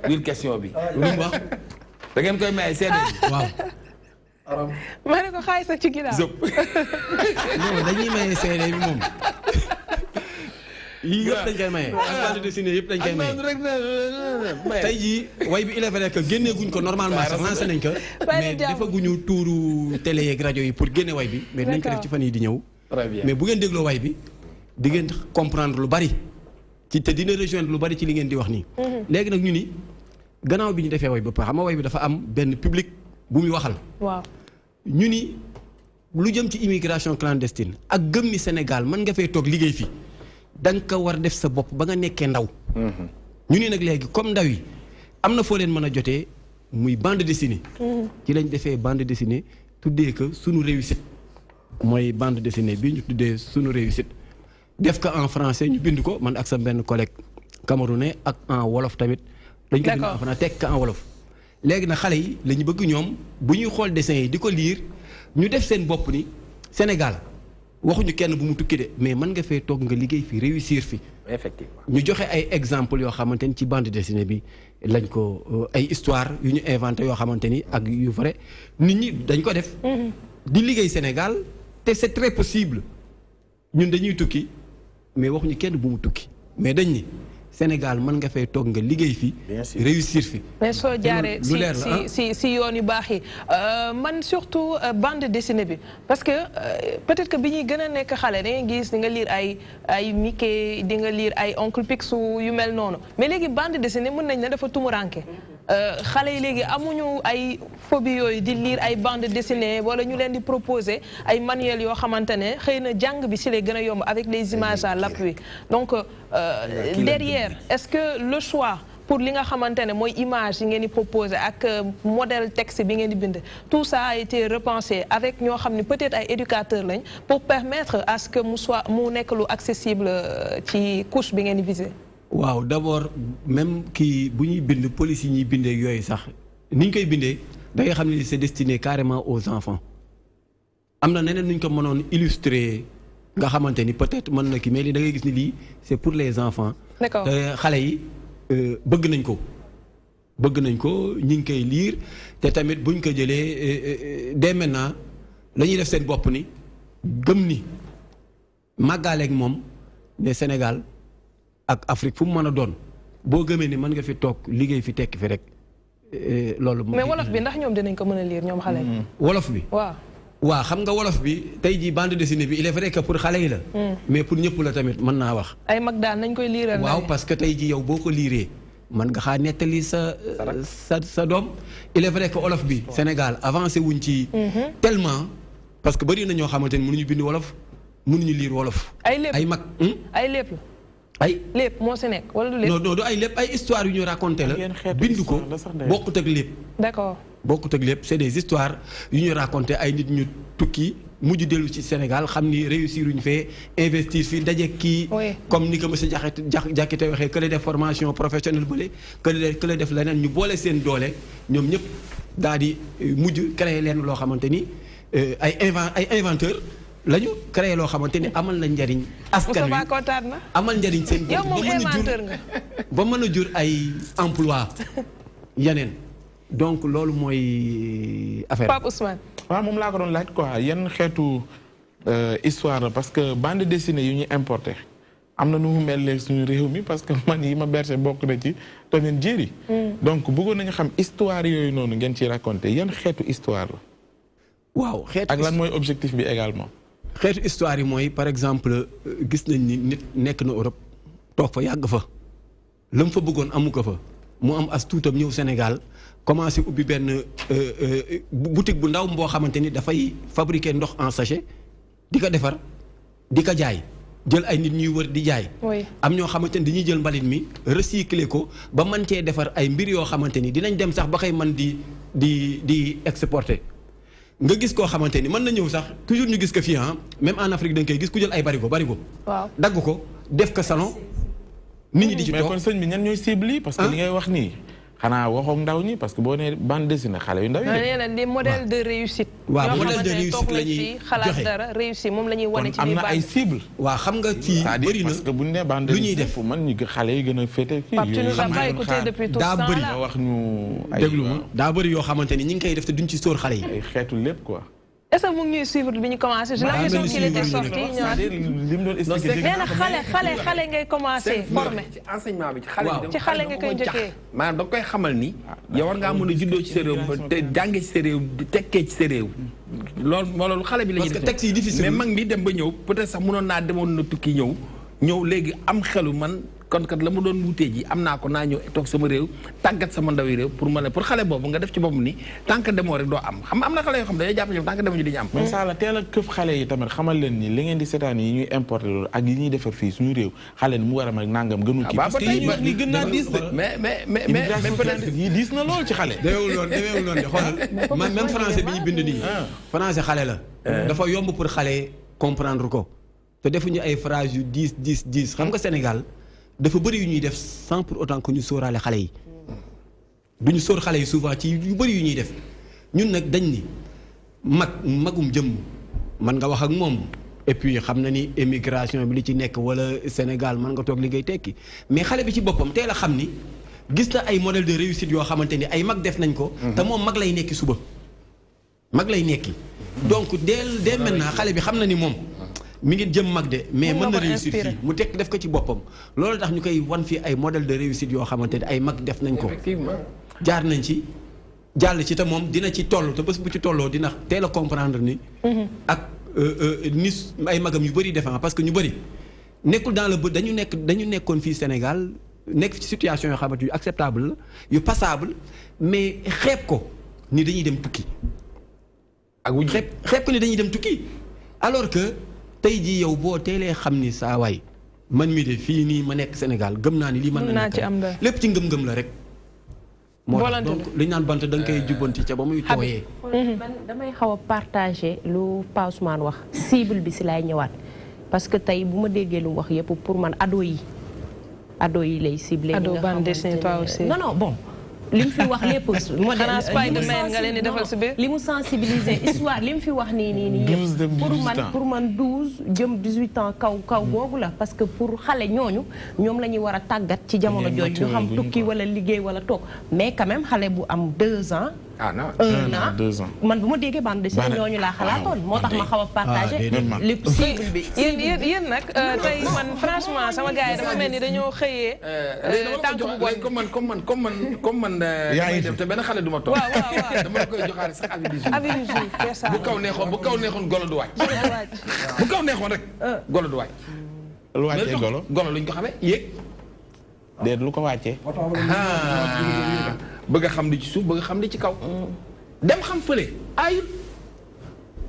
biir question bi. lu mu wax. da ngeen koy maye seede waaw. ma ne ko xaalis ak ci ginnaaw. non dañuy maye seede bi moom. yii yëpp dañ koy maye. ak bande dessinée yëpp dañ koy maye. tey jii way bi il est vrai que génneeguñ ko normalement sax lancé nañ ko. mais defaguñu tuuru télé yeeg rajo yi pour génne way bi. mais dinañ ko def ci fan yi di ñëw. mais bu ngeen dégloo way bi di ngeen comprendre lu bari. ci te dina rejoindre lu bari ci li ngeen di wax nii. léegi nag ñu ni gannaaw bi ñu defee way ba pare xam nga way bi dafa am benn public bu muy waxal. waaw ñu ni lu jëm ci immigration clandestine ak gëm ni Sénégal mën nga fay toog liggéey fi da nga ko war def sa bopp ba nga nekkee ndaw. ñu ni nag léegi comme ndaw yi am na foo leen mën a jotee muy bande dessinée. ci lañ defee bande dessinée tuddee ko sunu réussite. mooy bande dessinée bi ñu tuddee sunu réussite def ko en français ñu bind ko man ak sa benn collègue camerounais ak en wolof tamit. dañ ko bind en français teg ko en wolof. léegi nag xale yi la ñu bëgg ñoom bu ñuy xool dessin yi di ko lire ñu def seen bopp ni Sénégal waxuñu kenn bu mu tukki de mais mën nga fee toog nga liggéey fi réussir fi. effectivement ñu joxe ay exemples yoo xamante ni ci bande dessinée bi lañ ko ay histoire yu ñu inventé yoo xamante ni ak yu vrai nit ñi dañ ko def. di liggéey Sénégal te c'est très possible ñun dañuy tukki mais waxuñu kenn bu mu tukki mais dañ ni Sénégal mën nga fay toog nga liggéey fi réussir fi. mais soo jaaree si yoon yu baax yi man surtout bande dessinée bi parce que peut-être que bi ñuy gën a nekk xale da ngay gis di nga lire ay Mickey di nga lire ay Oncle Picsou yu mel noonu mais léegi bande dessinée mën nañ ne dafa tumuranke xale yi léegi amuñu ay phobie yooyu di lire ay bande dessinée wala ñu leen di proposer ay manuels yoo xamante ne xëy na jàng bi si lay gën a yomb avec les images à l'appui donc derrière est-ce que le choix pour li nga xamante ne mooy image yi ngeen di proposer ak modèle texte bi ngeen di bind tout ça a été repensé avec ñoo xam ne peut-être ay éducateurs lañ pour permettre à ce que mu nekk lu accessible ci couche bi ngeen di viser. waaw d'abord même kii bu ñuy bind police yi ñuy bindee yooyu sax ni ñu koy bindee da ngay xam ne c'est destiné carrément aux enfants am na neneen nu ñu ko mënoon illustrer nga xamante ni peut-être mën na kii mais lii da ngay gis ni lii c'est pour les enfants. d'accord te xale yi bëgg nañ ko ñu ngi koy lire te tamit buñ ko jëlee dès maintenant la ñuy def seen bopp ni gëm ni màggaaleeg moom ne Sénégal ak Afrique fu mu mën a doon boo gëmee ni mën nga fi toog liggéey fi tekki fi rek loolu. mais wolof bi ndax ñoom dinañ ko mën a lire ñoom xale yi. wolof bi waaw. waaw xam nga wolof bi tey jii bande dessinée bi il est vrai que pour xale yi la. mais pour ñëpp la tamit mën naa wax. ay mag daal nañ koy liiral. waaw parce que tey jii yow boo ko liiree mën nga xaa nettali sa doom. il est vrai que wolof bi Sénégal avancé wuñ ci. tellement parce que bëri na ñoo xamante ni mënuñu bind wolof mënuñu liir wolof. ay lépp ay mag. ay lépp. ay lépp moo si nekk wala du lépp. non du ay lépp ay histoire yu ñu raconté la. bind ko bokkut ak lépp. d'accord. bokkut ak lépp c'est des histoires yu ñu raconté ay nit ñu tukki mujj dellu ci Sénégal xam ni réussir uñu fee investir fii daje kii. comme ni ko monsieur Diakité waxee que def formation professionnelle bële que def leneen ñu boole seen doole ñoom ñëpp daal di mujj créer leen loo xamante ni ay inventeur la ñu créé loo xamante ni amal na njariñ askan wi amal njariñ seen bopp ba mën a jur ay emploi yeneen donc loolu mooy affaire Pape Ousmane. waaw moom laa ko doon laaj quoi yan xeetu histoire la parce que bande dessinée yu ñu importé am na nu mu mel léegi suñu réew mi parce que man yi ma berse bokk na ci tamit jéeri. donc bëggoon nañu xam histoire yooyu noonu ngeen ciy raconté yan xeetu histoire la. waaw xeetu ak lan mooy objectif bi également. xeetu histoire yi mooy par exemple gis nañ ni nit nekk na Europe toog fa yàgg fa la mu fa bëggoon amu ko fa mu am as tuutam ñëw Sénégal commencé ubbi benn boutique bu ndaw boo xamante ni dafay fabriquer ndox en sachet di ko defar di ko jaay jël ay nit ñuy wër di jaay. am ñoo xamante ni dañuy jël mbalit mi recycler ko ba mën cee defar ay mbir yoo xamante ni dinañ dem sax ba xëy man di exporter. nga gis koo xamante ni mën na ñëw sax toujours ñu gis ko fii même en Afrique da nga koy gis ku jël ay barigo. waaw dagg ko def ko salon. nit ñi di ci toog mais kon sëñ bi ñan ñooy cible yi. parce que li ngay wax nii xanaa waxoog ndaw ñi parce que boo nee bande dessinée xale yu ndaw yi. nee na des modèles de réussite. waaw modèle de réussite la ñuy xalaat dara réussite moom la ñuy wane ci biir am na ay cible. waaw xam nga fii bëri na parce que bu ñu nee bande dessinée def man ñu xale yi gën a féete kii. Pape tu nous as pas écouté depuis tout ça là. daa bëri wax ñu. déglu ma daa bëri yoo xamante ni ñi ngi koy def te duñ ci sóor xale yi. ay xeetu lépp quoi. est-ce que mu ngi ñuy suivre bi ñu commencé. j'ai l'impression qu'il était sorti nee na xale ngay commencé formé. ci enseignement bi ci xale nga koy njëkkee. maanaam da nga koy xamal ni. yow war ngaa mën a juddoo ci sa réew te jàngee ci sa réew tekkee ci sa réew. loolu xale bi la ñuy def parce que texte yi difficile mais mag mi dem ba ñëw peut-être sax mënoon naa demoon na tukki ñëw léegi am xelu man. kon kat la mu doon wutee ji am naa ko naa ñëw toog sama réew tàggat sama ndawi réew pour xale boobu nga def ci boppam ni tant que demoo rek doo am xam am na xale yoo xam dañoo jàpp ne tant que demoo ñu di ñu am. mais ça la teel a këf xale yi tamit xamal leen ni li ngeen di seetaan yi ñuy importer loolu ak yi ñuy defar fii suñu réew xale ni mu war a mel nangam gënu kii. parce que yi ñu wax ni gën naa diis de. mais peut-être yi diis na lool ci xale. demeewul noonu de xoolal man même français bi ñu bind nii. français xale la. dafa yomb pour xale comprendre ko te defuñu ay phrases yu 10 xam nga Sénégal dafa bëri yu ñuy def sans pour autant que ñu sóoraale xale yi duñu sóor xale yi souvent ci yu bëri yu ñuy def ñun nag dañ ni magum jëmm man nga wax ak moom et puis xam na ni émigration bi li ci nekk wala Sénégal man nga toog li ngay tekki mais xale bi ci boppam teel a xam ni gis na ay modèle de réussite yoo xamante ni ay mag def nañ ko. te moom mag lay nekki suba mag lay nekki. donc dès maintenant xale bi xam na ni moom. mi ngi jëm mag de mais mën na réussir fii mu tekk def ko ci boppam loolu tax ñu koy wan fii ay modèle de réussite yoo xamante ne ay mag def nañ ko jaar nañ ci jàll ci te moom dina ci toll te bés bu ci tolloo dina teel a comprendre ni ak ni ay magam yu bëri defan parce que ñu bëri nekkul dans le but dañu nekkoon fii Sénégal nekk ci situation yoo xamante yu acceptable la yu passable mais xeeb ko ni dañuy dem tukki ak wuñ xeeb ko ni dañuy dem tukki alors que tey jii yow boo teelee xam ni saa waay man mi de fii nii ma nekk Sénégal gëm naa ni lii mën na nekk lépp ci ngëm-ngëm la rek. moo tax donc li ñu naan bant da nga koy jubbanti ca ba muy tooyee. man damay xaw a partager lu Pa Ousmane wax cible bi si laay ñëwaat parce que tey bu ma déggee lu mu wax yëpp pour man ado yi lay ciblé. ado bande dessinée toi aussi. non bon. li mu fi wax lépp xanaa Spider-Man nga leen di defal si biir li mu sensibiliser histoire li mu fi wax nii yëpp pour man 12 jëm 18 ans kaw googu la parce que pour xale ñooñu ñoom la ñuy war a tàggat ci jamono jooju ñu xam tukki wala liggéey wala toog mais quand même xale bu am 2 ans ah non 1 an 2 ans. man bu ma déggee bande dessinée ñooñu laa xalaatoon moo tax ma xaw a partagé li cible bi yéen nag tey man franchement sama gars yi dafa mel ni dañoo xëyee tànk bu bon comme man yaa ngi def te benn xale du ma toog waaw dama la koy joxaale sax avis du jour c'est ça bu kaw neexoon golo du wàcc bu kaw neexoon rek golo du wàcc lu wàccee golo golo luñ ko xamee yéeg déet lu ko wàccee bëgg a xam li ci suuf bëgg a xam li ci kaw dem xam fële ayul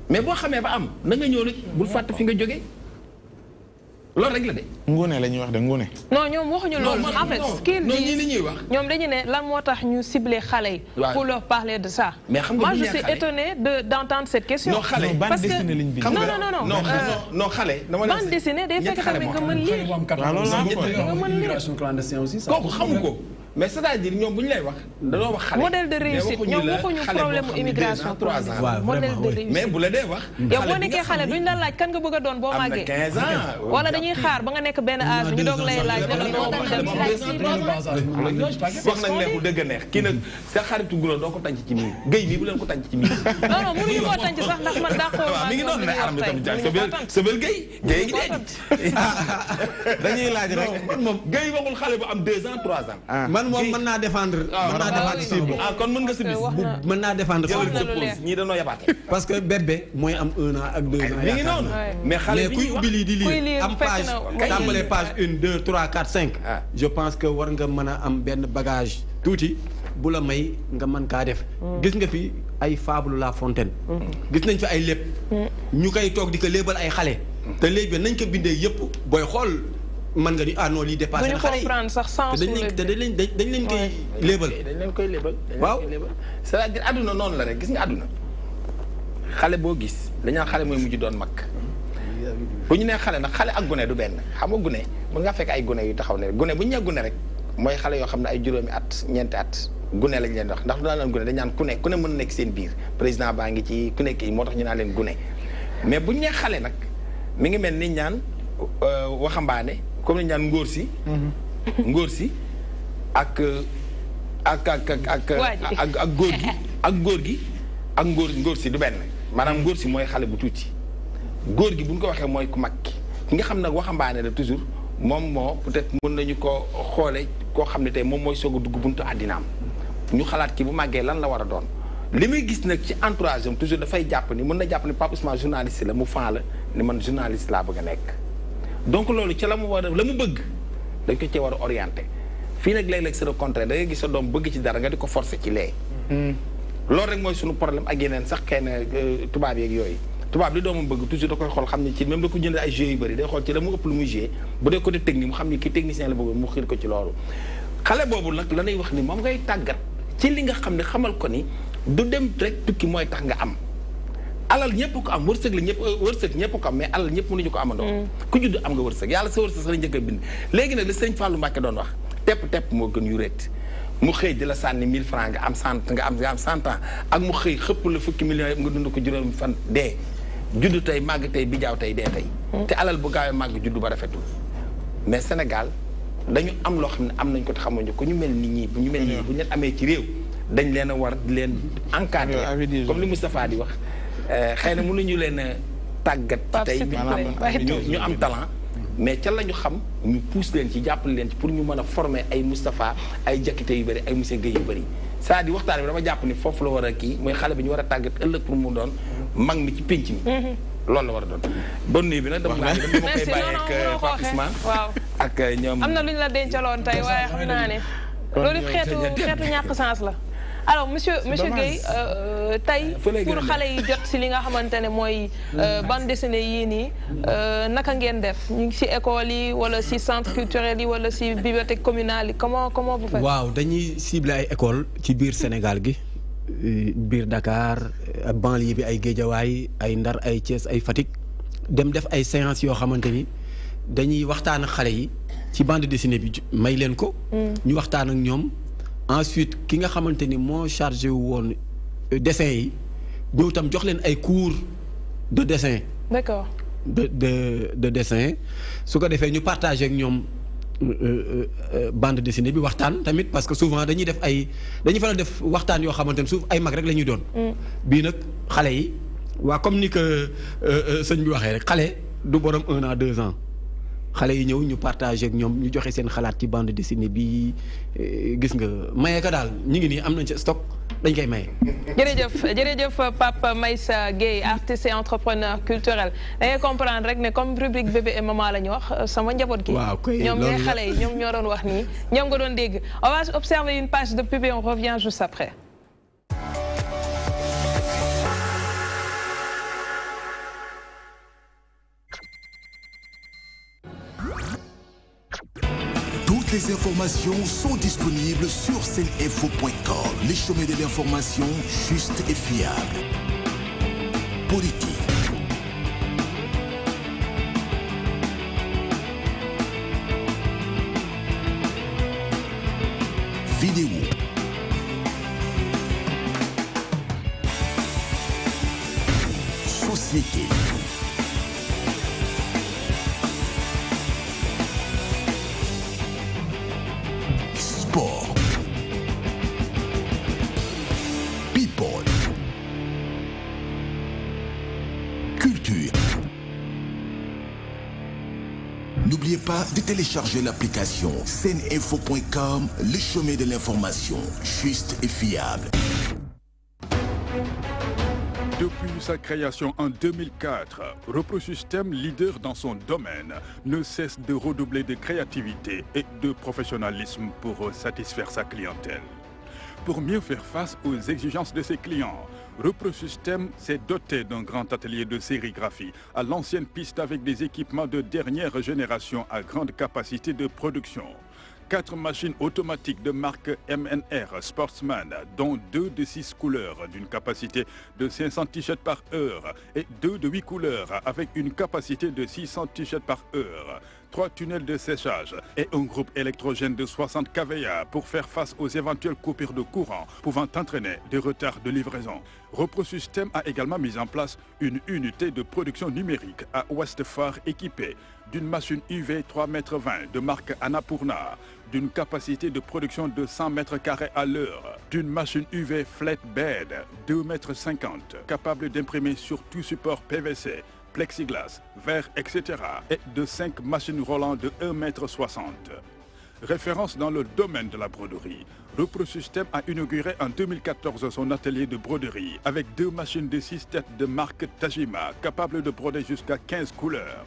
mais boo xamee ba am na nga ñëw rek bul fàtte fi nga jógee loolu rek la de. ngune la ñuy wax de ngune. non ñoom waxuñu loolu. en fait ce qu'ils disent li ñuy wax. ñoom dañu ne lan moo tax ñu ciblé xale yi. pour leur parler de ça. mais xam nga moi je suis étonné d'entendre cette question. non xale parce que non xale. bande dessinée day fekk tamit nga mën lire. waaw loolu laa bëggoon immigration clandestine aussi. kooku xamu ko. mais c'est-à-dire ñoom bu ñu lay wax dañoo wax xale. modèle de réussite ñoom waxuñu problème mu immigration clandestine. modèle de réussite mais bu la dee wax. yow boo nekkee xale duñ la laaj kan nga bëgg a doon boo màggee. am na 15 ans. wala dañuy xaar ba nga nekk benn âge ñu doog lay laaj. wax nañ neexul dëgg neex kii nag sa xaritu gula doo ko tànc ci miir géy bi bu leen ko tànc ci miir. non non mënuñu koo tànc sax ndax man daa ko. mi ngi doon ne aram bi tamit jaay sobel géy géy ngi dee. dañuy laaj rek moom géy waxul xale bu am 2 ans 3 ans. man moom mën naa défendre. mën naa défendre cible. kon mën nga si bis. mën naa défendre ñii dañoo yabaate. parce que bébé mooy am 1 an ak 2 ans. mi ngi noonu mais xale bi kuy ubbi lii di lire am page tàmbalee page 1 2 3 4 5. je pense que war nga mën a am benn bagage tuuti bu la may nga mën kaa def. gis nga fi ay fable La Fontaine. gis nañ fi ay lépp. ñu koy toog di ko léebal ay xale. te léegi nañ ko bindee yëpp booy xool. mën nga ni ah non lii dépassé na xale yi te dañ leen koy léebal. dañ leen koy léebal. waaw c'est-à-dire àdduna noonu la rek gis nga àdduna xale boo gis dañu xale mooy mujj doon mag bu ñu nee xale nag xale ak gune du benn xam nga gune mën nga fekk ay gune yu taxaw ne gune bu ñu nee gune rek mooy xale yoo xam ne ay juróomi at ñeenti at gune lañ leen wax ndax du naan leen gune dañ naan ku ne mën na nekk seen biir président baa ngi ci ku nekk yi moo tax ñu naan leen gune mais bu ñu nee xale nag mi ngi mel ni ñaan waxambaane comme ni ñaan ngóor si ak góor gi ak ngóor si du benn maanaam ngóor si mooy xale bu tuuti góor gi bu ñu ko waxee mooy ku mag ki nga xam nag waxambaane la toujours moom moo peut-être mën nañu ko xoole koo xam ne tey moom mooy soog a dugg buntu àddinaam ñu xalaat ki bu màggee lan la war a doon li muy gis nag ci entourage am toujours dafay jàpp ni mën na jàpp ni Pape Ousmane journaliste la mu fan la ni man journaliste laa bëgg a nekk donc loolu ci la mu war a la mu bëgg dañ ko cee war a orienté fii nag léeg-léeg c'est le contraire da ngay gis sa doom bëgg ci dara nga di ko forcer ci lee loolu rek mooy suñu problème ak yeneen sax xëy na tubaab yeeg yooyu tubaab li doomam bëgg toujours da koy xool xam ne ci même da ko jënd ay jeux yu bëri day xool ci la mu ëpp lu muy joué bu dee côté technique mu xam ni kii technicien la bëggoon mu xiir ko ci loolu xale boobu nag la ñuy wax ni moom ngay tàggat ci li nga xam ne xamal ko ni du dem rek tukki mooy tax nga am alal ñëpp ko am wërsëg la ñëpp ko am mais alal ñëpp mënuñu ko amandoo ku judd am nga wërsëg yàlla sa wërsëg sax la njëkk a bind léegi nag li sëñ Fallou Mbacke doon wax tepp moo gën yu réet mu xëy di la sànni 1000 francs nga am 100 ans ak mu xëy xëpp la fukki millions yëpp nga dund ko juróomi fan dee judd tey màgg tey bijaaw tey dee tey te alal bu gaawee màgg judd ba rafetul mais Sénégal dañu am loo xam ne am nañ ko te xamuñu ko ñu mel ni ñii bu ñu mel nii bu ñu amee ci réew dañ leen a war di leen encadrer comme li Moustapha di wax xëy na mënuñu leen a tàggat ci tey ñu am talent mais ca la ñu xam ñu pousse leen ci jàppale leen ci pour ñu mën a former ay Moustapha ay Jakite yu bëri ay monsieur Guèye yu bëri c'est-à-dire waxtaan bi dama jàpp ni foofu la war a kii mooy xale bi ñu war a tàggat ëllëg pour mu doon mag mi ci pénc mi loolu la war a doon bonne nuit bi nag dama koy bàyyi ak Pape Ousmane ak ñoom am na lu ñu la dencaloon tey waaye xam naa ne loolu xeetu ñàkk sens la alors monsieur Guèye tey pour xale yi jot si li nga xamante ne mooy bande dessinée yii nii naka ngeen def ñu ngi si école yi wala si centre culturel yi wala si bibliothèque communale yi comment vous faites. waaw dañuy ciblé ay école ci biir Sénégal gi biir Dakar banlieue bi ay Guédiawaye ay Ndar ay Thiès ay Fatick dem def ay séances yoo xamante ni dañuy waxtaan ak xale yi ci bande dessinée bi may leen ko. ñu waxtaan ak ñoom. ensuite ki nga xamante ni moo chargé woon dessin yi ñëw tam jox leen ay cours de dessin. d'accord. de dessin su ko defee ñu partagé ak ñoom bande dessinée bi waxtaan tamit parce que souvent dañuy faral def waxtaan yoo xamante ne suuf ay mag rek la ñuy doon. bii nag xale yi waa comme ni que sëñ bi waxee rek xale du borom 1 an 2 ans xale yi ñëw ñu partagé ak ñoom ñu joxe seen xalaat ci bande dessinée bi gis nga maye ka daal ñu ngi nii am nañ ci stock dañ koy maye. jërëjëf Pape Meissa Gueye artiste et entrepreneur culturel da ngay comprendre rek ne comme rubrique bébé et maman la ñu wax sama njaboot gi. waaw kay ñoom ñooy xale yi ñoom ñoo doon wax nii ñoom nga doon dégg on va observer une page de pub et on revient juste après. Toutes les informations sont disponibles sur seninfo.com. Les chemins de l'information juste et fiable. Politique. Vidéo. Société. Sport. People. Culture. N'oubliez pas de télécharger l'application seninfo.com, le chemin de l'information, juste et fiable. Depuis sa création en 2004, Reprosystème, leader dans son domaine, ne cesse de redoubler de créativité et de professionnalisme pour satisfaire sa clientèle. Pour mieux faire face aux exigences de ses clients, Reprosystème s'est doté d'un grand atelier de sérigraphie à l'ancienne piste avec des équipements de dernière génération à grande capacité de production. 4 machines automatiques de marque MNR Sportsman, dont 2 de 6 couleurs d'une capacité de 500 t-shirts par heure et 2 de 8 couleurs avec une capacité de 600 t-shirts par heure. 3 tunnels de séchage et un groupe électrogène de 60 kVA pour faire face aux éventuelles coupures de courant pouvant entraîner des retards de livraison. Reprosystème a également mis en place une unité de production numérique à Westphare équipée d'une machine UV 3,20 m de marque Annapurna, d'une capacité de production de 100 m² à l'heure, d'une machine UV Flatbed 2,50 m, capable d'imprimer sur tout support PVC, plexiglas, verre, etc. et de 5 machines roulantes de 1,60 m. Référence dans le domaine de la broderie, Reprosystème a inauguré en 2014 son atelier de broderie avec 2 machines de 6 têtes de marque Tajima capables de broder jusqu'à 15 couleurs.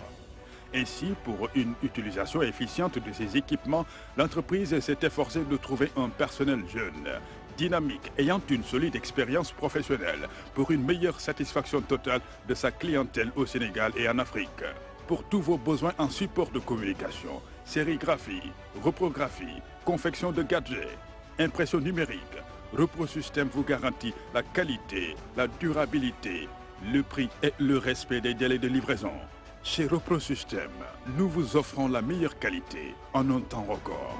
Ainsi, pour une utilisation efficiente de ces équipements, l'entreprise s'est efforcée de trouver un personnel jeune, dynamique, ayant une solide expérience professionnelle pour une meilleure satisfaction totale de sa clientèle au Sénégal et en Afrique. Pour tous vos besoins en support de communication, sérigraphie, reprographie, confection de gadgets, impression numérique, Reprosystème vous garantit la qualité, la durabilité, le prix et le respect des délais de livraison. Chez Reprosystème, nous vous offrons la meilleure qualité en un temps record.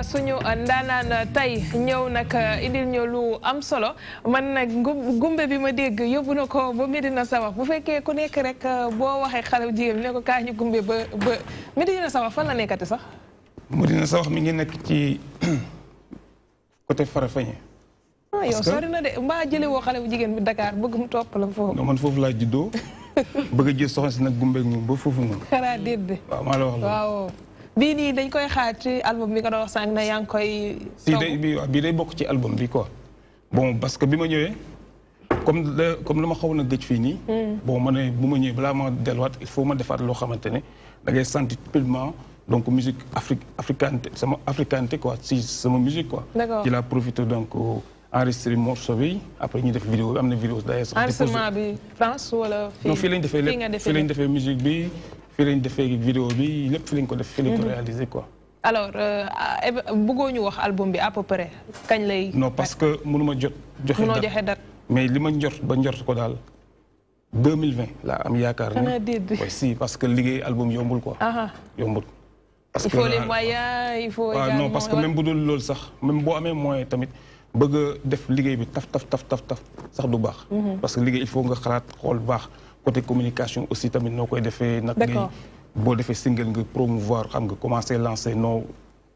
suñu ndaanaan tey ñëw nag indil ñu lu am solo man nag gumbe bi ma dégg yóbbu na ko ba Médina Sawax bu fekkee ku nekk rek boo waxee xale bu jigéen ne ko kaa ñu gumbe ba Médina Sawax fan la nekkati sax. Médina Sawax mi ngi nekk ci côté Farafeñe. ah yow sori na de mbaa jëlee woo xale bu jigéen bi Dakar bëgg mu topp la foofu. non man foofu laa juddoo bëgg a jël soxna si nag gumbe ak moom ba foofu noonu. xanaa déet de. waaw maa la wax loolu. waaw bii nii dañ koy xaar ci album bi nga doon wax sànq na yaa ngi koy. si bii day bokk ci album bi quoi. bon parce que bi ma ñëwee comme la ma xaw na gëj fii nii. bon ma ne bu ma ñëwee balaa ma delluwaat il faut ma defaat loo xamante ne da ngay sentir pleinement donc musique africanité quoi si sama musique quoi. d'accord ci la profité donc enregistré morceau bi après ñu def vidéo bi am na vidéo d'ailleurs. enregistrement bi France wala. fii non fii lañ defee lépp fii lañ defee musique bi. fii lañ defee vidéo bi lépp fii lañ ko def fii lañ ko réalisé quoi. alors bëggoo ñu wax album bi à peu près kañ lay. non parce que mënuma joxe date. mais li ma njort ko daal 2020 laa am yaakaar ni. si parce que liggéey album yombul quoi. yombul. parce que il faut les moyens il faut. waaw non parce que même bu dul loolu sax même boo amee moyen tamit bëgg a def liggéey bi taf sax du baax. parce que liggéey il faut nga xalaat xool baax. côté communication aussi tamit noo koy defee nag ngay boo defee single nga promouvoir xam nga commencé lancer no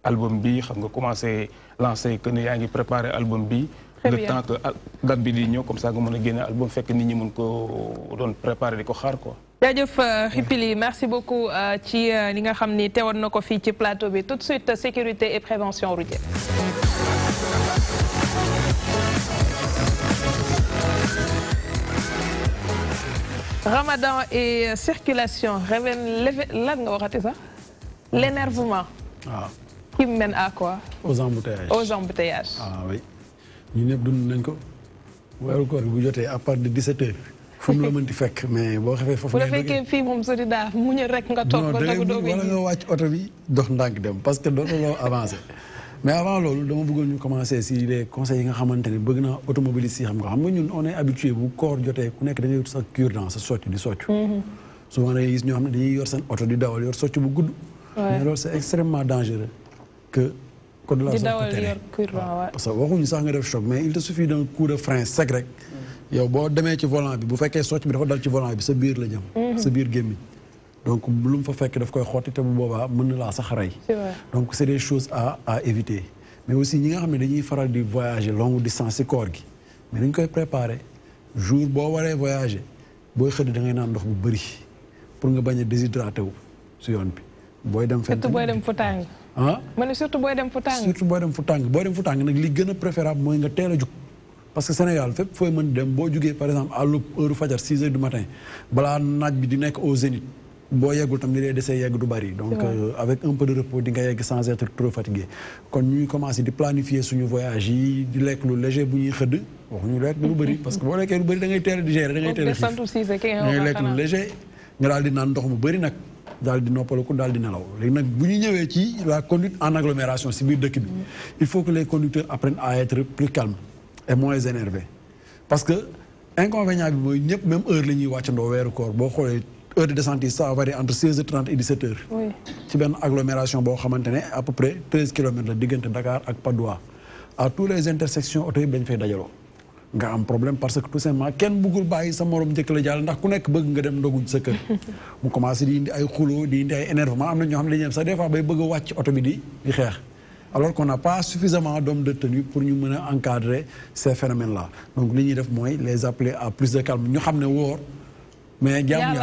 album bi xam nga commencé lancer que ne yaa ngi préparé album bi le temps que date bi di ñëw comme ça nga mën a génne album fekk nit ñi mën ko doon préparé di ko xaar quoi. jaajëf Xipili merci beaucoup ci li nga xam ni teewoon na ko fii ci plateau bi tout de suite sécurité et prévention routière. Ramadan et circulation lan nga waxati sax l'énervement. qui mène à quoi? aux embouteillages. aux embouteillages. ah oui ñun ñëpp dund nañ ko weeru koor bu jotee à part de 17h. fu mu la mënti fekk mais boo xefee foofu. bu la fekkee fii moom sori daa muñu rek nga toog ba doog doog wala nga wàcc oto bi dox ndànk dem parce que dootuloo avancé. mais avant loolu dama bëggoon ñu commencer si les conseils yi nga xamante ne bëgg naa automobiliste yi xam nga ñun on est habitué bu koor jotee ku nekk da ngay wut sa cure-dent sa socc di socc. souvent da ngay gis ñoo xam ne dañuy yor seen oto di dawal yor socc bu gudd. mais loolu c'est extrêmement dangereux que code de la route ko tere parce que waxuñu sax nga def choc mais il te suffit d'un coup de frein sec rek yow boo demee ci volant bi bu fekkee socc bi dafa dal ci volant bi sa biir la jëm. sa biir gémmiñ donc lu mu fa fekk daf koy xotti te bu boobaa mën na laa sax rey. donc c'est des choses à éviter. mais aussi ñi nga xam ne dañuy faral di voyager longue distance ci koor gi mais dañ koy préparer jour boo waree voyager booy xëdd da ngay naan ndox bu bëri pour nga bañ a déshydraté wu si yoon bi. booy dem fenn surtout booy dem fu tàng. ah ma ne surtout booy dem fu tàng. surtout booy dem fu tàng booy dem fu tàng nag li gën a préférable mooy nga teel a jug. parce que Sénégal fépp fooy mën dem boo jugee par exemple à l'heure fajar 6 heures du matin balaa naaj bi di nekk au zénith boo yeggul tam li lay desee yegg du bari. donc avec un peu de repos di nga yegg sans être trop fatigué. kon ñuy commencé di planifier suñu voyage yi di lekk lu léger bu ñuy xëdd waxuñu lekk lu bëri parce que boo lekkee lu bëri da ngay teel a digérer da ngay teel a xiif da ngay lekk lu léger nga daal di naan ndox mu bëri nag daal di noppaliku daal di nelaw léegi nag bu ñu ñëwee ci la conduite en agglomération si biir dëkk bi il faut que les conducteurs apprennent à être plus calmes et moins énervés parce que inconvénient bi mooy ñëpp même heure la ñuy wàccandoo weeru koor boo xoolee heure de descente yi ça varie entre 16h30 et 17h. ci benn agglomération boo xamante ne à peu près 13 kilomètres la diggante Dakar ak Patte d'Oie à tous les intersections oto yi dañ fay dajaloo nga am problème parce que tout simplement kenn bëggul bàyyi sa morom njëkk la jàll ndax ku nekk bëgg nga dem ndogu sa kër mu commencé di indi ay xuloo di indi ay énervement am na ñoo xam ne dañuy dem sax des fois bay bëgg a wàcc oto bi di xeex alors qu'on n'a pas suffisamment d'hommes de tenue pour ñu mën a encadrer ces phénomènes là donc li ñuy def mooy les appeler à plus de calme ñu xam ne wóor mais jaamu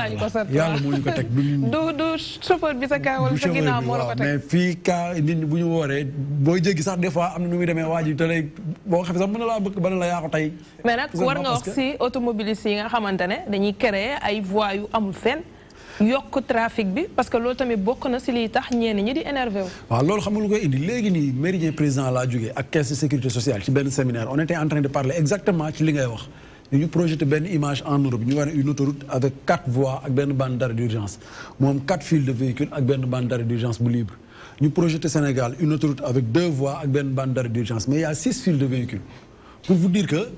yàlla moo ñu ko teg du chauffeur bi sa kaw wala sa ginnaaw moo la ko teg mais fii kaa nit ñi bu ñu wooree booy jéggi sax des fois am na nu muy demee waa ji te lay boo xam sax mën na laa bëgg ba la yaa ko tey mais nag war nga wax si automobilistes yi nga xamante ne dañuy créer ay voies yu amul fenn yokk trafic bi parce que loolu tamit bokk na si liy tax ñenn ñi di énervé wu. waaw loolu xam nga lu koy indi léegi nii méridien président laa jógee ak caisse de sécurité sociale ci benn séminaire on était en train de parler exactement ci li ngay wax ñu projeté benn image en Europe ñu war une autoroute avec 4 voies ak benn bande d'arrêt d'urgence moom 4 files de véhicules ak benn bande d'arrêt d'urgence bu libre ñu projeté Sénégal une autoroute avec 2 voies ak benn bande d'arrêt d'urgence mais il y a 6 files de véhicules pour vous dire que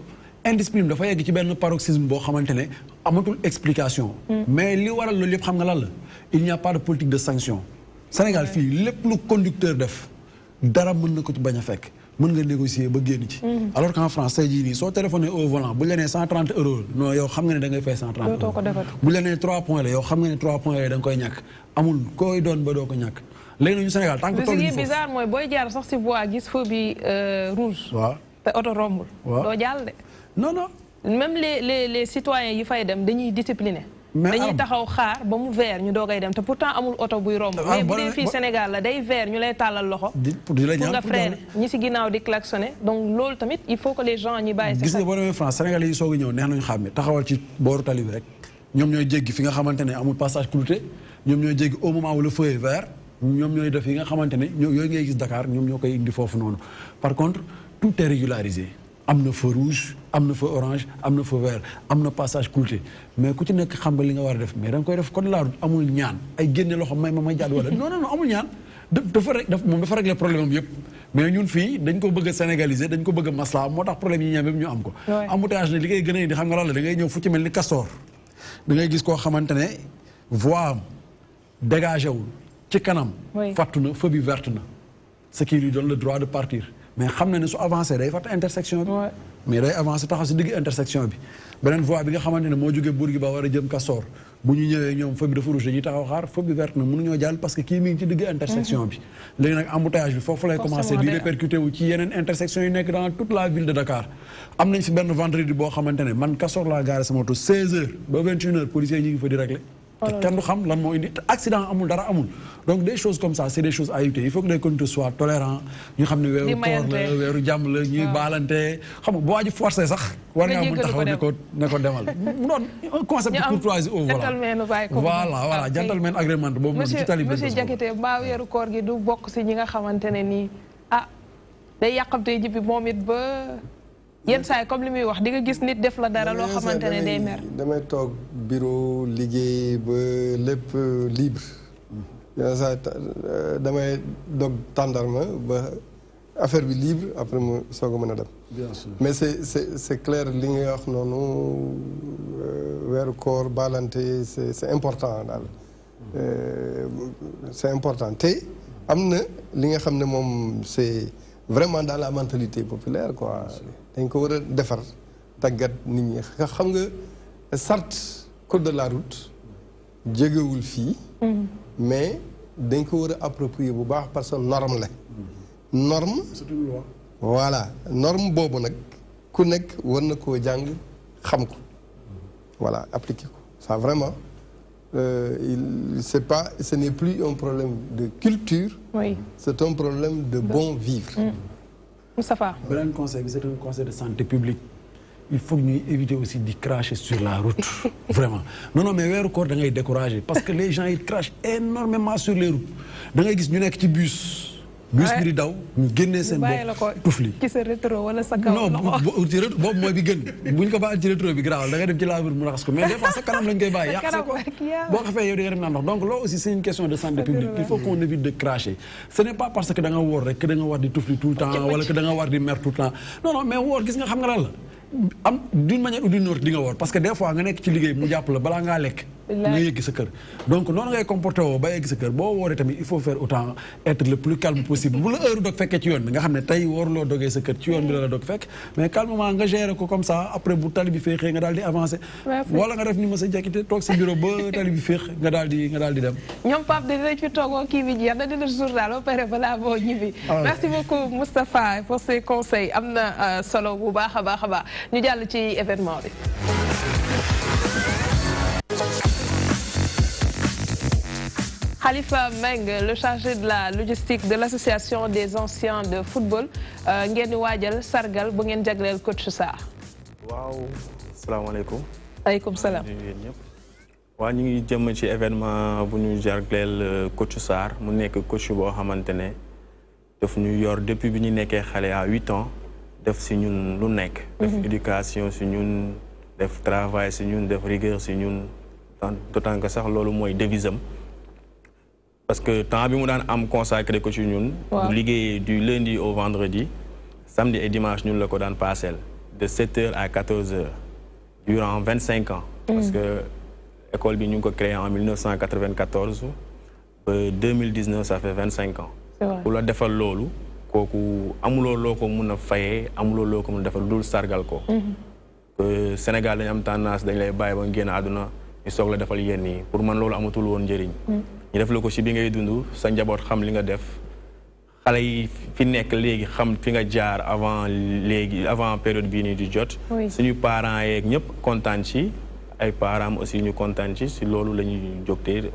indiscipline dafa yegg ci benn paroxysme boo xamante ne amatul explication mais li waral loolu yëpp xam nga lan la il n'y a pas de politique de sanction Sénégal fii lépp lu conducteur def dara mën na ko ci bañ a fekk mën nga négocier ba génn ci alors qu'en France tey jii nii soo téléphoné au volant bu la nee 130 euros non yow xam nga ne da ngay fay 130 euros bu la nee 3 points la yow xam nga ne 3 points yooyu da nga koy ñàkk amul koy doon ba doo ko ñàkk léegi nañu Sénégal tant que toll foofu bizarre mooy booy jaar sax si voie gis feu bi rouge waaw te oto rombul doo jàll de non non même les citoyens yi fay dem dañuy discipliné dañuy taxaw xaar ba mu vert ñu doogay dem te pourtant amul oto buy romb mais bu dee fii Sénégal la day vert ñu lay tàllal loxo pour nga freiner ñi si ginnaaw di klaxonner donc loolu tamit il faut que les gens ñi bàyyi gis nga boo demee France Sénégal yi soog a ñëw neex nañu xam ne taxawal ci booru tali bi rek ñoom ñooy jéggi fi nga xamante ne amul passage clouté ñoom ñooy jéggi au moment où le feu est vert ñoom ñooy def yi nga xamante ne yooyu ngay gis Dakar ñoom ñoo koy indi foofu noonu par contre tout est régularisé am na feu rouge am na feu orange am na feu vert am na passage clouté mais ku ci nekk xam nga li nga war a def mais da nga koy def code de la route amul ñaan ay génne loxo may jàdd wala non non non amul ñaan moom dafa régler problème am yëpp mais ñun fii dañ ko bëgg a sénégaliser dañ ko bëgg a masla moo tax problème yi ñoom yëpp ñu am ko embouteillage ne li ngay gën a indi xam nga lan la da ngay ñëw fu ci mel ni Castor da ngay gis koo xamante ne voie am dégagé wul ci kanam fattu na feu bi verte na ce qui lui donne le droit de partir mais xam na ne su avancé day fàtte intersection bi mais day avancé taxaw si digg intersection bi beneen voie bi nga xamante ne moo jógee Bourguiba war a jëm Castor bu ñu ñëwee ñoom feu bi dafa rouge dañuy taxaw xaar feu bi verte na mënuñoo jàll parce que kii mi ngi ci digg intersection bi léegi nag embouteillage bi foofu lay commencé di répercuté wu ci yeneen intersection yi nekk dans toute la ville de Dakar am nañ fi benn vendredi boo xamante ne man Castor laa gaare sama moto 16h ba 21h policiers yi ñu ngi fa di réglé te kenn du xam lan moo indi accident amul dara amul donc des choses comme ça c'est des choses à éviter il faut que les conducteurs soient tolérants ñu xam ne weeru koor la weeru jàmm la ñuy baalante xam nga boo waji forcé sax war ngaa mun taxaw ne ko demal mu doon un concept de courtoisie au volant voilà gentleman agreement boobu noonu ci tali bi monsieur Diakité mbaa weeru koor gi du bokk si ñi nga xamante ne nii day yàqamte jibbi moom it ba yenn saa yi comme li muy wax di nga gis nit def la dara loo xamante ne day mer. damay toog bureau liggéey ba lépp libre yenn saa yi damay dog tàndarma ba affaire bi libre après mu soog a mën a dem. bien sûr mais c'est clair li nga wax noonu weeru koor baalante c'est important daal c'est important te am na li nga xam ne moom c'est vraiment dans la mentalité populaire quoi dañ ko war a defar tàggat nit ñi xam nga sart code de la route jégewul fii mais dañ ko war a approprier bu baax parce que norme la norme voilà norme boobu nag ku nekk war na koo jàng xam ko voilà appliquer ko ça vraiment ce n'est plus un problème de culture c'est un problème de bon vivre Moustapha beneen conseil bi c'est un conseil de santé publique il faut ñuy éviter aussi de cracher sur la route vraiment non mais weeru koor da ngay décourager parce que les gens ils crachent énormément sur les routes da ngay gis ñu nekk ci bus bi di daw ñu génnee seen bopp tufli ci sa rétro wala sa kaw non boobu mooy bi gën buñ ko bàyyi ci rétro bi garaawal da ngay dem ci laveur mu raxas ko mais des fois sa kanam lañ koy bàyyi yàq sa ko boo ko fee yow di nga dem naan ndox donc loolu aussi c'est une question de santé publique il faut qu'on évite de cracher ce n'est pas parce que da nga woor rek que da nga war di tufli tout le temps wala que da nga war di mer tout le temps non mais woor gis nga xam nga lan la am d'une manière ou d'une autre di nga woor parce que des fois nga nekk ci liggéey mu jàpp la balaa ngaa lekk nga yegg sa kër donc noonu ngay comporté woo ba yegg sa kër boo wooree tamit il faut faire autant être le plus calme possible bu la heure dog fekkee ci yoon bi nga xam ne tey wooruloo dogee sa kër ci yoon bi la dog fekk mais calmement nga gérer ko comme ça après bu tali bi féexee nga daal di avancer wala nga def ni ma sa jekkite toog sa bureau ba tali bi féex nga daal di dem ñoom Pape dinañ fi toogoo kii bi jeex na dina journal ba pare balaa boo ñibbi merci beaucoup Moustapha pour ces conseils am na solo bu baax a baax a baax ñu jàll ci événement bi Khalifa Meng, le chargé de la logistique de l'association des anciens de football ngeen di waajal sargal bu ngeen jagleel coach Sarr. waaw salaamaaleykum. aleykum salaam. waaw ñu ngi jëm ci événement bu ñu jagleel coach Sarr mu nekk coach boo xamante ne daf ñu yor depuis bi ñu nekkee xale à 8 ans def si ñun lu nekk. def éducation si ñun def travail si ñun def rigueur si ñun d'autant que sax loolu mooy devise am parce que temps bi mu daan am consacré ko ci ñun. bu liggéeyee du lundi au vendredi samedi et dimanche ñun la ko daan passel de 7h à 14h durant 25 ans. parce que école bi ñu ngi ko créé en 1994 ba 2019 ça fait 25 ans. ku la defal loolu kooku amuloo loo ko mun a fayee amuloo loo ko mun a defal dul sargal ko. Sénégal dañu am tendance dañ lay bàyyi ba nga génn àdduna ñu soog la defal yenn yi pour man loolu amatul woon njëriñ. ñu def la ko ci bi ngay dund sa njaboot xam li nga def xale yi fi nekk léegi xam fi nga jaar avant période bii nii di jot. suñu parents yeeg ñëpp kontaan ci ay parents aussi ñu kontaan ci si loolu la ñuy jógtee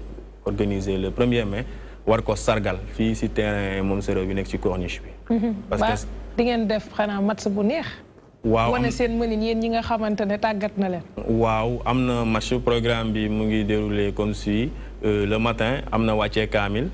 organiser le 1er mai war ko sargal fii si terrain moom sero bi nekk ci corniche bi. parce que di ngeen def xanaa match bu neex. waaw wane seen mënin yéen ñi nga xamante ne tàggat na leen. waaw am na match programme bi mu ngi déroulé comme suit le matin am na wàccee kaamil